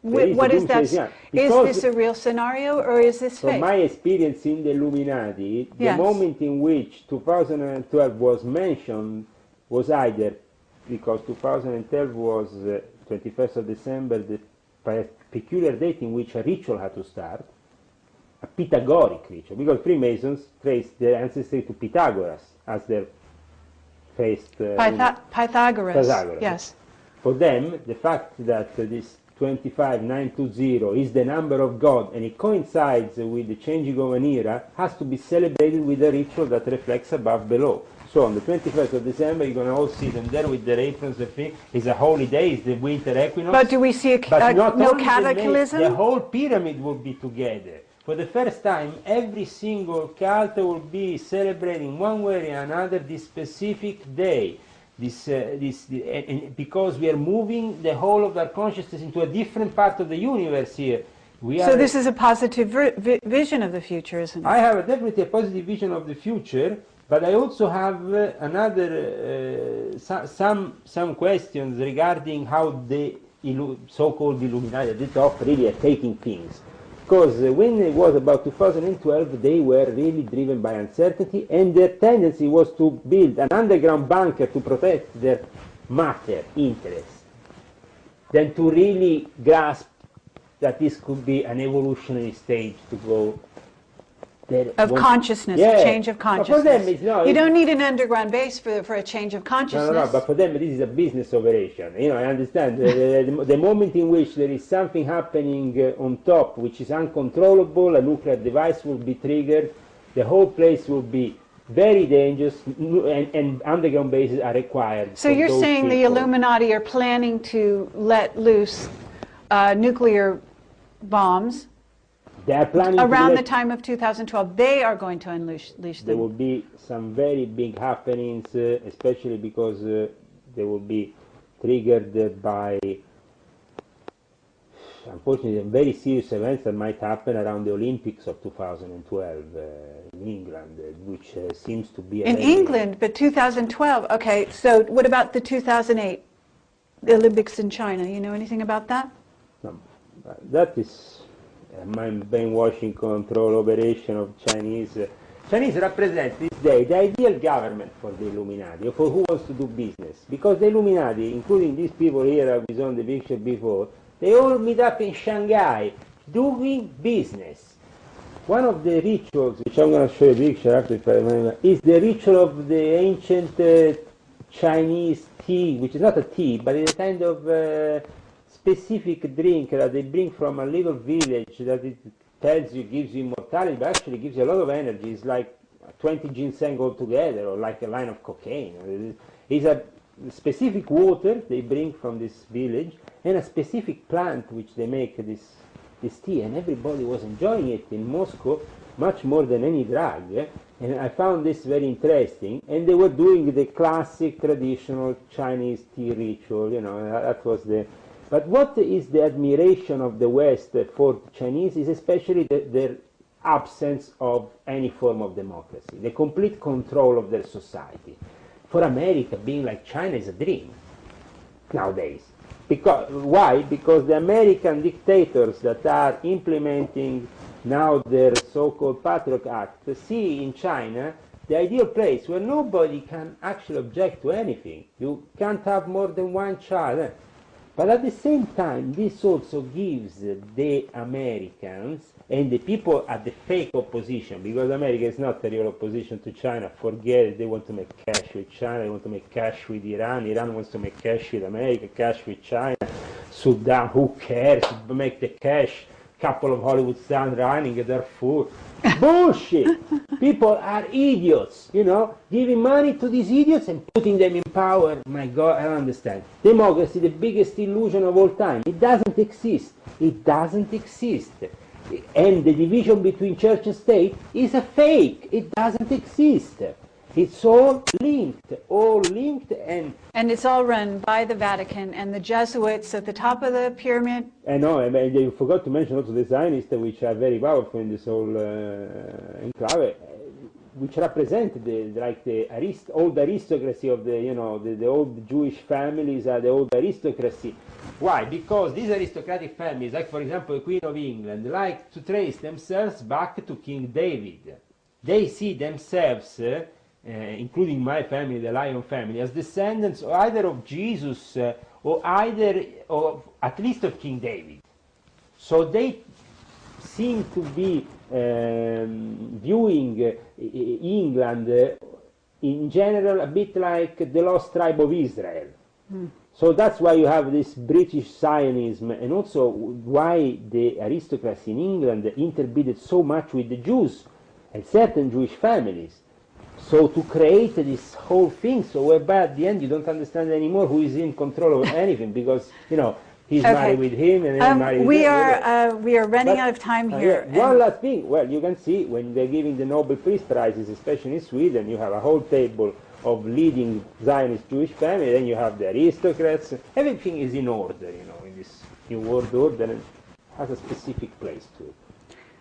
What is that? Yeah. Is this a real scenario or is this From fake? my experience in the Illuminati, Yes. the moment in which 2012 was mentioned was either because 2012 was 21st of December, the peculiar date in which a ritual had to start, a Pythagorean ritual, because Freemasons traced their ancestry to Pythagoras as their first... Pythagoras. Yes. For them, the fact that this 25920 is the number of God and it coincides with the changing of an era has to be celebrated with a ritual that reflects above below. So on the 21st of December you're going to all see them there with their aprons, the thing. It's a holy day, it's the winter equinox. But do we see no cataclysm? The whole pyramid will be together. For the first time, every single cult will be celebrating one way or another this specific day. Because we are moving the whole of our consciousness into a different part of the universe here. So this is a positive vision of the future, isn't it? I have definitely a positive vision of the future, but I also have some questions regarding how the so-called Illuminati at the top really are taking things. Because when it was about 2012, they were really driven by uncertainty, and their tendency was to build an underground bunker to protect their matter interests, than to really grasp that this could be an evolutionary stage to go there. Of consciousness, a change of consciousness. But for them, you don't need an underground base for a change of consciousness. No, but for them this is a business operation. You know, I understand. The moment in which there is something happening on top which is uncontrollable, a nuclear device will be triggered, the whole place will be very dangerous, and underground bases are required. So you're saying the Illuminati are planning to let loose nuclear bombs they are planning around the time of 2012. They are going to unleash them. There will be some very big happenings, especially because they will be triggered by, unfortunately, very serious events that might happen around the Olympics of 2012 in England, which seems to be... In England, but 2012, okay, so what about the 2008 Olympics in China? You know anything about that? No, that is... my brainwashing control operation of Chinese. Chinese represent this day the ideal government for the Illuminati, or for who wants to do business. Because the Illuminati, including these people here who was on the picture before, they all meet up in Shanghai doing business. One of the rituals, which I'm going to show you a picture after if I remember, is the ritual of the ancient Chinese tea, which is not a tea, but it's a kind of specific drink that they bring from a little village that it tells you gives you immortality, but actually gives you a lot of energy. It's like 20 ginseng altogether, or like a line of cocaine. It's a specific water they bring from this village, and a specific plant which they make this tea, and everybody was enjoying it in Moscow much more than any drug. And I found this very interesting, and they were doing the classic traditional Chinese tea ritual, you know, that was the... But what is the admiration of the West for the Chinese is especially their absence of any form of democracy, the complete control of their society. For America, being like China is a dream nowadays. Why? Because the American dictators that are implementing now their so-called Patriot Act see in China the ideal place where nobody can actually object to anything. You can't have more than one child. But at the same time, this also gives the Americans and the people at the fake opposition, because America is not a real opposition to China, forget it, they want to make cash with China, they want to make cash with Iran, Iran wants to make cash with America, cash with China, Sudan, who cares, make the cash, couple of Hollywood stars running at their food. Bullshit! People are idiots, you know, giving money to these idiots and putting them in power. My God, I don't understand. Democracy, the biggest illusion of all time. It doesn't exist. It doesn't exist. And the division between church and state is a fake. It doesn't exist. It's all linked, and it's all run by the Vatican and the Jesuits at the top of the pyramid. I know, and you forgot to mention also the Zionists, which are very powerful in this whole enclave. which represent old aristocracy of the old Jewish families are the old aristocracy. Why? Because these aristocratic families, like for example the Queen of England, like to trace themselves back to King David. They see themselves, including my family, the Lion family, as descendants either of Jesus or at least of King David. So they seem to be viewing England in general a bit like the lost tribe of Israel. So that's why you have this British Zionism, and also why the aristocracy in England interbreeded so much with the Jews and certain Jewish families. So to create this whole thing, so whereby at the end you don't understand anymore who is in control of anything, because he's married with him and then married with him. We are running out of time here. One last thing. Well, you can see when they're giving the Nobel Peace Prizes, especially in Sweden, you have a whole table of leading Zionist Jewish family. Then you have the aristocrats. Everything is in order, in this new world order, and has a specific place to it.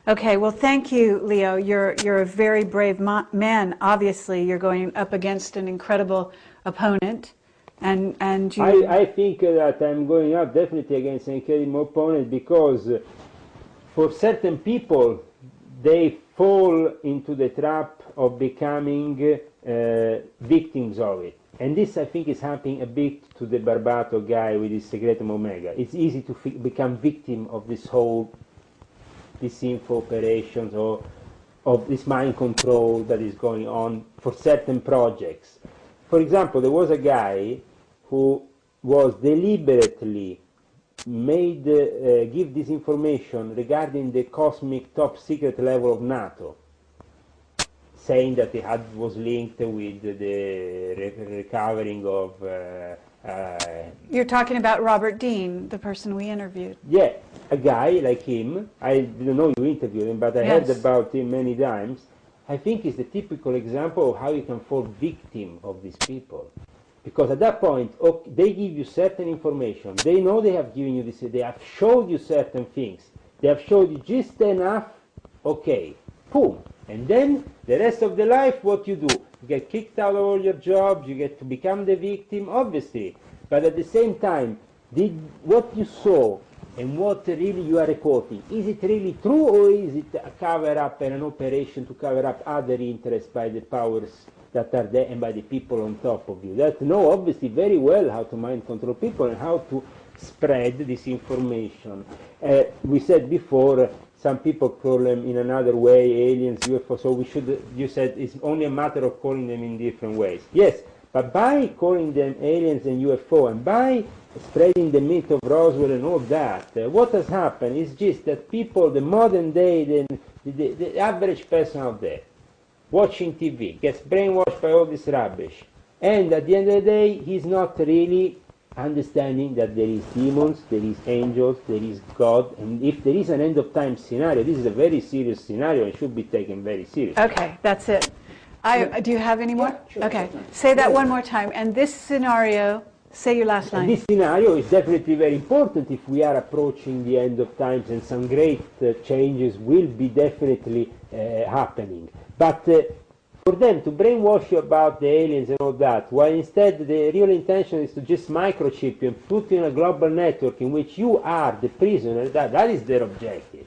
Okay, well, thank you, Leo. You're a very brave man. Obviously, you're going up against an incredible opponent. And you... I think that I'm going up definitely against an incredible opponent, because for certain people they fall into the trap of becoming victims of it. And this, I think, is happening a bit to the Barbato guy with his Secretum Omega. It's easy to become victim of this whole info operations or of this mind control that is going on for certain projects. For example, there was a guy who was deliberately made give this information regarding the cosmic top secret level of NATO, saying that it was linked with the recovering of... You're talking about Robert Dean, the person we interviewed. Yeah, a guy like him. I didn't know you interviewed him, but I heard about him many times. I think it's the typical example of how you can fall victim of these people. Because at that point, they give you certain information. They know they have given you this, they have showed you certain things. They have showed you just enough, okay, boom. And then the rest of the life, what you do? You get kicked out of all your jobs, you get to become the victim, obviously. But at the same time, what you saw and what really you are reporting, is it really true, or is it a cover-up and an operation to cover up other interests by the powers that are there and by the people on top of you that know obviously very well how to mind control people and how to spread this information? We said before, some people call them in another way aliens, UFO, so you said it's only a matter of calling them in different ways. Yes, but by calling them aliens and UFO and by spreading the myth of Roswell and all that, what has happened is just that people, the modern day, the average person out there, watching TV, gets brainwashed by all this rubbish, and at the end of the day, he's not really understanding that there is demons, there is angels, there is God, and if there is an end of time scenario, this is a very serious scenario and should be taken very seriously. Okay, that's it. Do you have any more? Yeah, sure, okay, sure. say that one more time. And this scenario, say your last line. And this scenario is definitely very important if we are approaching the end of times, and some great changes will be definitely happening. But for them to brainwash you about the aliens and all that, while instead the real intention is to just microchip you and put you in a global network in which you are the prisoner, that is their objective.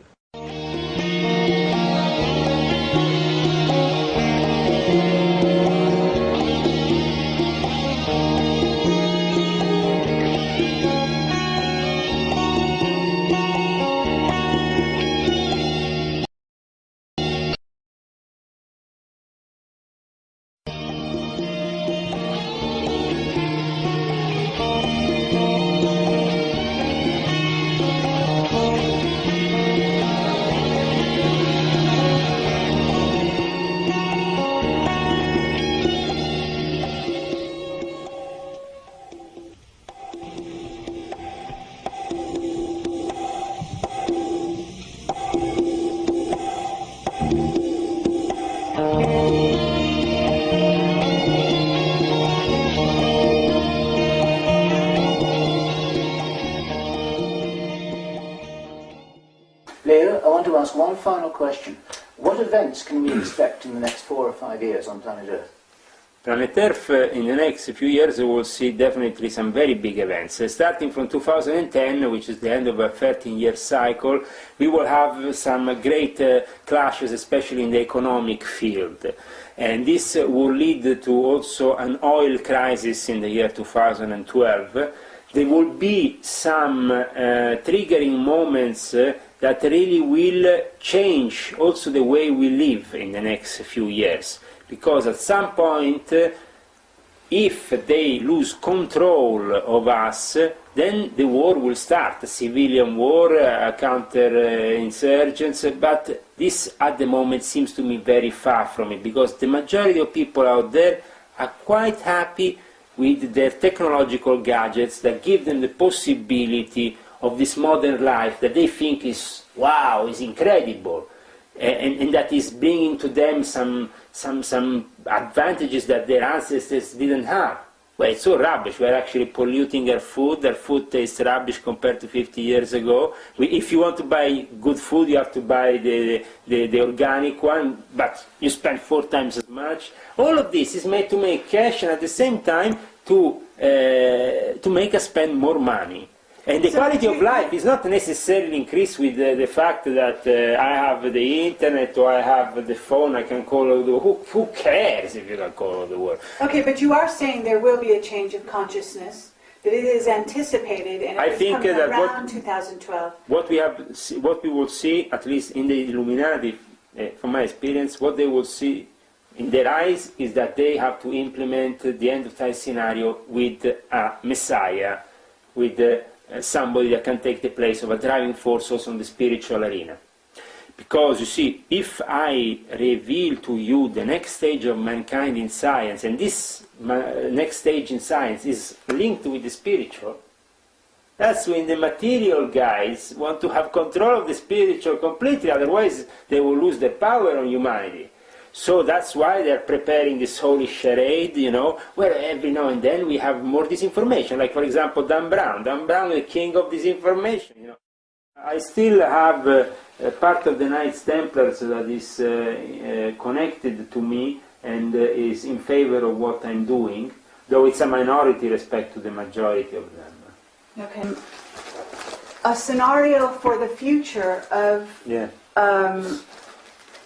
Leo, I want to ask one final question. What events can we expect in the next 4 or 5 years on planet Earth? Planet Earth, in the next few years, we will see definitely some very big events. Starting from 2010, which is the end of a 13-year cycle, we will have some great clashes, especially in the economic field. And this will lead to also an oil crisis in the year 2012. There will be some triggering moments that really will change also the way we live in the next few years. Because at some point, if they lose control of us, then the war will start, a civilian war, counter-insurgents, but this at the moment seems to me very far from it, because the majority of people out there are quite happy with their technological gadgets that give them the possibility of this modern life that they think is, wow, is incredible. And that is bringing to them some advantages that their ancestors didn't have. Well, it's so rubbish. We're actually polluting our food. Our food tastes rubbish compared to 50 years ago. If you want to buy good food, you have to buy the organic one, but you spend 4 times as much. All of this is made to make cash and at the same time to make us spend more money. And the quality of life is not necessarily increased with the fact that I have the internet or I have the phone, I can call all the world. Who cares if you can call all the world? Okay, but you are saying there will be a change of consciousness, that it is anticipated and it is coming around 2012. What we will see, at least in the Illuminati, from my experience, what they will see in their eyes is that they have to implement the end of time scenario with a messiah, with somebody that can take the place of a driving force also in the spiritual arena. Because, you see, if I reveal to you the next stage of mankind in science, and this next stage in science is linked with the spiritual, that's when the material guys want to have control of the spiritual completely, otherwise they will lose their power on humanity. So that's why they're preparing this holy charade, you know, where every now and then we have more disinformation. Like, for example, Dan Brown. Dan Brown, the king of disinformation, you know. I still have part of the Knights Templars that is connected to me and is in favor of what I'm doing, though it's a minority respect to the majority of them. Okay. A scenario for the future of... Yeah.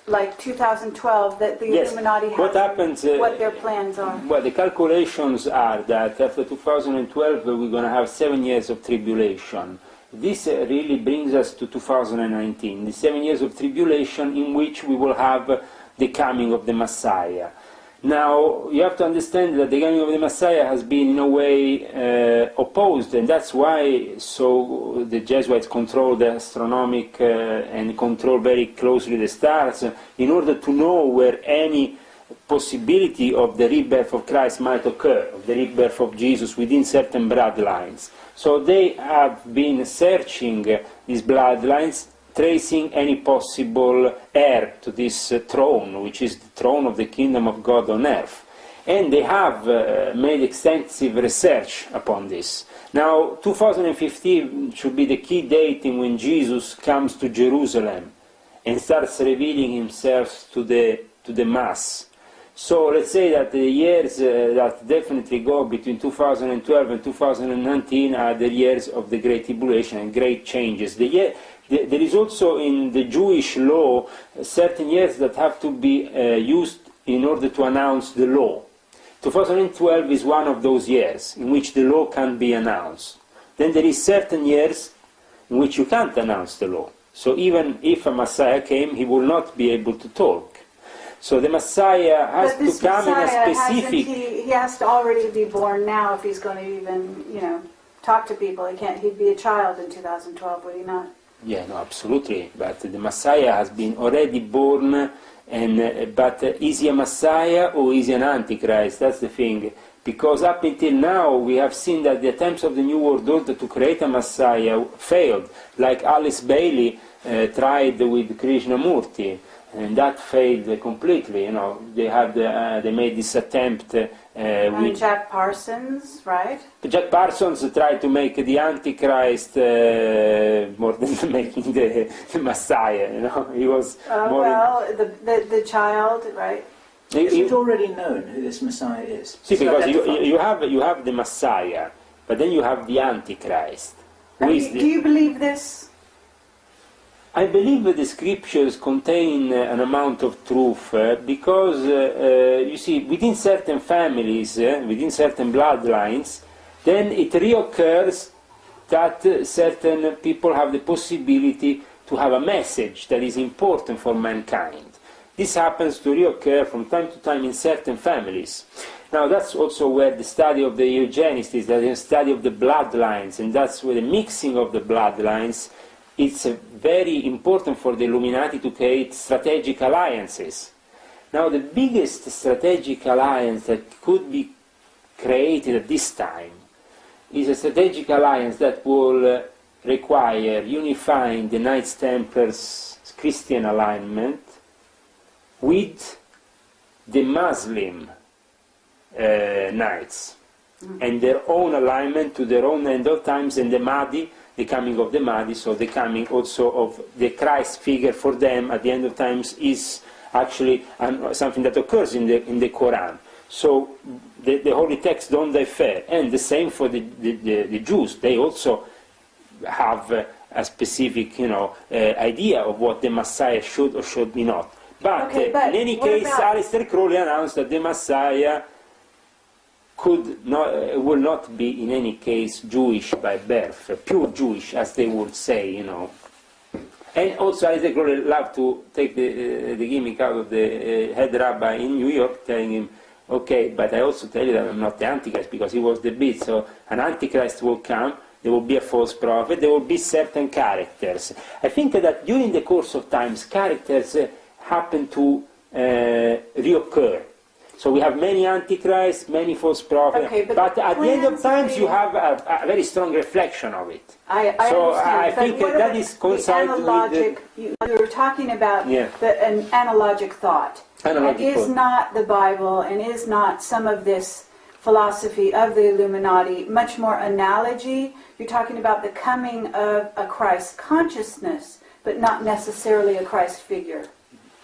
Like 2012, that the Illuminati have, what happens, what their plans are. Well, the calculations are that after 2012 we're going to have 7 years of tribulation. This really brings us to 2019, the 7 years of tribulation in which we will have the coming of the Messiah. Now, you have to understand that the coming of the Messiah has been in a way opposed, and that's why so the Jesuits control the astronomic and control very closely the stars in order to know where any possibility of the rebirth of Christ might occur, of the rebirth of Jesus within certain bloodlines. So they have been searching these bloodlines, tracing any possible heir to this throne, which is the throne of the kingdom of God on earth. And they have made extensive research upon this. Now, 2015 should be the key date in when Jesus comes to Jerusalem and starts revealing himself to the mass. So let's say that the years that definitely go between 2012 and 2019 are the years of the Great Tribulation and great changes. There is also in the Jewish law certain years that have to be used in order to announce the law. 2012 is one of those years in which the law can be announced. Then there is certain years in which you can't announce the law. So even if a Messiah came, he will not be able to talk. So the Messiah has to come in a specific... He has to already be born now if he's going to even, talk to people. He'd be a child in 2012, would he not? Yeah, no, absolutely. But the Messiah has been already born, but is he a Messiah or is he an Antichrist? That's the thing. Because up until now we have seen that the attempts of the New World Order to create a Messiah failed. Like Alice Bailey tried with Krishnamurti. And that failed completely. They made this attempt And Jack Parsons, right? Jack Parsons tried to make the Antichrist more than making the Messiah. You know, he was more. Well, the child, right? Is it already known who this Messiah is? See, because you have the Messiah, but then you have the Antichrist. Do you believe this? I believe that the scriptures contain an amount of truth because, you see, within certain families, within certain bloodlines, then it reoccurs that certain people have the possibility to have a message that is important for mankind. This happens to reoccur from time to time in certain families. Now that's also where the study of the eugenists is, the study of the bloodlines, and that's where the mixing of the bloodlines. It's very important for the Illuminati to create strategic alliances. Now the biggest strategic alliance that could be created at this time is a strategic alliance that will require unifying the Knights Templars' Christian alignment with the Muslim Knights and their own alignment to their own end of times, and the Mahdi, the coming of the Mahdi, so the coming also of the Christ figure for them at the end of times is actually something that occurs in the Quran. So the holy texts don't differ, and the same for the Jews. They also have a specific, idea of what the Messiah should or should be not. But in any case, Aleister Crowley announced that the Messiah will not be in any case Jewish by birth, pure Jewish, as they would say, And also Aleister Crowley loved to take the gimmick out of the head rabbi in New York, telling him, okay, but I also tell you that I'm not the Antichrist, because he was the beast. So an Antichrist will come, there will be a false prophet, there will be certain characters. I think that during the course of times, characters happen to reoccur. So we have many antichrists, many false prophets, okay, but at the end of times you have a very strong reflection of it. I understand. I think that is coincided with you were talking about Yeah. an analogic thought. Analogic and is thought. not the Bible and is not some of this philosophy of the Illuminati much more analogy? You're talking about the coming of a Christ consciousness, but not necessarily a Christ figure.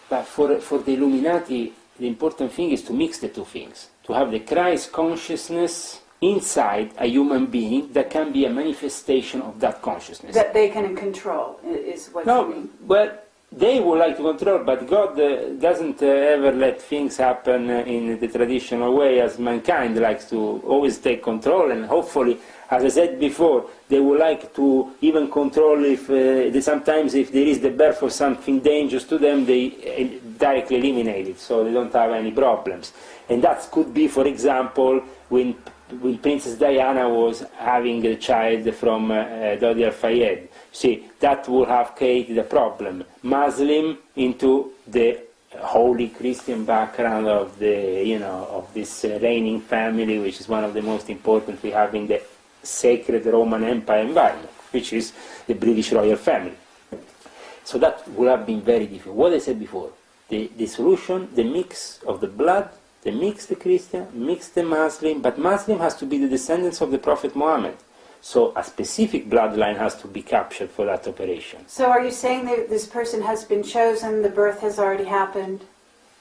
But for the Illuminati, the important thing is to mix the two things. To have the Christ consciousness inside a human being that can be a manifestation of that consciousness. That they can control, is what you No, mean. well, they would like to control, but God doesn't ever let things happen in the traditional way, as mankind likes to always take control, and hopefully, as I said before, they would like to even control if sometimes if there is the birth of something dangerous to them, they directly eliminate it, so they don't have any problems. And that could be, for example, when Princess Diana was having a child from Dodi Al-Fayed. See, that would have created a problem. Muslim into the holy Christian background of of this reigning family, which is one of the most important we have in the sacred Roman Empire environment, which is the British royal family. So that would have been very difficult. What I said before, the solution, the mix of the blood, they mix the Christian, mix the Muslim, but Muslim has to be the descendants of the Prophet Muhammad. So a specific bloodline has to be captured for that operation. So are you saying that this person has been chosen, the birth has already happened?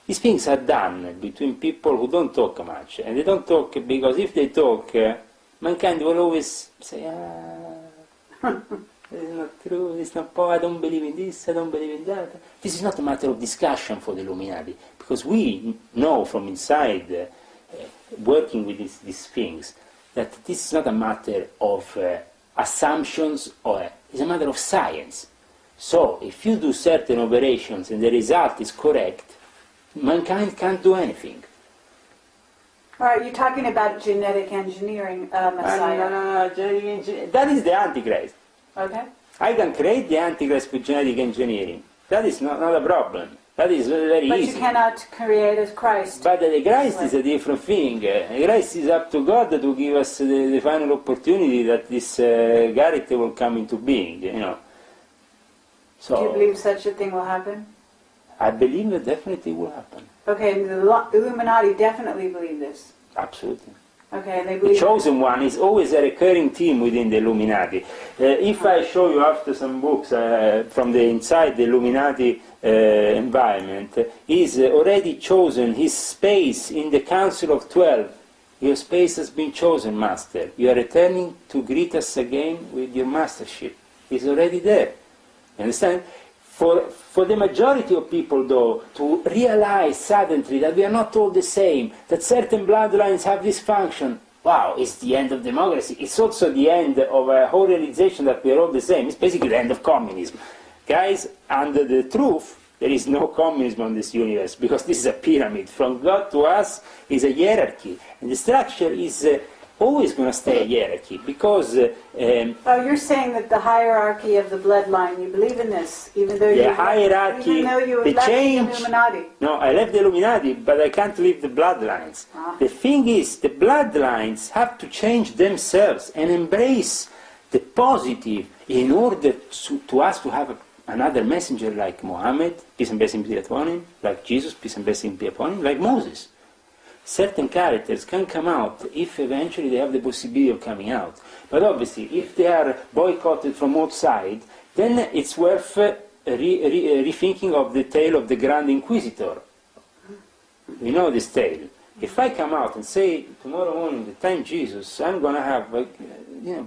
These things are done between people who don't talk much. And they don't talk because if they talk, mankind will always say, it's not true, it's not possible, I don't believe in this, I don't believe in that. This is not a matter of discussion for the Illuminati, because we know from inside, working with these things, that this is not a matter of assumptions, it's a matter of science. So, if you do certain operations and the result is correct, mankind can't do anything. All right, you're talking about genetic engineering, Messiah. No, genetic engineering. That is the Antichrist. Okay. I can create the Antichrist with genetic engineering. That is not a problem. That is very But easy. you cannot create a Christ. But the Christ is a different thing. Christ is up to God to give us the final opportunity that this character will come into being, So, Do you believe such a thing will happen? I believe that definitely will happen. Okay, and the Illuminati definitely believe this. Absolutely. Okay, and they The believe... chosen one is always a recurring theme within the Illuminati. If I show you after some books from the inside the Illuminati environment, he's already chosen his space in the Council of 12. Your space has been chosen, Master. You are returning to greet us again with your mastership. He's already there. You understand? For the majority of people, though, to realize suddenly that we are not all the same, that certain bloodlines have this function, wow, it's the end of democracy. It's also the end of a whole realization that we are all the same. It's basically the end of communism. Guys, under the truth, there is no communism on this universe, because this is a pyramid. From God to us is a hierarchy. And the structure is always going to stay a hierarchy, because... Oh, you're saying that the hierarchy of the bloodline, you believe in this, even though the hierarchy, even though you the left change... the Illuminati. No, I left the Illuminati, but I can't leave the bloodlines. Ah. The thing is, the bloodlines have to change themselves and embrace the positive in order to us to have another messenger like Muhammad, peace and blessing be upon him, like Jesus, peace and blessing be upon him, like Moses. Certain characters can come out if eventually they have the possibility of coming out. But obviously, if they are boycotted from outside, then it's worth rethinking of the tale of the Grand Inquisitor. We know this tale. If I come out and say tomorrow morning, the time Jesus, I'm going to have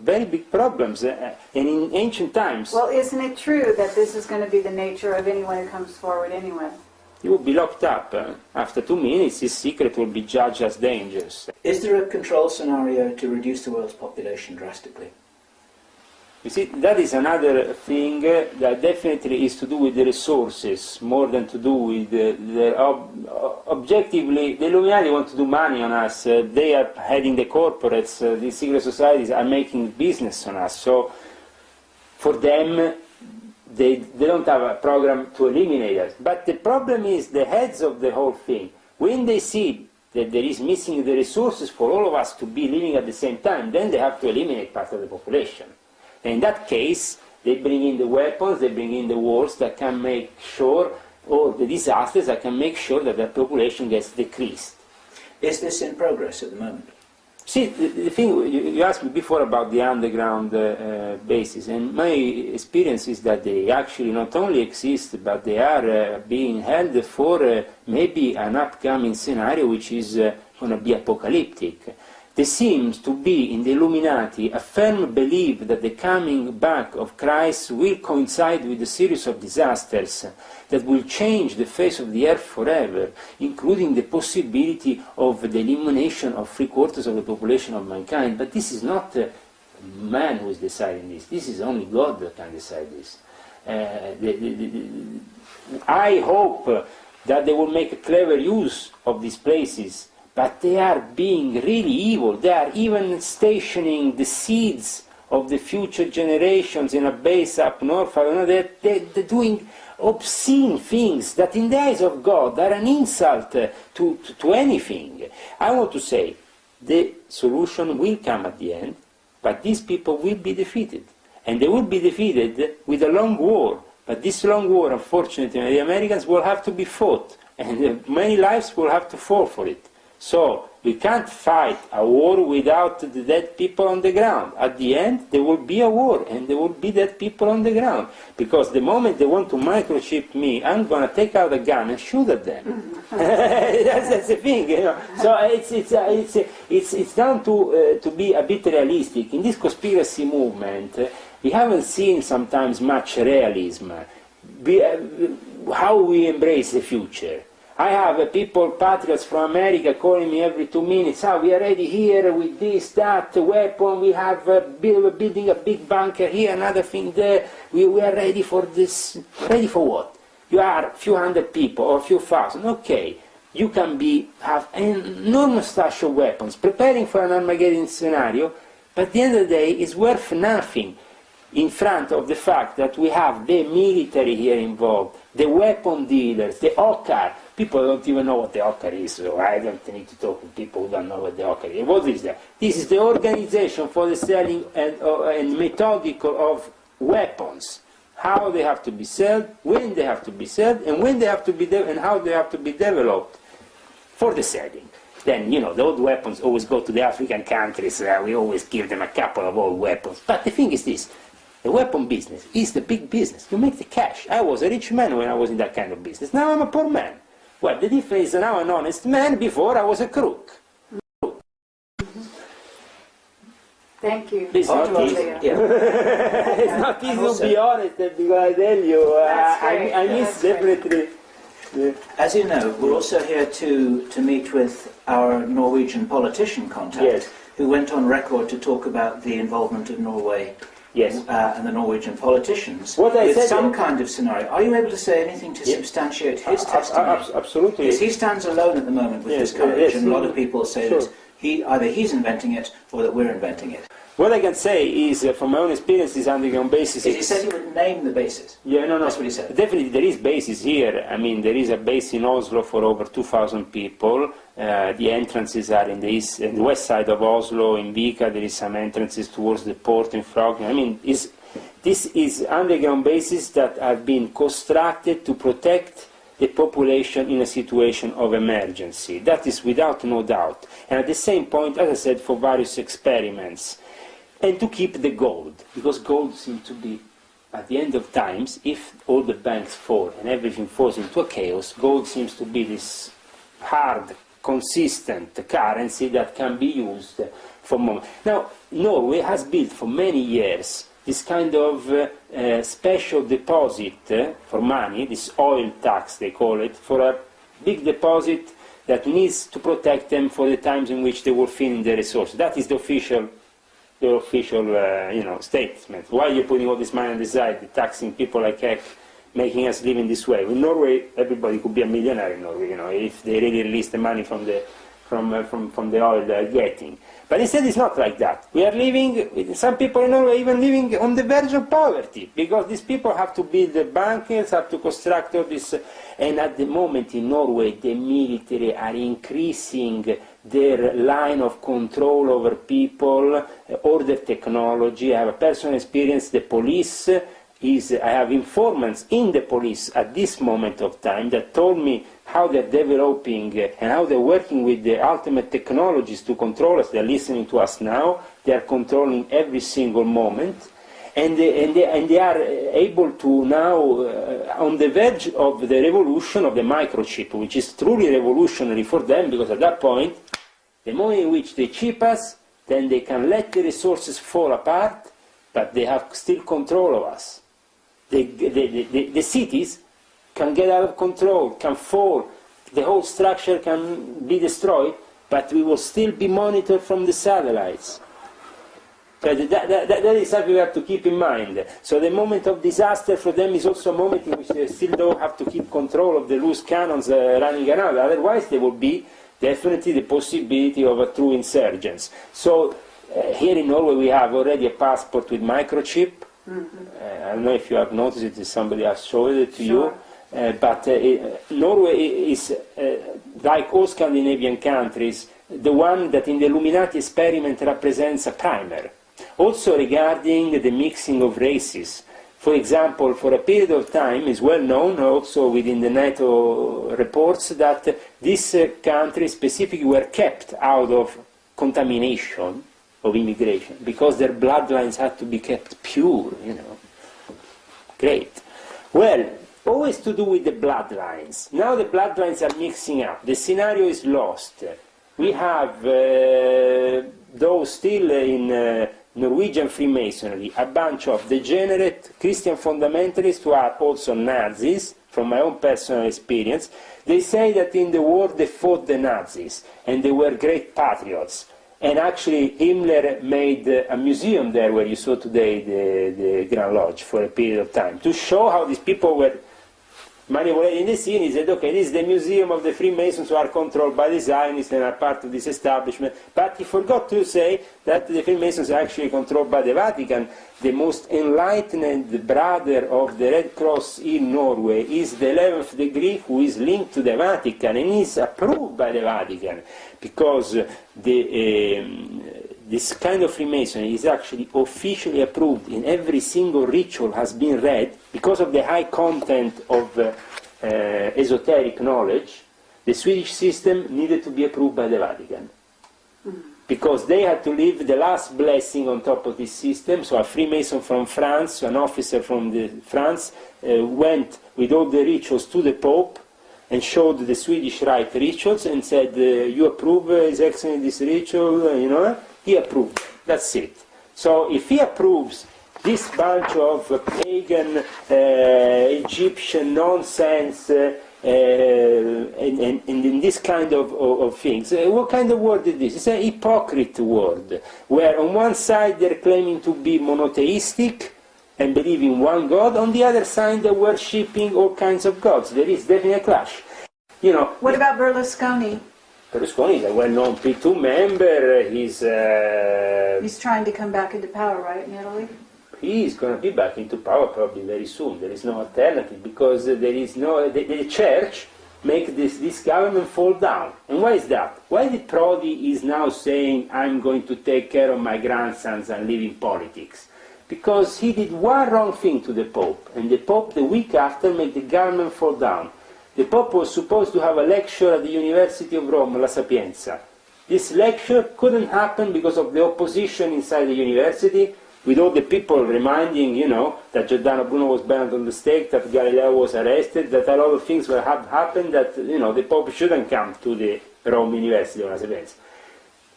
very big problems. And in ancient times... Well, isn't it true that this is going to be the nature of anyone who comes forward anyway? He will be locked up. After 2 minutes, his secret will be judged as dangerous. Is there a control scenario to reduce the world's population drastically? You see, that is another thing that definitely is to do with the resources, more than to do with objectively, the Illuminati want to do money on us. They are heading the corporates. The secret societies are making business on us. So, for them, they don't have a program to eliminate us. But the problem is the heads of the whole thing. When they see that there is missing the resources for all of us to be living at the same time, then they have to eliminate part of the population. And in that case, they bring in the weapons, they bring in the wars that can make sure, or the disasters that can make sure that the population gets decreased. Is this in progress at the moment? See, the thing, you asked me before about the underground bases, and my experience is that they actually not only exist, but they are being held for maybe an upcoming scenario which is going to be apocalyptic. There seems to be in the Illuminati a firm belief that the coming back of Christ will coincide with a series of disasters that will change the face of the earth forever, including the possibility of the elimination of 3/4 of the population of mankind. But this is not man who is deciding this. This is only God that can decide this. I hope that they will make a clever use of these places, but they are being really evil. They are even stationing the seeds of the future generations in a base up north. They're doing obscene things that in the eyes of God are an insult to anything. I want to say the solution will come at the end, but these people will be defeated. And they will be defeated with a long war. But this long war, unfortunately, the Americans will have to be fought, and many lives will have to fall for it. So we can't fight a war without the dead people on the ground. At the end, there will be a war, and there will be dead people on the ground. Because the moment they want to microchip me, I'm going to take out a gun and shoot at them. that's the thing, you know. So it's down to be a bit realistic. In this conspiracy movement, we haven't seen sometimes much realism. How we embrace the future. I have people, patriots from America, calling me every 2 minutes, we are ready here with this, that, weapon, we have building a big bunker here, another thing there, we are ready for this. Ready for what? You are a few hundred people or a few thousand, okay. You can have an enormous stash of weapons, preparing for an Armageddon scenario, but at the end of the day, it's worth nothing in front of the fact that we have the military here involved, the weapon dealers, the OCCAR. People don't even know what the OCCAR is, so I don't need to talk to people who don't know what the OCCAR is. What is that? This is the organization for the selling and methodical of weapons. How they have to be sold, when they have to be sold, and when they have to be and how they have to be developed for the selling. Then, you know, the old weapons always go to the African countries. We always give them a couple of old weapons. But the thing is this. The weapon business is the big business. You make the cash. I was a rich man when I was in that kind of business. Now I'm a poor man. Well, the difference is now I'm an honest man. Before I was a crook. Thank you. It's not easy. It's not easy to be honest, because I tell you, I miss definitely. As you know, we're also here to meet with our Norwegian politician contact, Yes. who went on record to talk about the involvement of Norway Yes. and the Norwegian politicians What I with said, some kind of scenario. Are you able to say anything to substantiate his testimony? Absolutely. Because he stands alone at the moment with Yes, this coverage, yes, and a lot of people say sure. that either he's inventing it or that we're inventing it. What I can say is, from my own experience, is underground basis. He said he would name the bases. Yeah, no. That's what he said. Definitely, there is bases here. I mean, there is a base in Oslo for over 2,000 people. The entrances are in the east and the west side of Oslo. In Vika, there is some entrances towards the port in Frogner. I mean, this is underground bases that have been constructed to protect the population in a situation of emergency. That is without no doubt. And at the same point, as I said, for various experiments. And to keep the gold, because gold seems to be, at the end of times, if all the banks fall and everything falls into a chaos, gold seems to be this hard, consistent currency that can be used for moment. Now, Norway has built for many years this kind of special deposit for money, this oil tax they call it, for a big deposit that needs to protect them for the times in which they were thinning their resources. That is the official statement. Why are you putting all this money on the side, taxing people like heck, making us live in this way? In Norway, everybody could be a millionaire in Norway, if they really release the money from the oil they are getting. But instead, it's not like that. We are living, some people in Norway even living on the verge of poverty, because these people have to build the bunkers, have to construct all this, and at the moment in Norway, the military are increasing their line of control over people, order technology. I have a personal experience. The police I have informants in the police at this moment of time that told me how they're developing and how they're working with the ultimate technologies to control us. They're listening to us now. They are controlling every single moment. And they are able to now, on the verge of the revolution of the microchip, which is truly revolutionary for them, because at that point, the moment in which they chip us, then they can let the resources fall apart, but they have still control of us. The cities can get out of control, can fall, the whole structure can be destroyed, but we will still be monitored from the satellites. So that is something we have to keep in mind. So the moment of disaster for them is also a moment in which they still don't have to keep control of the loose cannons running around. Otherwise, there will be definitely the possibility of a true insurgence. So here in Norway, we have already a passport with microchip. I don't know if you have noticed it, if somebody has showed it to you. But Norway is, like all Scandinavian countries, the one that in the Illuminati experiment represents a primer. Also regarding the mixing of races. For example, for a period of time, it's well known also within the NATO reports that these countries specifically were kept out of contamination of immigration because their bloodlines had to be kept pure, Great. Well, always to do with the bloodlines. Now the bloodlines are mixing up. The scenario is lost. We have, though still in Norwegian Freemasonry, a bunch of degenerate Christian fundamentalists who are also Nazis, from my own personal experience. They say that in the war they fought the Nazis, and they were great patriots. And actually Himmler made a museum there where you saw today the Grand Lodge for a period of time, to show how these people were manipulating the scene. He said, okay, this is the museum of the Freemasons who are controlled by the Zionists and are part of this establishment. But he forgot to say that the Freemasons are actually controlled by the Vatican. The most enlightened brother of the Red Cross in Norway is the 11th degree, who is linked to the Vatican and is approved by the Vatican, because this kind of Freemasonry is actually officially approved in every single ritual has been read because of the high content of esoteric knowledge. the Swedish system needed to be approved by the Vatican. Because they had to leave the last blessing on top of this system. So a Freemason from France, an officer from France, went with all the rituals to the Pope and showed the Swedish Rite rituals and said, you approve, His Excellency, this ritual, you know? He approved. That's it. So if he approves this bunch of pagan Egyptian nonsense and in this kind of things, what kind of word is this? It's a hypocrite word, where on one side they're claiming to be monotheistic and believe in one God, on the other side they're worshipping all kinds of gods. There is definitely a clash. You know. What about Berlusconi? Berlusconi is a well-known P2 member. He's trying to come back into power, right, in Italy? He is going to be back into power probably very soon. There is no alternative, because there is no... The church make this government fall down. And why is that? Why the Prodi is now saying, I'm going to take care of my grandsons and leave in politics? Because he did one wrong thing to the Pope, and the Pope the week after made the government fall down. The Pope was supposed to have a lecture at the University of Rome, La Sapienza. This lecture couldn't happen because of the opposition inside the university, with all the people reminding, you know, that Giordano Bruno was burned on the stake, that Galileo was arrested, that a lot of things will have happened, that, you know, the Pope shouldn't come to the Rome University of La Sapienza.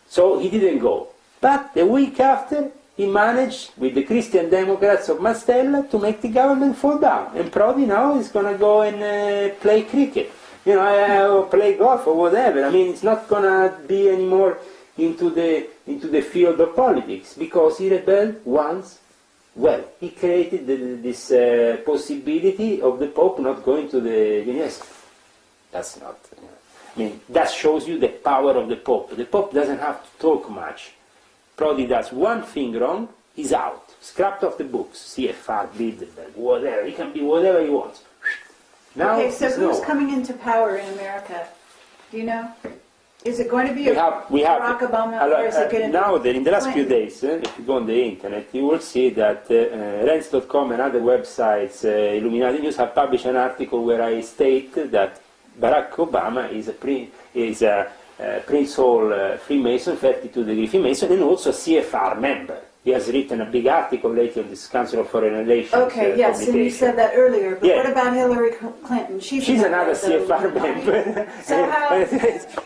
So he didn't go. But the week after, he managed, with the Christian Democrats of Mastella, to make the government fall down. And Prodi now is going to go and play cricket, you know, or play golf or whatever. I mean, it's not going to be anymore into the field of politics, because he rebelled once. Well, he created this possibility of the Pope not going to the university. That's not... I mean, that shows you the power of the Pope. The Pope doesn't have to talk much. Prodi does one thing wrong, he's out. Scrapped off the books. CFR, Bilderberg, whatever. He can be whatever he wants. Now, okay, so who's coming into power in America? Do you know? Is it going to be Barack Obama, or is it going to be now, in the last few Clinton? days, if you go on the internet, you will see that Renz.com and other websites, Illuminati News, have published an article where I state that Barack Obama is a Prince Hall Freemason, 32-degree Freemason, and also a CFR member. He has written a big article lately on this Council of Foreign Relations. Okay, yes, and you said that earlier, but Yeah. what about Hillary Clinton? She's another CFR member. So how...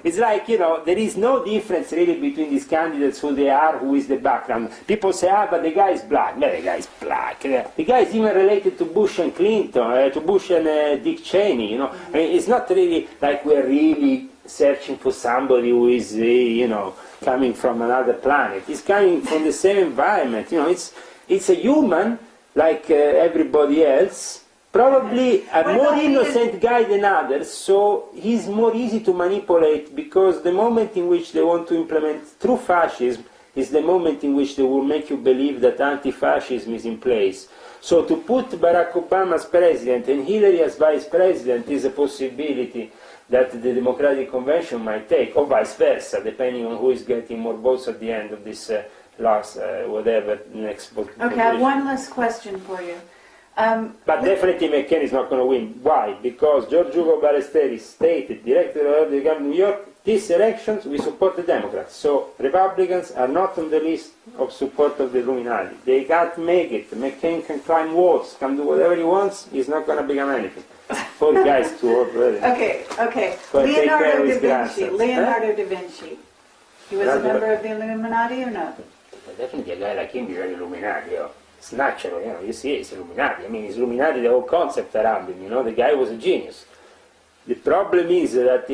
It's like, you know, there is no difference really between these candidates, who they are, who is the background. People say, but the guy is black. No, the guy is black. The guy is even related to Bush and Clinton, to Bush and Dick Cheney, you know. I mean, it's not really like we're really searching for somebody who is, you know, coming from another planet. He's coming from the same environment. You know, it's a human like everybody else, probably a more innocent guy than others, so he's more easy to manipulate, because the moment in which they want to implement true fascism is the moment in which they will make you believe that anti-fascism is in place. So to put Barack Obama as president and Hillary as vice president is a possibility that the Democratic Convention might take, or vice versa, depending on who is getting more votes at the end of this whatever, next vote. Okay, I have one last question for you. But definitely McCain is not going to win. Why? Because George Hugo Ballesteros stated, director of the government of New York, these elections we support the Democrats. So Republicans are not on the list of support of the Illuminati. They can't make it. McCain can climb walls, can do whatever he wants, he's not going to become anything. Poor guy's too old, really. Okay. So Leonardo da Vinci. grandsons. Leonardo da Vinci. He was a member of the Illuminati or not? Definitely a guy like him is an Illuminati. You know. It's natural, you know. You see, it's Illuminati. I mean, it's Illuminati, the whole concept around him. You know, the guy was a genius. The problem is that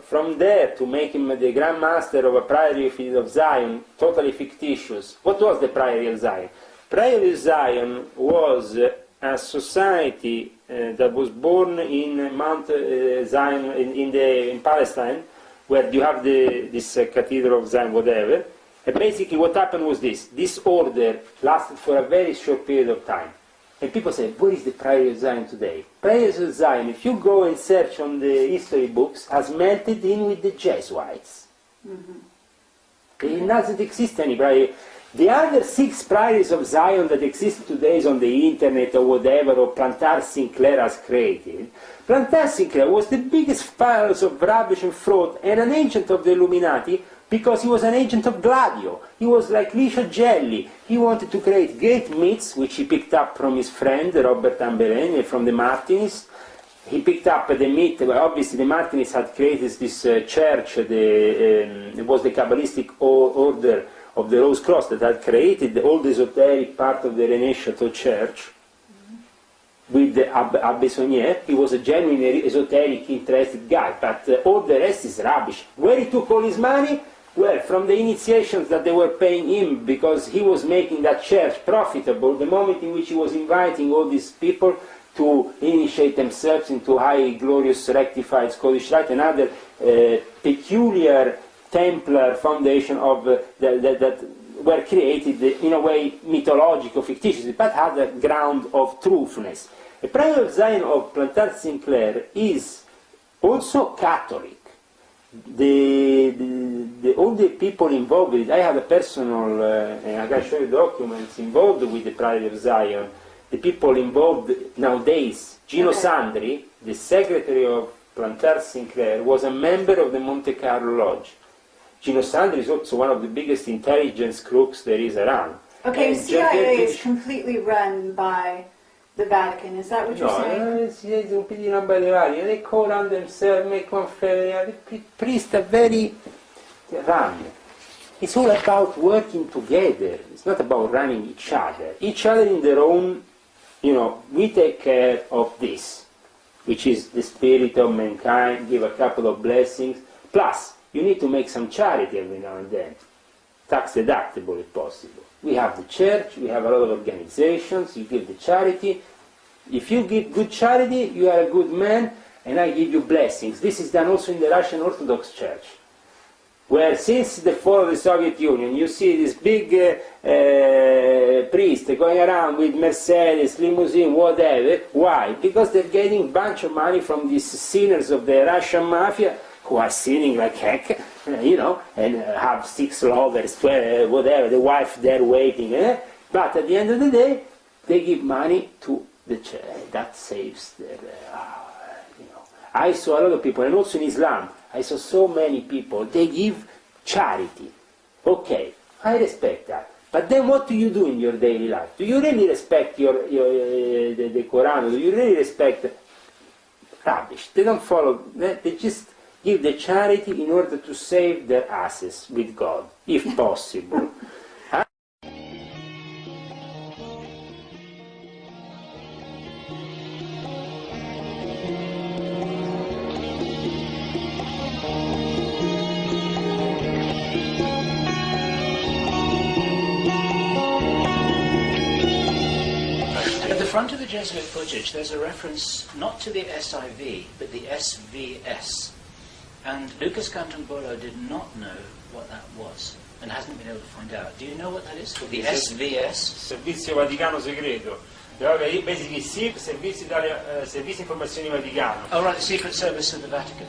from there to make him the Grand Master of a Priory of Zion, totally fictitious. What was the Priory of Zion? Priory of Zion was a society that was born in Mount Zion in Palestine, where you have this Cathedral of Zion, whatever. And basically what happened was this order lasted for a very short period of time. And people say, where is the Priory of Zion today? Priory of Zion, if you go and search on the history books, has melted in with the Jesuits. Mm-hmm. It doesn't exist any priory. The other 6 priorities of Zion that exist today on the internet or whatever, or Plantar Sinclair has created, Plantar Sinclair was the biggest pile of rubbish and fraud and an agent of the Illuminati because he was an agent of Gladio. He was like Licio Gelli. He wanted to create great myths, which he picked up from his friend Robert Ambeleni from the Martinists. He picked up the myth, obviously the Martinists had created this church, it was the Kabbalistic order of the Rose Cross that had created all the esoteric part of the René Chateau Church with Abbé Saunier. He was a genuine esoteric interested guy, but all the rest is rubbish. Where he took all his money? Well, from the initiations that they were paying him, because he was making that church profitable the moment in which he was inviting all these people to initiate themselves into high, glorious, rectified Scottish Rite, another peculiar Templar foundation of that were created in a way mythological, fictitious, but had a ground of truthness. A private Zion of Plantar Sinclair is also Catholic. All the people involved with it, I have a personal, and I can show you documents involved with the Pride of Zion. The people involved nowadays, Gino Sandri, the secretary of Plantar Sinclair, was a member of the Monte Carlo Lodge. Gino Sandri is also one of the biggest intelligence crooks there is around. Okay, the CIA is completely run by the Vatican, is that what you're saying? No, it's completely run by the Vatican. They call on themselves, make conference. The priests are very run. It's all about working together. It's not about running each other. Each other in their own, we take care of this, which is the spirit of mankind, give a couple of blessings, plus you need to make some charity every now and then, tax deductible if possible. We have the church, we have a lot of organizations, you give the charity. If you give good charity, you are a good man, and I give you blessings. This is done also in the Russian Orthodox Church, where since the fall of the Soviet Union, you see this big priest going around with Mercedes, limousine, whatever. Why? Because they're getting a bunch of money from these sinners of the Russian mafia, who are sinning like heck, and have 6 lovers, 12, whatever, the wife there waiting. But at the end of the day, they give money to the church. That saves their, I saw a lot of people, and also in Islam, I saw so many people, they give charity. Okay, I respect that. But then what do you do in your daily life? Do you really respect the Quran? Do you really respect rubbish? They don't follow, they just give the charity in order to save their asses with God, if possible. At the front of the Jesuit footage, there's a reference not to the SIV, but the SVS. And Lucas Cantombolo did not know what that was, and hasn't been able to find out. Do you know what that is? The SVS? Servizio Vaticano Segreto. Basically, SIV, Servizi Informazioni Vaticano. Oh, right, the Secret Service of the Vatican.